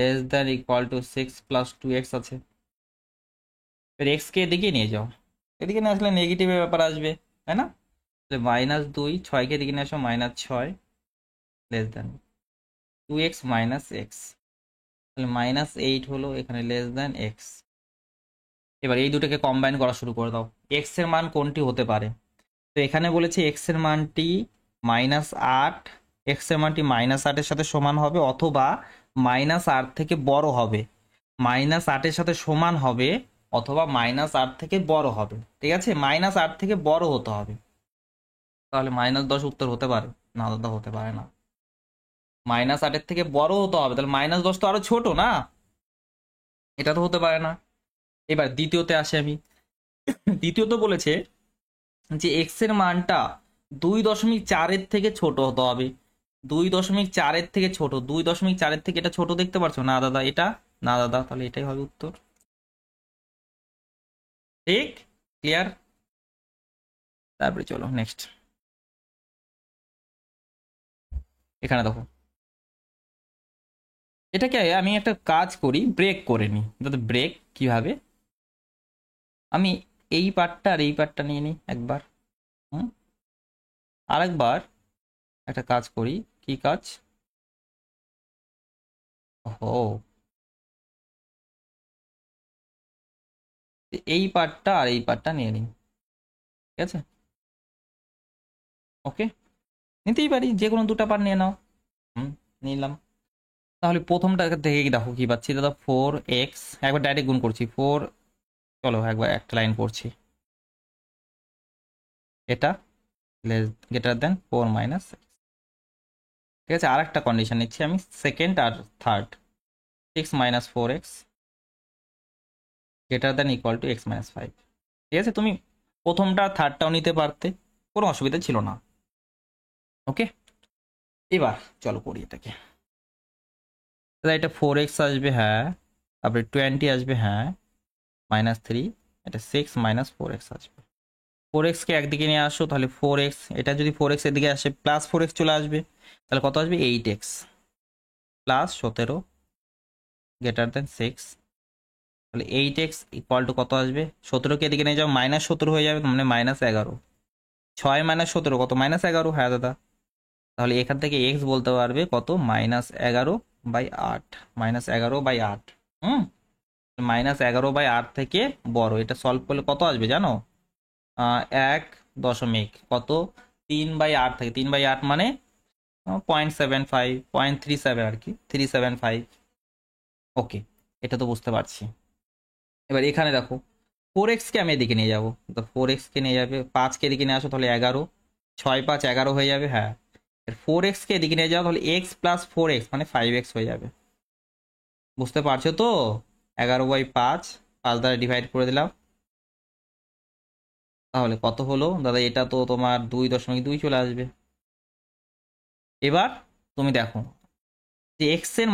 [SPEAKER 1] 6 + 2x আছে। এর এক্স কে এদিকে নিয়ে যাও, এদিকে নিয়ে আসলে নেগেটিভের ব্যাপার আসবে, তাই না? তাহলে -2, 6 কে এদিকে নিয়ে আসো, -6 < 2x - x, তাহলে -8 হলো, এখানে x। এবার এই দুটোকে কম্বাইন করা শুরু করে দাও, এক্স এর মান কোনটি হতে পারে? তো এখানে বলেছে এক্স এর মানটি -8, এক্স এর মানটি -8-এর সাথে সমান হবে অথবা -8 থেকে বড় হবে, -8-এর সাথে সমান হবে অথবা -8 থেকে বড় হবে। ঠিক আছে, -8 থেকে বড় হতে হবে। তাহলে -10 উত্তর হতে পারে? না দাদা, হতে পারে না। -8-এর থেকে বড় হতে হবে, তাহলে -10 তো আরো ছোট না, এটা তো হতে পারে না। এবার দ্বিতীয়তে আসে আমি। দ্বিতীয়ত বলেছে যে এক্স এর মানটা 2.4-এর থেকে ছোট হতে হবে, 2.4-এর থেকে ছোট, 2.4-এর থেকে এটা ছোট দেখতে পারছো না দাদা, এটা না দাদা, তাহলে এটাই হবে উত্তর। ঠিক, ক্লিয়ার? তারপরে চলো নেক্সট। এখানে দেখো, এটাকে আমি একটা কাজ করি, ব্রেক করে নিই দাদা। ব্রেক কিভাবে, আমি এই পার্টটা আর এই পার্টটা নিয়ে নিই একবার, হুম, আরেকবার একটা কাজ করি। কি কাজ? ও, এই পার্টটা আর এই পার্টটা নিয়ে নিই, ঠিক আছে? ওকে, নিতেই পারি, যে কোনো দুটা পার্ট নিয়ে নাও। হুম, নিলাম। তাহলে প্রথমটা থেকে দেখো কি পাচ্ছি দাদা, 4x, একবার ডাইরেক্ট গুণ করছি 4, চলো একবার একটা লাইন পড়ছি, এটা লেস গ্রেটার দেন 4 - x, ঠিক আছে? আর একটা কন্ডিশন নিচ্ছি আমি, সেকেন্ড আর third, 6 - 4x greater than equal to x - 5, ঠিক আছে? তুমি প্রথমটা থার্ডটাও নিতে পারতে, কোনো অসুবিধা ছিল না। ওকে, এবার চলো করি এটাকে। তাহলে এটা 4x আসবে, হ্যাঁ, তারপরে 20 আসবে, হ্যাঁ, -3, এটা 6 -4x আসবে। 4x-কে একদিকে নিয়ে আসো, তাহলে 4x, এটা যদি 4x এদিকে আসে প্লাস 4x চলে আসবে, তাহলে কত আসবে 8x প্লাস 17 গ্রেটার দেন 6, তাহলে 8x ইকুয়াল টু কত আসবে, 17কে এদিকে নিয়ে যাও -17 হয়ে যাবে, মানে -11, 6 -17 কত, -11, হ্যাঁ দাদা। তাহলে এখান থেকে x বলতে পারবে কত, -11/8, -11/8। হুম, -11/8 থেকে বড়, এটা সলভ করলে কত আসবে জানো, 1 কত 3/8 থেকে, 3/8 মানে 0.75, 0.37 আর কি, 375। ওকে, এটা তো বুঝতে পারছি। এবার এখানে দেখো 4x-কে আমি এদিকে নিয়ে যাবো, তো 4x-কে নিয়ে যাবে, 5কে এদিকে নিয়ে আসো, তাহলে 11, 6 5 11 হয়ে যাবে, হ্যাঁ। 4x-কে এদিকে নিয়ে যাও, তাহলে x প্লাস 4x মানে 5x হয়ে যাবে। বুঝতে পারছো তো? 11/5, 5 দ্বারা ডিভাইড করে দিলাম, তাহলে কত হলো দাদা, এটা তো তোমার 2.2 চলে আসবে। এবার তুমি দেখো যে এক্স এর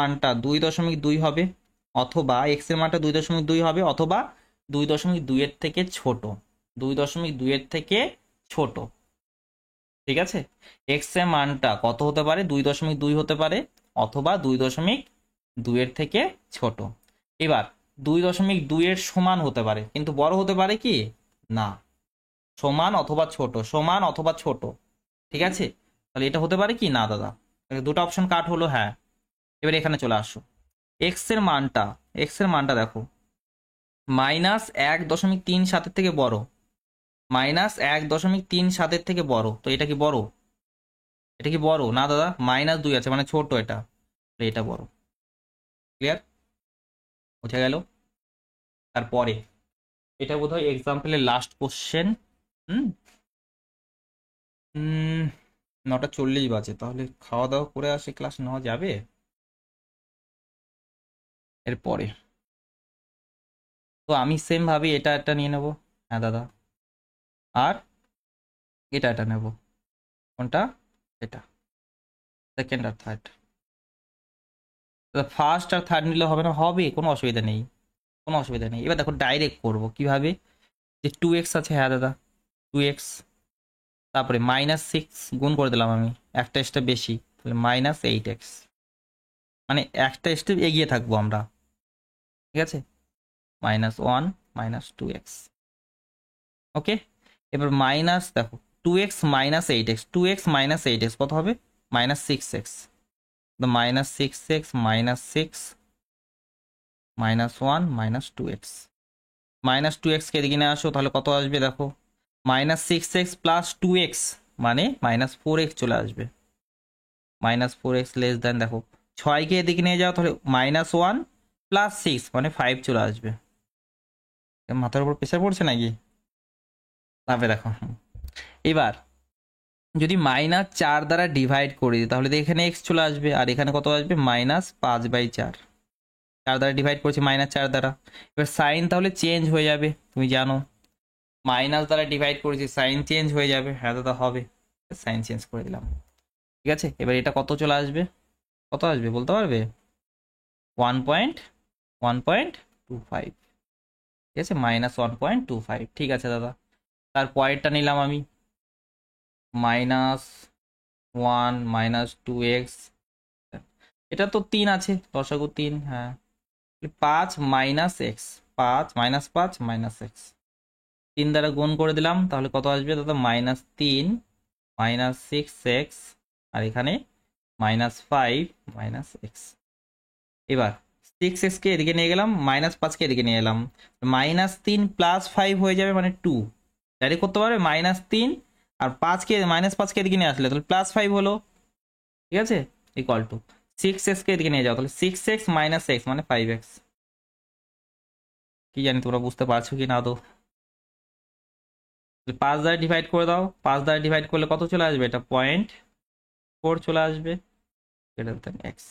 [SPEAKER 1] মানটা 2.2 হবে, অথবা এক্স এর মানটা 2.2 হবে, অথবা 2.2 এর থেকে ছোট, 2.2 এর থেকে ছোট। ঠিক আছে, এক্স এর মানটা কত হতে পারে, 2.2 হতে পারে, অথবা 2.2 এর থেকে ছোট। এবার 2.2 এর সমান হতে পারে, কিন্তু বড় হতে পারে কি না, সমান অথবা ছোট, সমান অথবা ছোট। ঠিক আছে, তাহলে এটা হতে পারে কি না দাদা, তাহলে দুটো অপশন কাট হলো, হ্যাঁ। এবার এখানে চলে আসো, এক্স এর মানটা দেখো, -1.37 থেকে বড়, -1.37 থেকে বড়, তো এটা কি বড়, এটা কি বড় না দাদা, -2 আছে মানে ছোট, এটা, তো এটা বড়। ক্লিয়ার, বোঝা গেল? তারপরে এটা বোধহয় এক্সাম্পলের লাস্ট কোশ্চেন। হুম, 9:40 বাজে, তাহলে খাওয়া দাওয়া করে আসে ক্লাস নেওয়া যাবে? এরপরে তো আমি সেম ভাবে এটা একটা নিয়ে নেব, হ্যাঁ দাদা, আর এটা নেব, কোনটা, এটা, সেকেন্ড আর থার্ড। ফার্স্ট আর থার্ড নিলে হবে না, হবে, কোনো অসুবিধা নেই, কোনো অসুবিধা নেই। এবার দেখো ডাইরেক্ট করবো কিভাবে, যে 2x আছে, হ্যাঁ দাদা, 2x, তারপরে -6 গুণ করে দিলাম আমি, একটা স্টেপ বেশি, তাহলে -8x, মানে একটা স্টেপ এগিয়ে থাকবো আমরা। ঠিক আছে, -1 -2x। ওকে, এবার মাইনাস দেখো 2x - 8x, 2x - 8x কত হবে, -6x, তো -6x -6 -1 -2x, -2x কে এদিকে নিয়ে আসো, তাহলে কত আসবে দেখো, -6x প্লাস 2x মানে -4x চলে আসবে, -4x লেস দেন, দেখো 6কে এদিকে নিয়ে যাও, তাহলে -1 প্লাস 6 মানে 5 চলে আসবে। মাথার উপর প্রেশার পড়ছে নাকি? তারপরে দেখো, এবার যদি -4 দ্বারা ডিভাইড করে দিই, তাহলে তো এখানে এক্স চলে আসবে, আর এখানে কত আসবে, -5/4, 4 দ্বারা ডিভাইড করছি -4 দ্বারা। এবার সাইন তাহলে চেঞ্জ হয়ে যাবে, তুমি জানো মাইনাস দ্বারা ডিভাইড করেছি, সাইন চেঞ্জ হয়ে যাবে, হ্যাঁ দাদা হবে, সাইন চেঞ্জ করে দিলাম। ঠিক আছে, এবার এটা কত চলে আসবে, কত আসবে বলতে পারবে, 1.25। ঠিক আছে, -1.25, ঠিক আছে দাদা। তার পরেরটা নিলাম আমি, -1 -2x, এটা তো 3 আছে, লসাগু 3, হ্যাঁ, 5 -x, 5 -x, 3 দ্বারা গুণ করে দিলাম, তাহলে কত আসবে দাদা, -3 -6x, আর এখানে -5 -x। এবার 6x কে এদিকে নিয়ে গেলাম, -5 কে এদিকে নিয়ে এলাম, -3 প্লাস 5 হয়ে যাবে মানে 2, ডাইরেক্ট করতে পারবে, -3 আর 5কে -5 কে এদিকে নিয়ে আসলে তাহলে +5 হলো। ঠিক আছে, ইকুয়াল টু 6x কে এদিকে নিয়ে যাও, তাহলে 6x - x মানে 5x। কি জানি তোমরা বুঝতে পারছো কি না, তো 5 দ্বারা ডিভাইড করে দাও, 5 দ্বারা ডিভাইড করলে কত চলে আসবে, এটা 0.4 চলে আসবে, গ্রেটার দেন এক্স।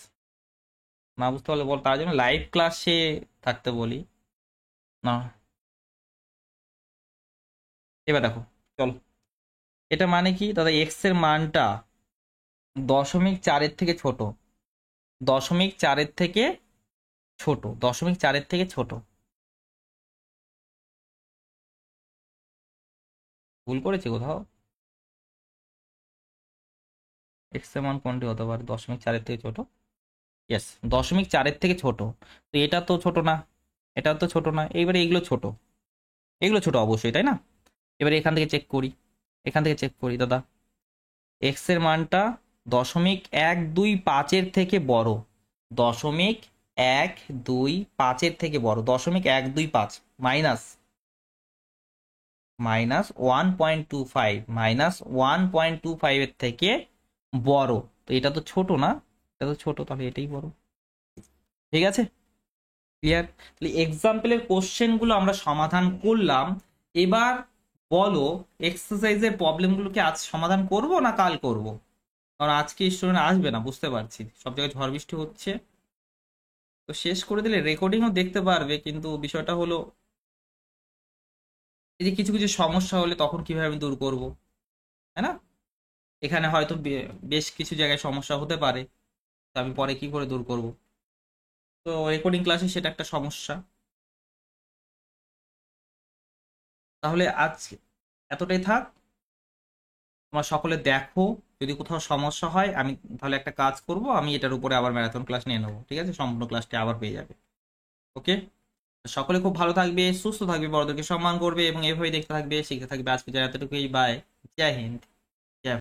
[SPEAKER 1] না বুঝতে পারলে বল, তার জন্য লাইভ ক্লাসে থাকতে বলি না। এবার দেখো, চলো, এটা মানে কি দাদা, এক্স এর মানটা 0.4 থেকে ছোট, 0.4 থেকে ছোট, 0.4 থেকে ছোট। ভুল করেছি কোথাও? এক্স এর মান কোনটি হতে পারে 0.4 থেকে ছোট? ইয়েস, 0.4 থেকে ছোট। তো এটা তো ছোট না, এটা তো ছোট না, এইবারে এগুলো ছোট, এগুলো ছোট অবশ্যই, তাই না? এবারে এখান থেকে চেক করি, এখান থেকে চেক করি দাদা, এক্স এর মানটা 0.125 থেকে বড়, 0.125 থেকে বড়, 0.125 মাইনাস, -1.25, -1.25 এর থেকে বড়। তো এটা তো ছোট না, এটা তো ছোট, তাহলে এটাই বড়। ঠিক আছে, ক্লিয়ার? তাহলে এক্সাম্পলের কোশ্চেনগুলো আমরা সমাধান করলাম। এবার বলো, এক্সারসাইজের প্রবলেমগুলোকে আজ সমাধান করব না কাল করব? কারণ আজকে স্টুডেন্ট আসবে না, বুঝতে পারছি সব জায়গায় ঝড় বৃষ্টি হচ্ছে। তো শেষ করে দিলে রেকর্ডিংও দেখতে পারবে, কিন্তু বিষয়টা হলো এই যে কিছু কিছু সমস্যা হলে তখন কিভাবে আমি দূর করব, তাই না? এখানে হয়তো বেশ কিছু জায়গায় সমস্যা হতে পারে, তো আমি পরে কি করে দূর করব? তো রেকর্ডিং ক্লাসে সেটা একটা সমস্যা। তাহলে আজ এতটাই থাক, তোমরা সকলে দেখো, যদি কোথাও সমস্যা হয় আমি তাহলে একটা কাজ করব, আমি এটার উপরে আবার ম্যারাথন ক্লাস নিয়ে নেবো, ঠিক আছে? সম্পূর্ণ ক্লাসটি আবার পেয়ে যাবে। ওকে, সকলে খুব ভালো থাকবে, সুস্থ থাকবে, বড়দেরকে সম্মান করবে এবং এভাবেই দেখতে থাকবে, শিখতে থাকবে। আজকে যারা এতটুকুই, বাই, জয় হিন্দ।